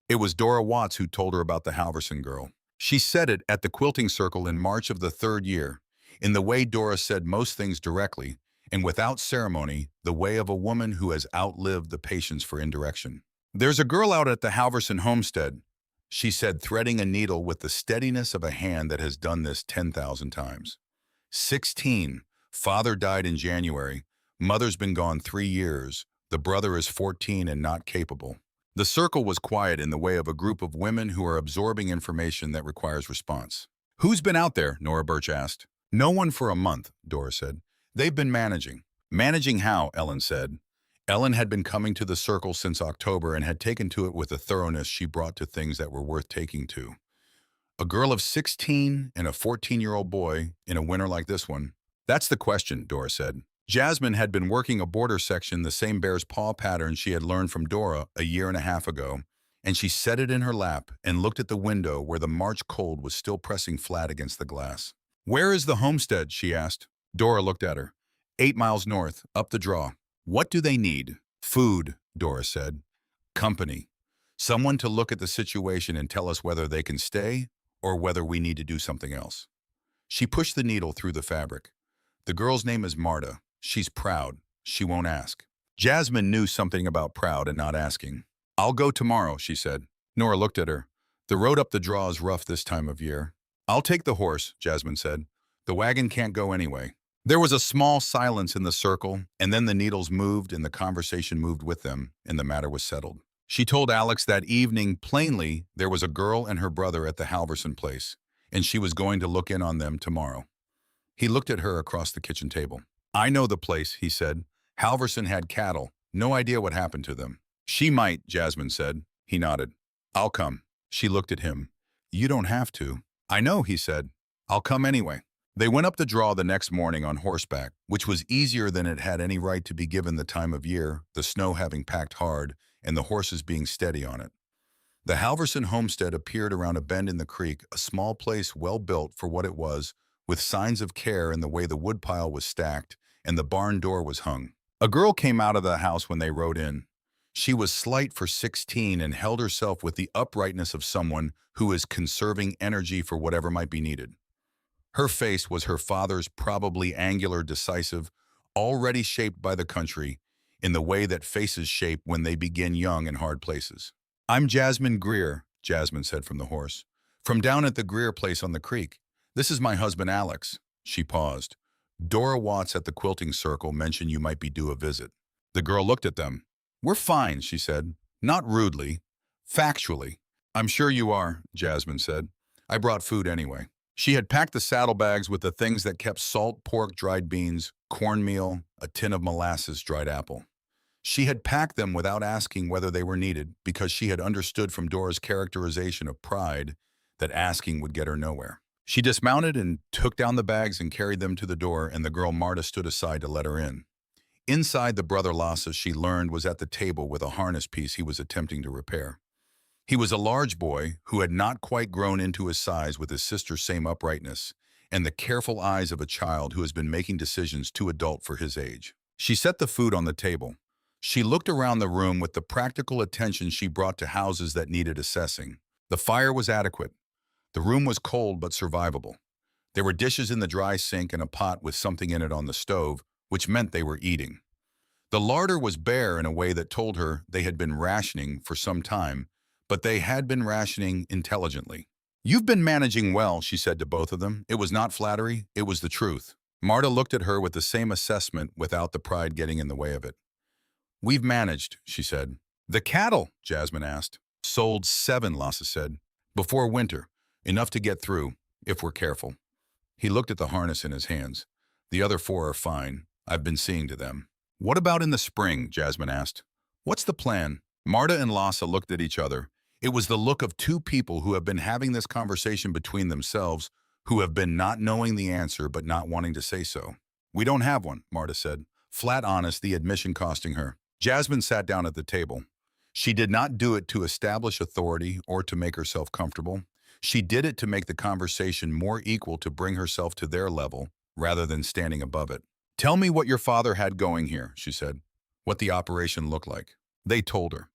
A: It was Dora Watts who told her about the Halverson girl. She said it at the quilting circle in March of the 3rd year, in the way Dora said most things directly, and without ceremony, the way of a woman who has outlived the patience for indirection. "There's a girl out at the Halverson homestead," she said, threading a needle with the steadiness of a hand that has done this 10,000 times. 16. Father died in January. Mother's been gone 3 years. The brother is 14 and not capable. The circle was quiet in the way of a group of women who are absorbing information that requires response. "Who's been out there?" Nora Birch asked. "No one for a month," Dora said. "They've been managing." "Managing how?" Ellen said. Ellen had been coming to the circle since October and had taken to it with a thoroughness she brought to things that were worth taking to. A girl of 16 and a 14-year-old boy in a winter like this one. "That's the question," Dora said. Jasmine had been working a border section, the same bear's paw pattern she had learned from Dora a year and a half ago, and she set it in her lap and looked at the window where the March cold was still pressing flat against the glass. "Where is the homestead?" she asked. Dora looked at her. 8 miles north, up the draw." "What do they need?" "Food," Dora said. "Company. Someone to look at the situation and tell us whether they can stay or whether we need to do something else." She pushed the needle through the fabric. "The girl's name is Marta. She's proud. She won't ask." Jasmine knew something about proud and not asking. "I'll go tomorrow," she said. Nora looked at her. "The road up the draw is rough this time of year." "I'll take the horse," Jasmine said. "The wagon can't go anyway." There was a small silence in the circle, and then the needles moved and the conversation moved with them, and the matter was settled. She told Alex that evening plainly there was a girl and her brother at the Halverson place, and she was going to look in on them tomorrow. He looked at her across the kitchen table. "I know the place," he said. "Halverson had cattle. No idea what happened to them." "She might," Jasmine said. He nodded. "I'll come." She looked at him. "You don't have to." "I know," he said. "I'll come anyway." They went up the draw the next morning on horseback, which was easier than it had any right to be given the time of year, the snow having packed hard and the horses being steady on it. The Halverson homestead appeared around a bend in the creek, a small place well built for what it was, with signs of care in the way the woodpile was stacked and the barn door was hung. A girl came out of the house when they rode in. She was slight for 16 and held herself with the uprightness of someone who is conserving energy for whatever might be needed. Her face was her father's, probably angular, decisive, already shaped by the country in the way that faces shape when they begin young in hard places. "I'm Jasmine Greer," Jasmine said from the horse. "From down at the Greer place on the creek. This is my husband, Alex." She paused. "Dora Watts at the quilting circle mentioned you might be due a visit." The girl looked at them. "We're fine," she said. "Not rudely. Factually." "I'm sure you are," Jasmine said. "I brought food anyway." She had packed the saddlebags with the things that kept: salt, pork, dried beans, cornmeal, a tin of molasses, dried apple. She had packed them without asking whether they were needed because she had understood from Dora's characterization of pride that asking would get her nowhere. She dismounted and took down the bags and carried them to the door, and the girl Marta stood aside to let her in. Inside, the brother Lasse, she learned, was at the table with a harness piece he was attempting to repair. He was a large boy who had not quite grown into his size, with his sister's same uprightness and the careful eyes of a child who has been making decisions too adult for his age. She set the food on the table. She looked around the room with the practical attention she brought to houses that needed assessing. The fire was adequate. The room was cold but survivable. There were dishes in the dry sink and a pot with something in it on the stove, which meant they were eating. The larder was bare in a way that told her they had been rationing for some time, but they had been rationing intelligently. "You've been managing well," she said to both of them. It was not flattery, it was the truth. Marta looked at her with the same assessment without the pride getting in the way of it. "We've managed," she said. "The cattle?" Jasmine asked. "Sold 7, Lasse said. Before winter. Enough to get through, if we're careful." He looked at the harness in his hands. "The other 4 are fine. I've been seeing to them." "What about in the spring?" Jasmine asked. "What's the plan?" Marta and Lasse looked at each other. It was the look of two people who have been having this conversation between themselves, who have been not knowing the answer but not wanting to say so. "We don't have one," Marta said. Flat honest, the admission costing her. Jasmine sat down at the table. She did not do it to establish authority or to make herself comfortable. She did it to make the conversation more equal, to bring herself to their level rather than standing above it. "Tell me what your father had going here," she said. "What the operation looked like." They told her.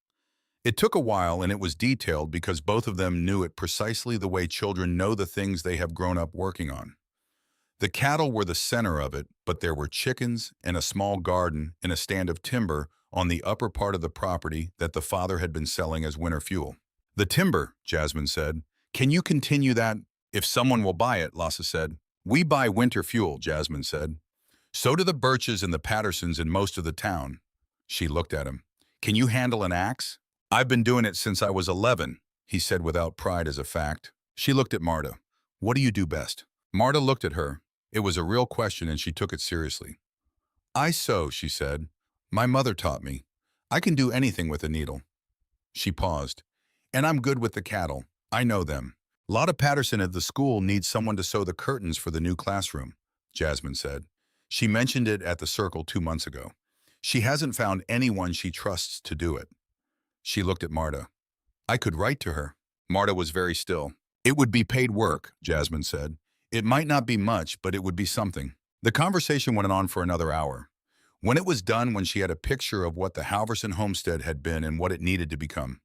A: It took a while, and it was detailed because both of them knew it precisely the way children know the things they have grown up working on. The cattle were the center of it, but there were chickens and a small garden and a stand of timber on the upper part of the property that the father had been selling as winter fuel. "The timber," Jasmine said. "Can you continue that?" "If someone will buy it," Lasse said. "We buy winter fuel," Jasmine said. "So do the Birches and the Pattersons and most of the town." She looked at him. "Can you handle an axe?" "I've been doing it since I was 11, he said without pride as a fact. She looked at Marta. "What do you do best?" Marta looked at her. It was a real question, and she took it seriously. "I sew," she said. "My mother taught me. I can do anything with a needle." She paused. "And I'm good with the cattle. I know them. Lotta Patterson at the school needs someone to sew the curtains for the new classroom," Jasmine said. "She mentioned it at the circle 2 months ago. She hasn't found anyone she trusts to do it." She looked at Marta. "I could write to her." Marta was very still. "It would be paid work," Jasmine said. "It might not be much, but it would be something." The conversation went on for another hour. When it was done, when she had a picture of what the Halverson homestead had been and what it needed to become,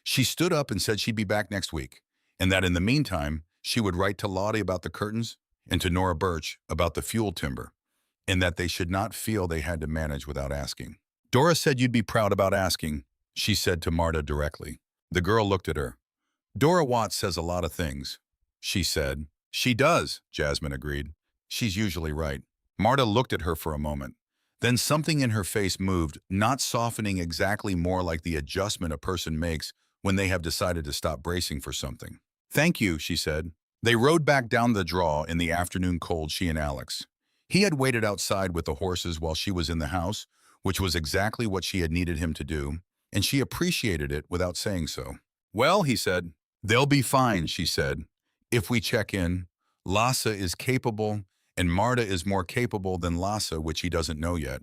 A: she stood up and said she'd be back next week, and that in the meantime, she would write to Lottie about the curtains and to Nora Birch about the fuel timber, and that they should not feel they had to manage without asking. "Dora said you'd be proud about asking," she said to Marta directly. The girl looked at her. "Dora Watts says a lot of things," she said. "She does," Jasmine agreed. "She's usually right." Marta looked at her for a moment. Then something in her face moved, not softening exactly, more like the adjustment a person makes when they have decided to stop bracing for something. "Thank you," she said. They rode back down the draw in the afternoon cold, she and Alex. He had waited outside with the horses while she was in the house, which was exactly what she had needed him to do, and she appreciated it without saying so. "Well," he said. "They'll be fine," she said. "If we check in, Lasse is capable, and Marta is more capable than Lasse, which he doesn't know yet."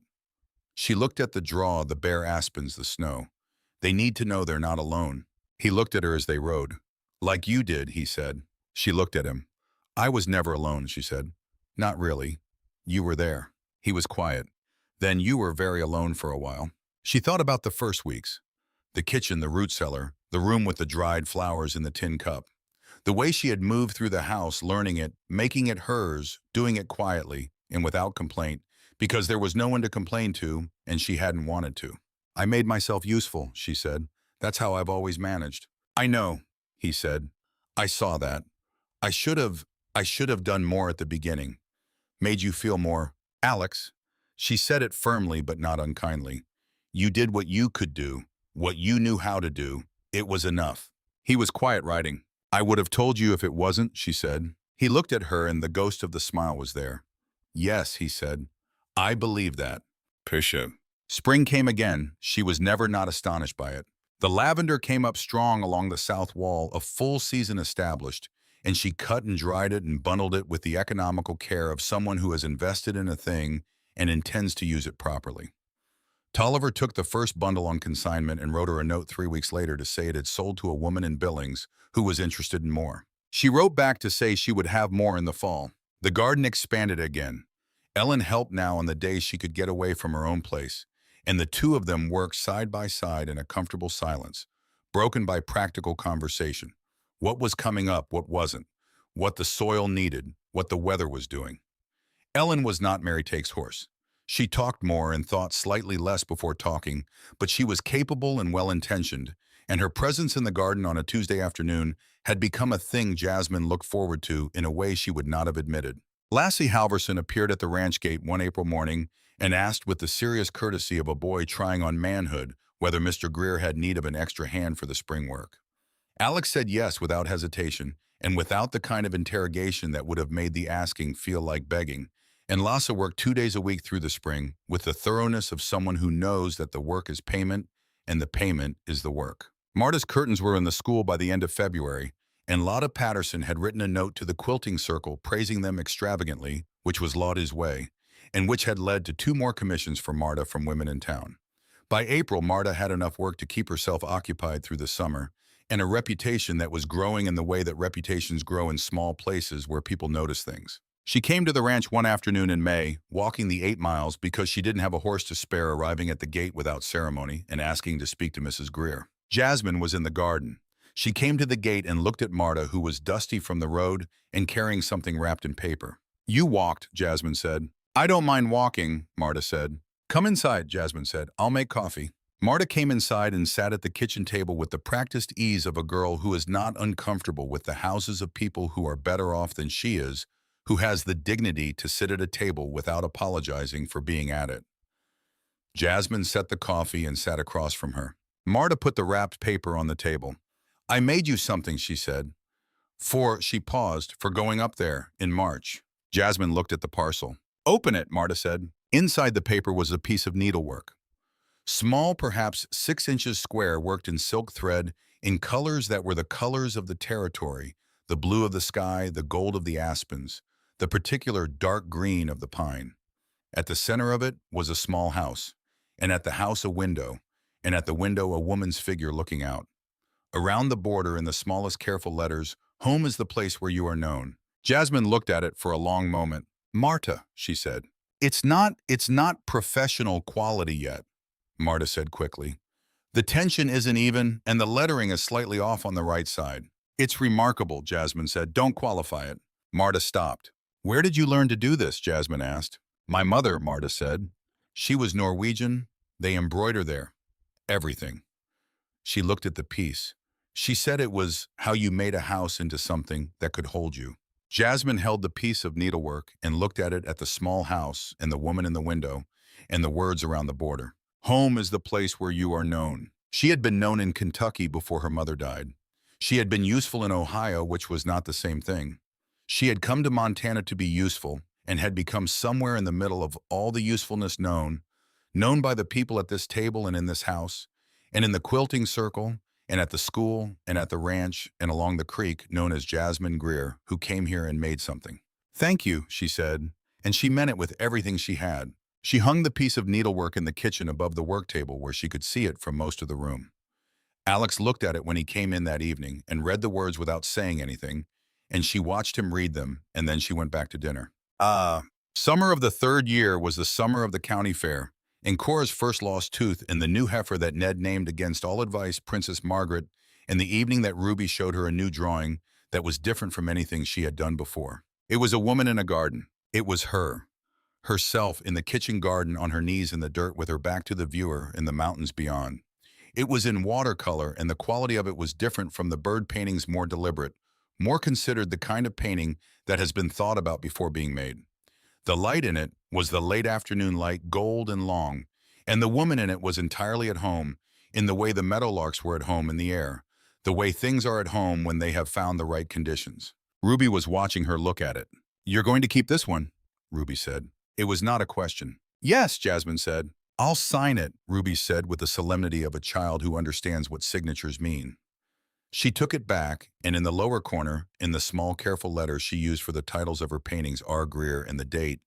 A: She looked at the draw, the bare aspens, the snow. "They need to know they're not alone." He looked at her as they rode. "Like you did," he said. She looked at him. "I was never alone," she said. "Not really. You were there." He was quiet. Then you were very alone for a while. She thought about the first weeks. The kitchen, the root cellar, the room with the dried flowers in the tin cup. The way she had moved through the house, learning it, making it hers, doing it quietly and without complaint, because there was no one to complain to and she hadn't wanted to. I made myself useful, she said. That's how I've always managed. I know, he said. I saw that. I should have, I should have done more at the beginning. Made you feel more. Alex, she said it firmly but not unkindly. You did what you could do, what you knew how to do. It was enough. He was quiet writing. I would have told you if it wasn't, she said. He looked at her and the ghost of the smile was there. Yes, he said. I believe that. Pisha. Spring came again. She was never not astonished by it. The lavender came up strong along the south wall, a full season established, and she cut and dried it and bundled it with the economical care of someone who has invested in a thing and intends to use it properly. Tolliver took the first bundle on consignment and wrote her a note 3 weeks later to say it had sold to a woman in Billings who was interested in more. She wrote back to say she would have more in the fall. The garden expanded again. Ellen helped now on the days she could get away from her own place, and the two of them worked side by side in a comfortable silence, broken by practical conversation. What was coming up, what wasn't, what the soil needed, what the weather was doing. Ellen was not Mary Takes Horse. She talked more and thought slightly less before talking, but she was capable and well-intentioned, and her presence in the garden on a Tuesday afternoon had become a thing Jasmine looked forward to in a way she would not have admitted. Lassie Halverson appeared at the ranch gate one April morning and asked with the serious courtesy of a boy trying on manhood whether Mr. Greer had need of an extra hand for the spring work. Alex said yes without hesitation and without the kind of interrogation that would have made the asking feel like begging, and Lassa worked 2 days a week through the spring with the thoroughness of someone who knows that the work is payment and the payment is the work. Marta's curtains were in the school by the end of February, and Lotta Patterson had written a note to the quilting circle praising them extravagantly, which was Lotta's way, and which had led to 2 more commissions for Marta from women in town. By April, Marta had enough work to keep herself occupied through the summer, and a reputation that was growing in the way that reputations grow in small places where people notice things. She came to the ranch one afternoon in May, walking the 8 miles because she didn't have a horse to spare, arriving at the gate without ceremony and asking to speak to Mrs. Greer. Jasmine was in the garden. She came to the gate and looked at Marta, who was dusty from the road and carrying something wrapped in paper. You walked, Jasmine said. I don't mind walking, Marta said. Come inside, Jasmine said. I'll make coffee. Marta came inside and sat at the kitchen table with the practiced ease of a girl who is not uncomfortable with the houses of people who are better off than she is, who has the dignity to sit at a table without apologizing for being at it. Jasmine set the coffee and sat across from her. Marta put the wrapped paper on the table. I made you something, she said. She paused, for going up there, in March. Jasmine looked at the parcel. Open it, Marta said. Inside the paper was a piece of needlework. Small, perhaps 6 inches square, worked in silk thread, in colors that were the colors of the territory, the blue of the sky, the gold of the aspens, the particular dark green of the pine. At the center of it was a small house, and at the house a window, and at the window a woman's figure looking out. Around the border, in the smallest careful letters, home is the place where you are known. Jasmine looked at it for a long moment. Marta, she said. It's not professional quality yet, Marta said quickly. The tension isn't even, and the lettering is slightly off on the right side. It's remarkable, Jasmine said. Don't qualify it. Marta stopped. Where did you learn to do this? Jasmine asked. My mother, Marta said. She was Norwegian. They embroider there. Everything. She looked at the piece. She said it was how you made a house into something that could hold you. Jasmine held the piece of needlework and looked at the small house and the woman in the window and the words around the border. Home is the place where you are known. She had been known in Kentucky before her mother died. She had been useful in Ohio, which was not the same thing. She had come to Montana to be useful and had become somewhere in the middle of all the usefulness known by the people at this table and in this house, and in the quilting circle, and at the school, and at the ranch, and along the creek, known as Jasmine Greer, who came here and made something. Thank you, she said, and she meant it with everything she had. She hung the piece of needlework in the kitchen above the work table where she could see it from most of the room. Alex looked at it when he came in that evening and read the words without saying anything, and she watched him read them, and then she went back to dinner. Summer of the third year was the summer of the county fair, and Cora's first lost tooth and the new heifer that Ned named against all advice Princess Margaret, and the evening that Ruby showed her a new drawing that was different from anything she had done before. It was a woman in a garden. It was her. Herself in the kitchen garden on her knees in the dirt with her back to the viewer in the mountains beyond. It was in watercolor, and the quality of it was different from the bird paintings, more deliberate, more considered, the kind of painting that has been thought about before being made. The light in it was the late afternoon light, gold and long, and the woman in it was entirely at home, in the way the meadowlarks were at home in the air, the way things are at home when they have found the right conditions. Ruby was watching her look at it. "You're going to keep this one," Ruby said. It was not a question. "Yes," Jasmine said. "I'll sign it," Ruby said with the solemnity of a child who understands what signatures mean. She took it back, and in the lower corner, in the small, careful letters she used for the titles of her paintings, R. Greer and the date,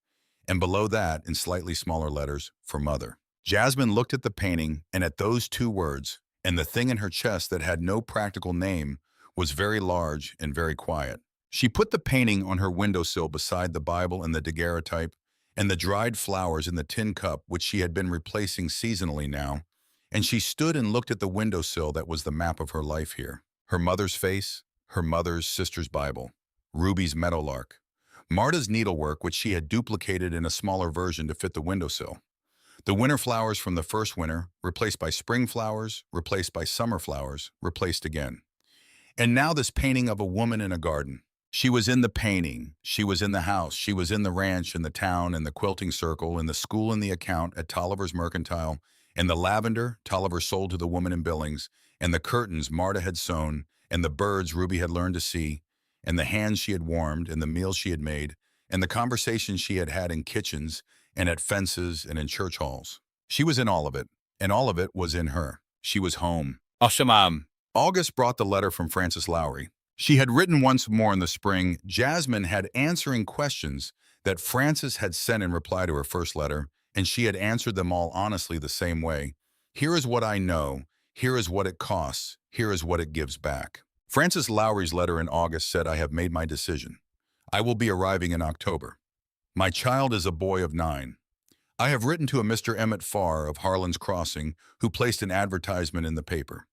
A: and below that, in slightly smaller letters, for Mother. Jasmine looked at the painting and at those two words, and the thing in her chest that had no practical name was very large and very quiet. She put the painting on her windowsill beside the Bible and the daguerreotype, and the dried flowers in the tin cup which she had been replacing seasonally now, and she stood and looked at the windowsill that was the map of her life here. Her mother's face, her mother's sister's Bible, Ruby's meadowlark, Marta's needlework which she had duplicated in a smaller version to fit the windowsill, the winter flowers from the first winter, replaced by spring flowers, replaced by summer flowers, replaced again. And now this painting of a woman in a garden. She was in the painting, she was in the house, she was in the ranch, in the town, in the quilting circle, in the school, in the account, at Tolliver's Mercantile, and the lavender Tolliver sold to the woman in Billings, and the curtains Marta had sewn, and the birds Ruby had learned to see, and the hands she had warmed, and the meals she had made, and the conversations she had had in kitchens, and at fences, and in church halls. She was in all of it, and all of it was in her. She was home. Awesome. August brought the letter from Frances Lowry. She had written once more in the spring. Jasmine had answering questions that Frances had sent in reply to her first letter, and she had answered them all honestly the same way. Here is what I know. Here is what it costs. Here is what it gives back. Frances Lowry's letter in August said, "I have made my decision. I will be arriving in October. My child is a boy of 9. I have written to a Mr. Emmett Farr of Harlan's Crossing, who placed an advertisement in the paper.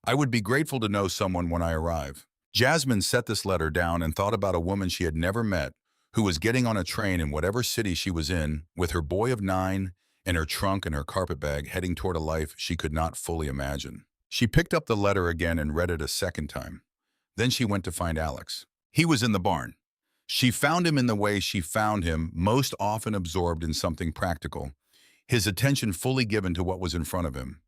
A: I would be grateful to know someone when I arrive." Jasmine set this letter down and thought about a woman she had never met, who was getting on a train in whatever city she was in, with her boy of 9 and her trunk and her carpetbag, heading toward a life she could not fully imagine. She picked up the letter again and read it a second time. Then she went to find Alex. He was in the barn. She found him in the way she found him, most often absorbed in something practical, his attention fully given to what was in front of him.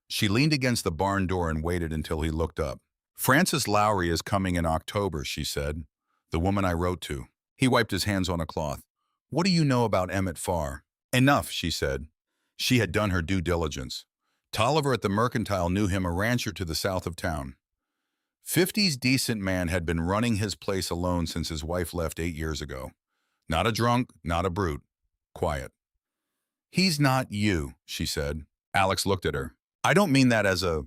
A: She leaned against the barn door and waited until he looked up. "Frances Lowry is coming in October," she said. "The woman I wrote to." He wiped his hands on a cloth. "What do you know about Emmett Farr?" "Enough," she said. She had done her due diligence. Tolliver at the Mercantile knew him, a rancher to the south of town. 50's decent man, had been running his place alone since his wife left 8 years ago. Not a drunk, not a brute. Quiet. "He's not you," she said. Alex looked at her. "I don't mean that as a—"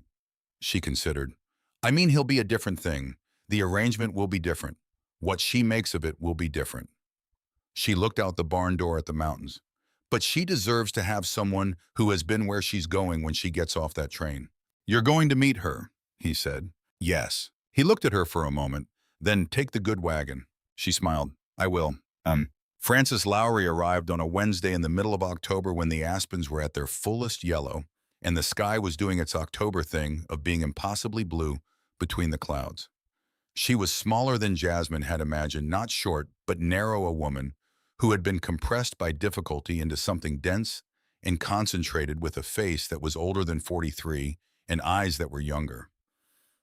A: She considered. "I mean he'll be a different thing. The arrangement will be different. What she makes of it will be different." She looked out the barn door at the mountains. "But she deserves to have someone who has been where she's going when she gets off that train." "You're going to meet her," he said. "Yes." He looked at her for a moment. "Then take the good wagon." She smiled. "I will. Frances Lowry arrived on a Wednesday in the middle of October, when the aspens were at their fullest yellow, and the sky was doing its October thing of being impossibly blue between the clouds. She was smaller than Jasmine had imagined, not short, but narrow, a woman who had been compressed by difficulty into something dense and concentrated, with a face that was older than 43 and eyes that were younger.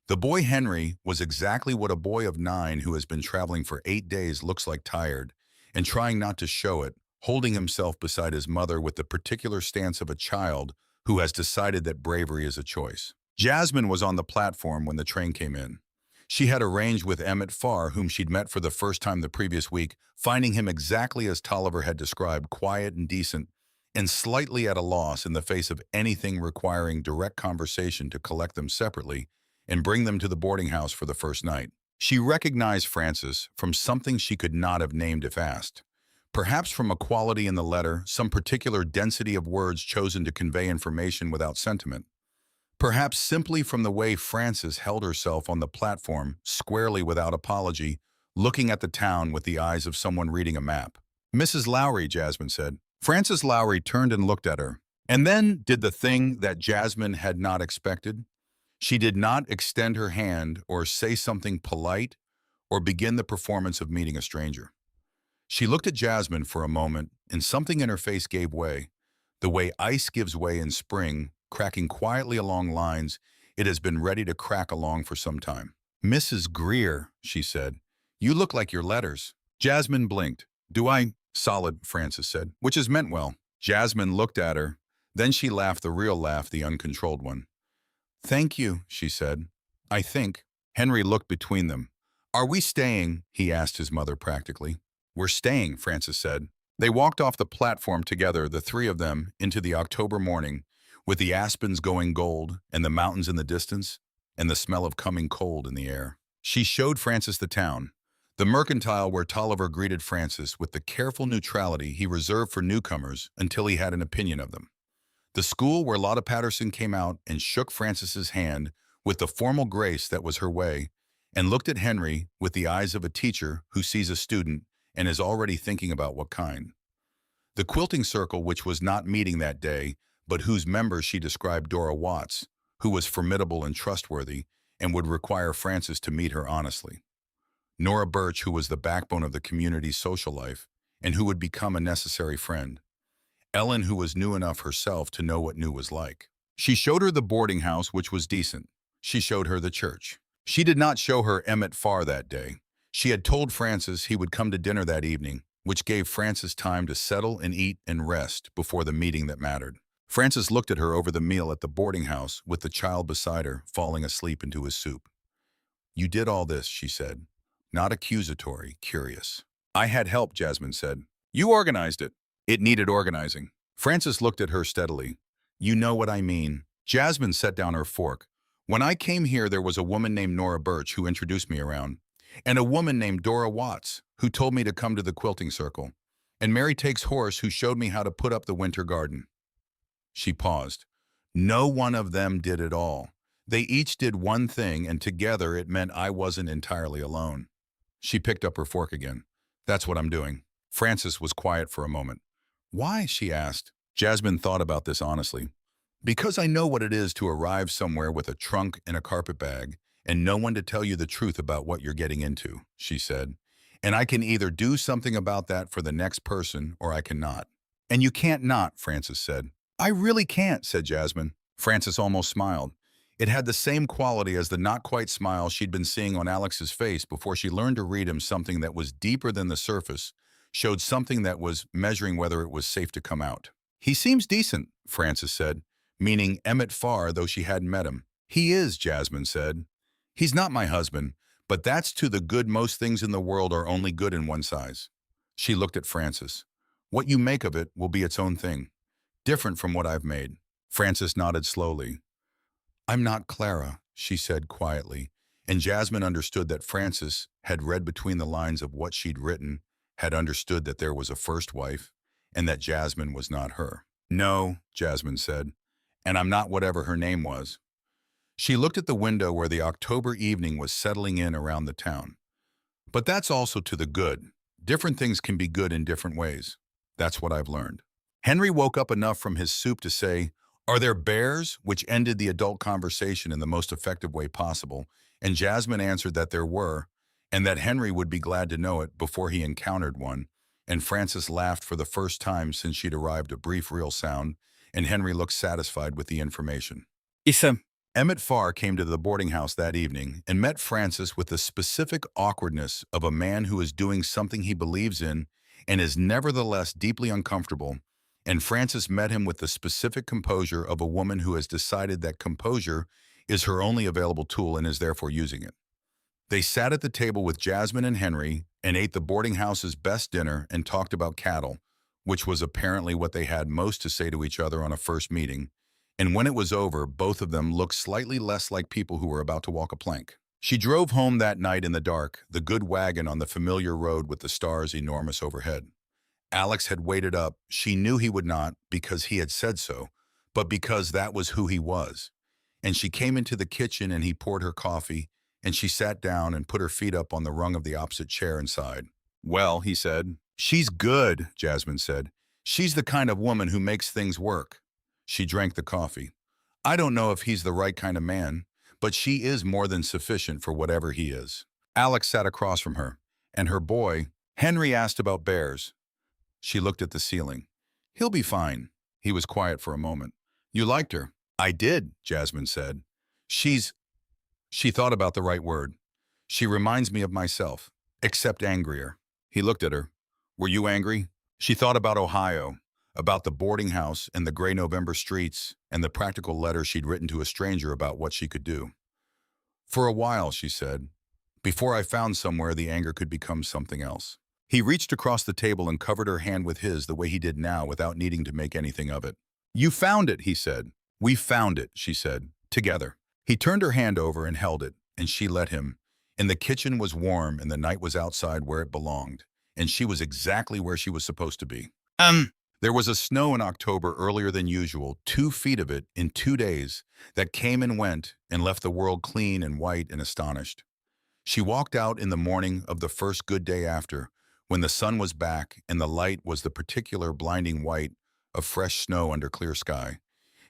A: The boy Henry was exactly what a boy of 9 who has been traveling for 8 days looks like, tired, and trying not to show it, holding himself beside his mother with the particular stance of a child who has decided that bravery is a choice. Jasmine was on the platform when the train came in. She had arranged with Emmett Farr, whom she'd met for the first time the previous week, finding him exactly as Tolliver had described, quiet and decent, and slightly at a loss in the face of anything requiring direct conversation, to collect them separately and bring them to the boarding house for the first night. She recognized Frances from something she could not have named if asked. Perhaps from a quality in the letter, some particular density of words chosen to convey information without sentiment. Perhaps simply from the way Frances held herself on the platform, squarely without apology, looking at the town with the eyes of someone reading a map. "Mrs. Lowry," Jasmine said. Frances Lowry turned and looked at her, and then did the thing that Jasmine had not expected. She did not extend her hand or say something polite or begin the performance of meeting a stranger. She looked at Jasmine for a moment, and something in her face gave way, the way ice gives way in spring, cracking quietly along lines it has been ready to crack along for some time. "Mrs. Greer," she said, "you look like your letters." Jasmine blinked. "Do I?" "Solid," Frances said, which is meant well. Jasmine looked at her. Then she laughed the real laugh, the uncontrolled one. "Thank you," she said. "I think." Henry looked between them. "Are we staying?" he asked his mother practically. "We're staying," Frances said. They walked off the platform together, the three of them, into the October morning, with the aspens going gold and the mountains in the distance and the smell of coming cold in the air. She showed Frances the town, the mercantile where Tolliver greeted Frances with the careful neutrality he reserved for newcomers until he had an opinion of them. The school where Lotta Patterson came out and shook Frances's hand with the formal grace that was her way, and looked at Henry with the eyes of a teacher who sees a student and is already thinking about what kind. The quilting circle, which was not meeting that day, but whose member she described Dora Watts, who was formidable and trustworthy and would require Frances to meet her honestly. Nora Birch, who was the backbone of the community's social life and who would become a necessary friend. Ellen, who was new enough herself to know what new was like. She showed her the boarding house, which was decent. She showed her the church. She did not show her Emmett Farr that day. She had told Frances he would come to dinner that evening, which gave Frances time to settle and eat and rest before the meeting that mattered. Frances looked at her over the meal at the boarding house with the child beside her falling asleep into his soup. "You did all this," she said. Not accusatory, curious. "I had help," Jasmine said. "You organized it." "It needed organizing." Frances looked at her steadily. "You know what I mean." Jasmine set down her fork. "When I came here, there was a woman named Nora Birch who introduced me around, and a woman named Dora Watts who told me to come to the quilting circle, and Mary Takes Horse who showed me how to put up the winter garden." She paused. "No one of them did it all. They each did one thing, and together it meant I wasn't entirely alone." She picked up her fork again. "That's what I'm doing." Frances was quiet for a moment. "Why?" she asked. Jasmine thought about this honestly. "Because I know what it is to arrive somewhere with a trunk and a carpet bag, and no one to tell you the truth about what you're getting into," she said. "And I can either do something about that for the next person, or I cannot." "And you can't not," Frances said. "I really can't," said Jasmine. Frances almost smiled. It had the same quality as the not-quite smile she'd been seeing on Alex's face before she learned to read him, something that was deeper than the surface, showed something that was measuring whether it was safe to come out. "He seems decent," Frances said, meaning Emmett Farr, though she hadn't met him. "He is," Jasmine said. "He's not my husband, but that's to the good. Most things in the world are only good in one size." She looked at Frances. "What you make of it will be its own thing, different from what I've made." Frances nodded slowly. "I'm not Clara," she said quietly, and Jasmine understood that Frances had read between the lines of what she'd written, had understood that there was a first wife, and that Jasmine was not her. "No," Jasmine said, "and I'm not whatever her name was." She looked at the window where the October evening was settling in around the town. "But that's also to the good. Different things can be good in different ways. That's what I've learned." Henry woke up enough from his soup to say, "Are there bears?" which ended the adult conversation in the most effective way possible, and Jasmine answered that there were, and that Henry would be glad to know it before he encountered one, and Frances laughed for the first time since she'd arrived, a brief real sound, and Henry looked satisfied with the information. Emmett Farr came to the boarding house that evening and met Frances with the specific awkwardness of a man who is doing something he believes in and is nevertheless deeply uncomfortable, and Frances met him with the specific composure of a woman who has decided that composure is her only available tool and is therefore using it. They sat at the table with Jasmine and Henry and ate the boarding house's best dinner and talked about cattle, which was apparently what they had most to say to each other on a first meeting, and when it was over, both of them looked slightly less like people who were about to walk a plank. She drove home that night in the dark, the good wagon on the familiar road with the stars enormous overhead. Alex had waited up. She knew he would not because he had said so, but because that was who he was. And she came into the kitchen and he poured her coffee, and she sat down and put her feet up on the rung of the opposite chair and sighed. Well, he said. She's good, Jasmine said. She's the kind of woman who makes things work. She drank the coffee. I don't know if he's the right kind of man, but she is more than sufficient for whatever he is. Alex sat across from her, and her boy, Henry, asked about bears. She looked at the ceiling. He'll be fine. He was quiet for a moment. You liked her? I did, Jasmine said. She thought about the right word. She reminds me of myself, except angrier. He looked at her. Were you angry? She thought about Ohio, about the boarding house and the gray November streets, and the practical letter she'd written to a stranger about what she could do. For a while, she said, before I found somewhere the anger could become something else. He reached across the table and covered her hand with his the way he did now without needing to make anything of it. You found it, he said. We found it, she said, together. He turned her hand over and held it, and she let him. And the kitchen was warm and the night was outside where it belonged, and she was exactly where she was supposed to be. There was a snow in October earlier than usual, 2 feet of it in 2 days, that came and went and left the world clean and white and astonished. She walked out in the morning of the first good day after, when the sun was back and the light was the particular blinding white of fresh snow under clear sky,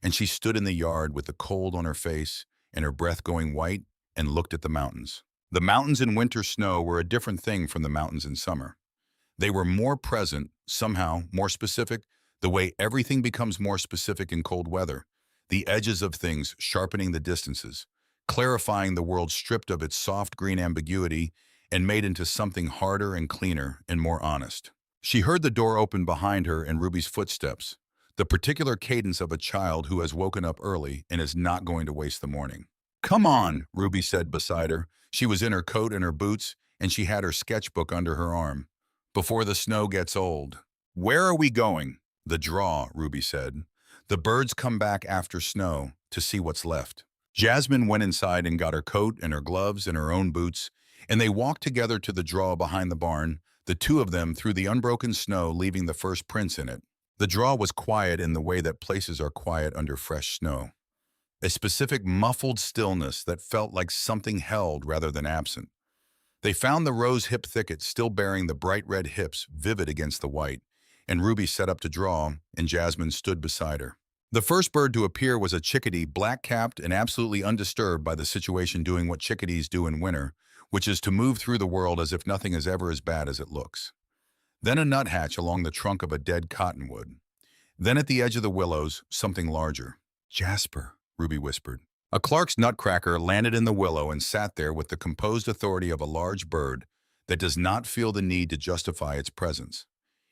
A: and she stood in the yard with the cold on her face and her breath going white and looked at the mountains. The mountains in winter snow were a different thing from the mountains in summer. They were more present, somehow more specific, the way everything becomes more specific in cold weather, the edges of things sharpening the distances, clarifying the world stripped of its soft green ambiguity and made into something harder and cleaner and more honest. She heard the door open behind her and Ruby's footsteps, the particular cadence of a child who has woken up early and is not going to waste the morning. Come on, Ruby said beside her. She was in her coat and her boots, and she had her sketchbook under her arm. Before the snow gets old. Where are we going? The draw, Ruby said. The birds come back after snow to see what's left. Jasmine went inside and got her coat and her gloves and her own boots, and they walked together to the draw behind the barn, the two of them through the unbroken snow, leaving the first prints in it. The draw was quiet in the way that places are quiet under fresh snow. A specific muffled stillness that felt like something held rather than absent. They found the rose hip thicket still bearing the bright red hips vivid against the white, and Ruby set up to draw, and Jasmine stood beside her. The first bird to appear was a chickadee, black-capped and absolutely undisturbed by the situation, doing what chickadees do in winter, which is to move through the world as if nothing is ever as bad as it looks. Then a nuthatch along the trunk of a dead cottonwood. Then at the edge of the willows, something larger. Jasper, Ruby whispered. A Clark's nutcracker landed in the willow and sat there with the composed authority of a large bird that does not feel the need to justify its presence.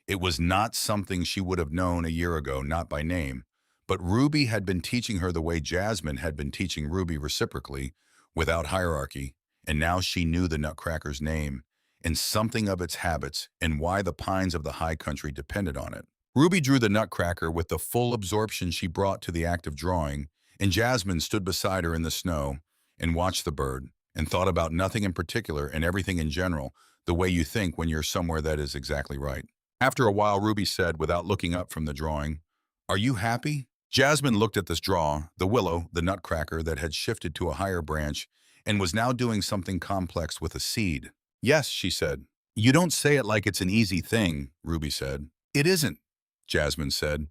A: It was not something she would have known a year ago, not by name, but Ruby had been teaching her the way Jasmine had been teaching Ruby reciprocally, without hierarchy, and now she knew the nutcracker's name and something of its habits and why the pines of the high country depended on it. Ruby drew the nutcracker with the full absorption she brought to the act of drawing, and Jasmine stood beside her in the snow and watched the bird and thought about nothing in particular and everything in general, the way you think when you're somewhere that is exactly right. After a while, Ruby said, without looking up from the drawing, "Are you happy?" Jasmine looked at this draw, the willow, the nutcracker that had shifted to a higher branch and was now doing something complex with a seed. "Yes," she said. "You don't say it like it's an easy thing," Ruby said. "It isn't," Jasmine said.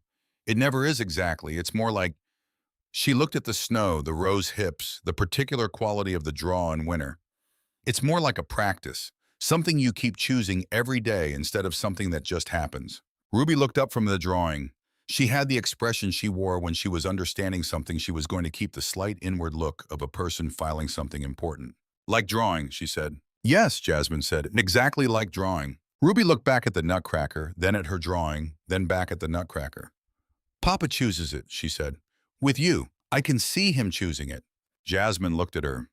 A: "It never is exactly. It's more like..." She looked at the snow, the rose hips, the particular quality of the draw in winter. "It's more like a practice, something you keep choosing every day instead of something that just happens." Ruby looked up from the drawing. She had the expression she wore when she was understanding something. She was going to keep the slight inward look of a person filing something important. "Like drawing," she said. "Yes," Jasmine said, "exactly like drawing." Ruby looked back at the nutcracker, then at her drawing, then back at the nutcracker. "Papa chooses it," she said. "With you. I can see him choosing it." Jasmine looked at her.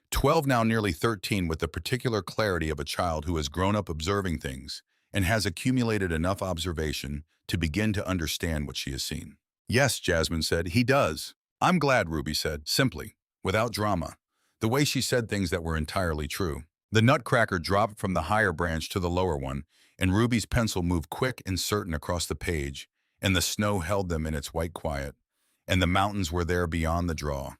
A: 12, now nearly 13, with the particular clarity of a child who has grown up observing things and has accumulated enough observation to begin to understand what she has seen. "Yes," Jasmine said, "he does." "I'm glad," Ruby said, simply, without drama, the way she said things that were entirely true. The nutcracker dropped from the higher branch to the lower one, and Ruby's pencil moved quick and certain across the page, and the snow held them in its white quiet, and the mountains were there beyond the draw.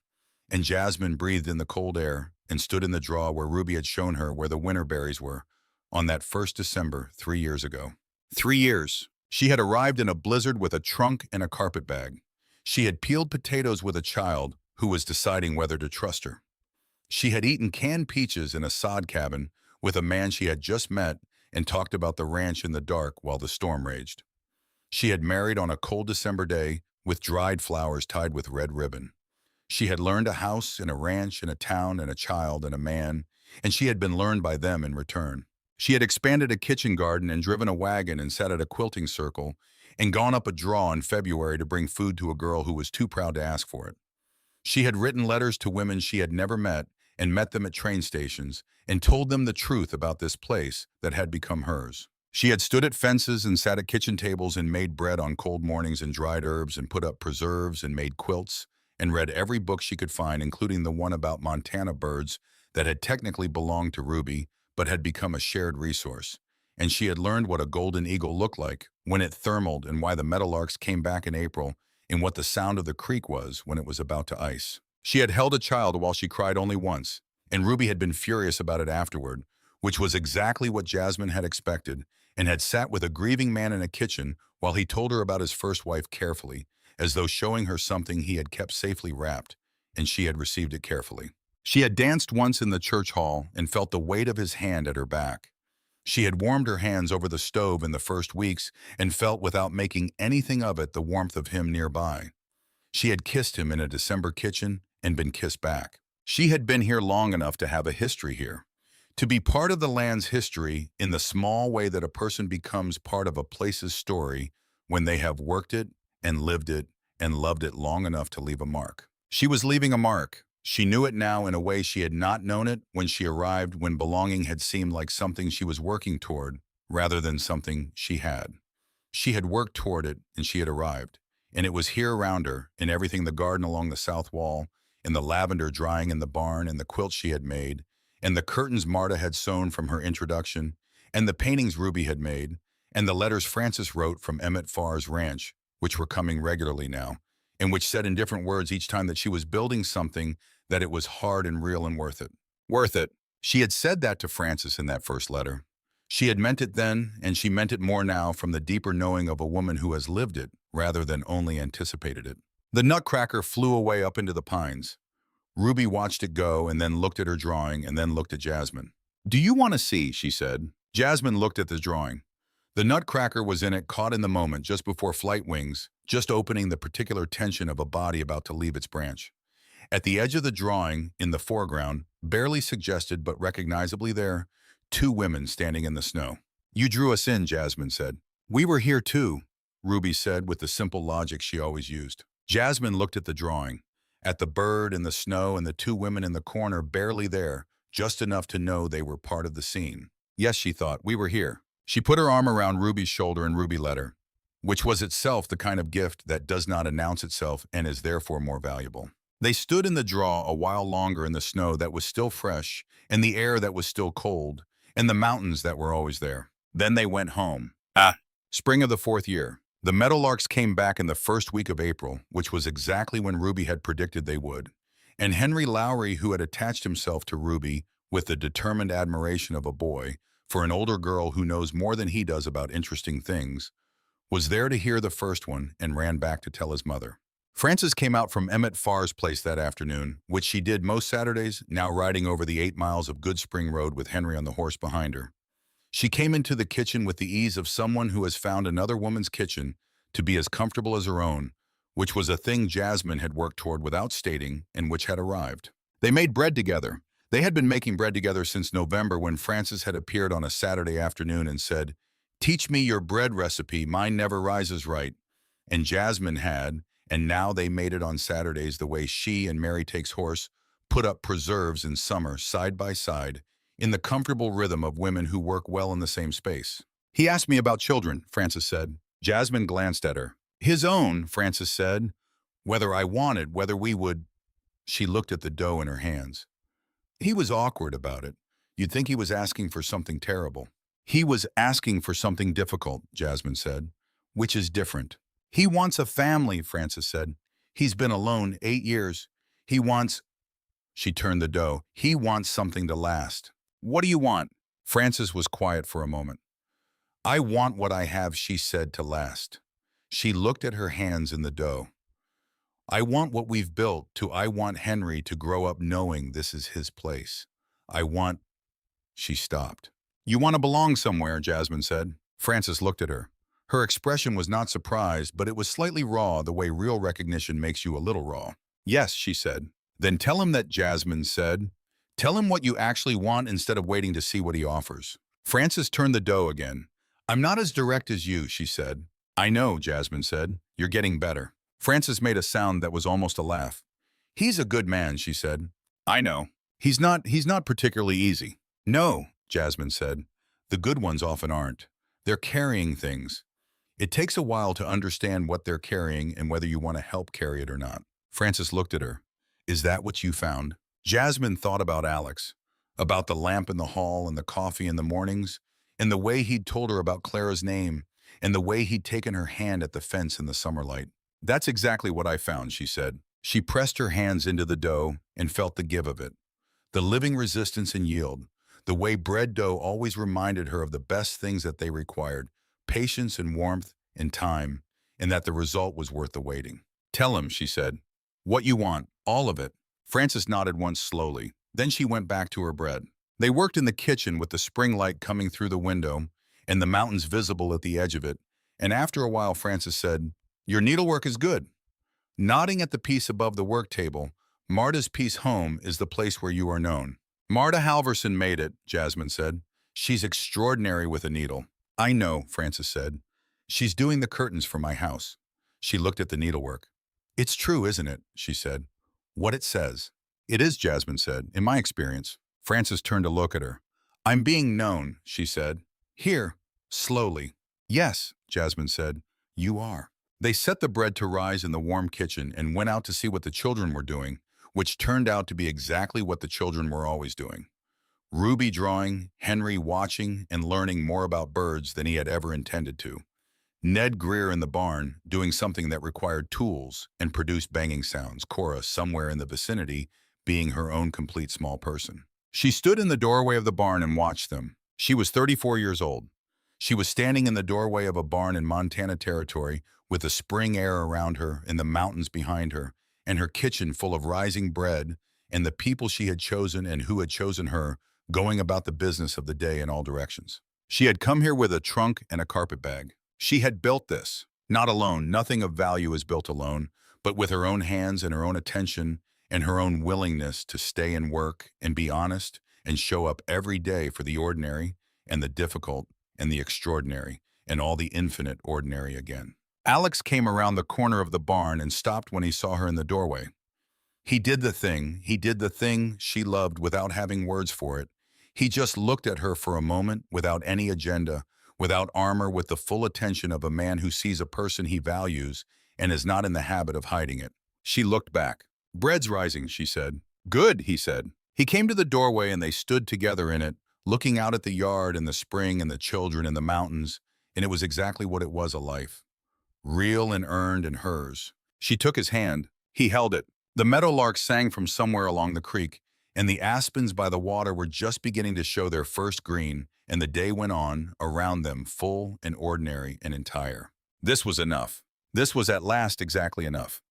A: And Jasmine breathed in the cold air and stood in the draw where Ruby had shown her where the winter berries were, on that first December 3 years ago. 3 years. She had arrived in a blizzard with a trunk and a carpet bag. She had peeled potatoes with a child who was deciding whether to trust her. She had eaten canned peaches in a sod cabin with a man she had just met and talked about the ranch in the dark while the storm raged. She had married on a cold December day with dried flowers tied with red ribbon. She had learned a house and a ranch and a town and a child and a man, and she had been learned by them in return. She had expanded a kitchen garden and driven a wagon and sat at a quilting circle and gone up a draw in February to bring food to a girl who was too proud to ask for it. She had written letters to women she had never met and met them at train stations and told them the truth about this place that had become hers. She had stood at fences and sat at kitchen tables and made bread on cold mornings and dried herbs and put up preserves and made quilts and read every book she could find, including the one about Montana birds that had technically belonged to Ruby but had become a shared resource. And she had learned what a golden eagle looked like when it thermaled and why the meadowlarks came back in April and what the sound of the creek was when it was about to ice. She had held a child while she cried only once, and Ruby had been furious about it afterward, which was exactly what Jasmine had expected, and had sat with a grieving man in a kitchen while he told her about his first wife carefully, as though showing her something he had kept safely wrapped, and she had received it carefully. She had danced once in the church hall and felt the weight of his hand at her back. She had warmed her hands over the stove in the first weeks and felt without making anything of it the warmth of him nearby. She had kissed him in a December kitchen and been kissed back. She had been here long enough to have a history here, to be part of the land's history in the small way that a person becomes part of a place's story when they have worked it and lived it and loved it long enough to leave a mark. She was leaving a mark. She knew it now in a way she had not known it when she arrived, when belonging had seemed like something she was working toward rather than something she had. She had worked toward it and she had arrived, and it was here around her, in everything, the garden along the south wall, in the lavender drying in the barn, and the quilt she had made, and the curtains Marta had sewn from her introduction, and the paintings Ruby had made, and the letters Frances wrote from Emmett Farr's ranch, which were coming regularly now, and which said in different words each time that she was building something, that it was hard and real and worth it. Worth it. She had said that to Frances in that first letter. She had meant it then, and she meant it more now from the deeper knowing of a woman who has lived it rather than only anticipated it. The nutcracker flew away up into the pines. Ruby watched it go and then looked at her drawing and then looked at Jasmine. "Do you want to see?" she said. Jasmine looked at the drawing. The nutcracker was in it, caught in the moment just before flight wings, just opening the particular tension of a body about to leave its branch. At the edge of the drawing, in the foreground, barely suggested but recognizably there, two women standing in the snow. "You drew us in," Jasmine said. "We were here too," Ruby said with the simple logic she always used. Jasmine looked at the drawing, at the bird and the snow and the two women in the corner barely there, just enough to know they were part of the scene. Yes, she thought, we were here. She put her arm around Ruby's shoulder and Ruby let her, which was itself the kind of gift that does not announce itself and is therefore more valuable. They stood in the draw a while longer in the snow that was still fresh, and the air that was still cold, and the mountains that were always there. Then they went home. Spring of the 4th year. The meadowlarks came back in the first week of April, which was exactly when Ruby had predicted they would. And Henry Lowry, who had attached himself to Ruby with the determined admiration of a boy for an older girl who knows more than he does about interesting things, was there to hear the first one and ran back to tell his mother. Frances came out from Emmett Farr's place that afternoon, which she did most Saturdays, now riding over the 8 miles of Good Spring Road with Henry on the horse behind her. She came into the kitchen with the ease of someone who has found another woman's kitchen to be as comfortable as her own, which was a thing Jasmine had worked toward without stating and which had arrived. They made bread together. They had been making bread together since November when Frances had appeared on a Saturday afternoon and said, "Teach me your bread recipe, mine never rises right." And Jasmine had, and now they made it on Saturdays the way she and Mary Takes Horse put up preserves in summer side by side, in the comfortable rhythm of women who work well in the same space. "He asked me about children," Frances said. Jasmine glanced at her. "His own," Frances said. "Whether I wanted, whether we would—" She looked at the dough in her hands. "He was awkward about it. You'd think he was asking for something terrible." He was asking for something difficult, Jasmine said, which is different. He wants a family, Frances said. He's been alone 8 years. He wants, she turned the dough, he wants something to last. What do you want? Frances was quiet for a moment. I want what I have, she said, to last. She looked at her hands in the dough. I want what we've built I want Henry to grow up knowing this is his place. I want, she stopped. You want to belong somewhere, Jasmine said. Frances looked at her. Her expression was not surprised, but it was slightly raw, the way real recognition makes you a little raw. Yes, she said. Then tell him that, Jasmine said. Tell him what you actually want instead of waiting to see what he offers. Frances turned the dough again. I'm not as direct as you, she said. I know, Jasmine said. You're getting better. Frances made a sound that was almost a laugh. He's a good man, she said. I know. He's not particularly easy. No, Jasmine said. The good ones often aren't. They're carrying things. It takes a while to understand what they're carrying and whether you want to help carry it or not. Frances looked at her. Is that what you found? Jasmine thought about Alex, about the lamp in the hall and the coffee in the mornings, and the way he'd told her about Clara's name, and the way he'd taken her hand at the fence in the summer light. That's exactly what I found, she said. She pressed her hands into the dough and felt the give of it. The living resistance and yield. The way bread dough always reminded her of the best things that they required, patience and warmth and time, and that the result was worth the waiting. Tell him, she said. What you want, all of it. Frances nodded once slowly. Then she went back to her bread. They worked in the kitchen with the spring light coming through the window and the mountains visible at the edge of it, and after a while Frances said, Your needlework is good. Nodding at the piece above the work table, Marta's piece home is the place where you are known. Marta Halverson made it, Jasmine said. She's extraordinary with a needle. I know, Frances said. She's doing the curtains for my house. She looked at the needlework. It's true, isn't it? She said. What it says. It is, Jasmine said, in my experience. Frances turned to look at her. I'm being known, she said. Here, slowly. Yes, Jasmine said. You are. They set the bread to rise in the warm kitchen and went out to see what the children were doing, which turned out to be exactly what the children were always doing. Ruby drawing, Henry watching and learning more about birds than he had ever intended to. Ned Greer in the barn doing something that required tools and produced banging sounds, Cora somewhere in the vicinity being her own complete small person. She stood in the doorway of the barn and watched them. She was 34 years old. She was standing in the doorway of a barn in Montana Territory with the spring air around her and the mountains behind her, and her kitchen full of rising bread, and the people she had chosen and who had chosen her going about the business of the day in all directions. She had come here with a trunk and a carpet bag. She had built this, not alone. Nothing of value is built alone, but with her own hands and her own attention and her own willingness to stay and work and be honest and show up every day for the ordinary and the difficult and the extraordinary and all the infinite ordinary again. Alex came around the corner of the barn and stopped when he saw her in the doorway. He did the thing she loved without having words for it. He just looked at her for a moment without any agenda, without armor, with the full attention of a man who sees a person he values and is not in the habit of hiding it. She looked back. Bread's rising, she said. Good, he said. He came to the doorway and they stood together in it, looking out at the yard and the spring and the children and the mountains, and it was exactly what it was, a life. Real and earned and hers. She took his hand. He held it. The meadowlark sang from somewhere along the creek, and the aspens by the water were just beginning to show their first green, and the day went on, around them, full and ordinary and entire. This was enough. This was at last exactly enough.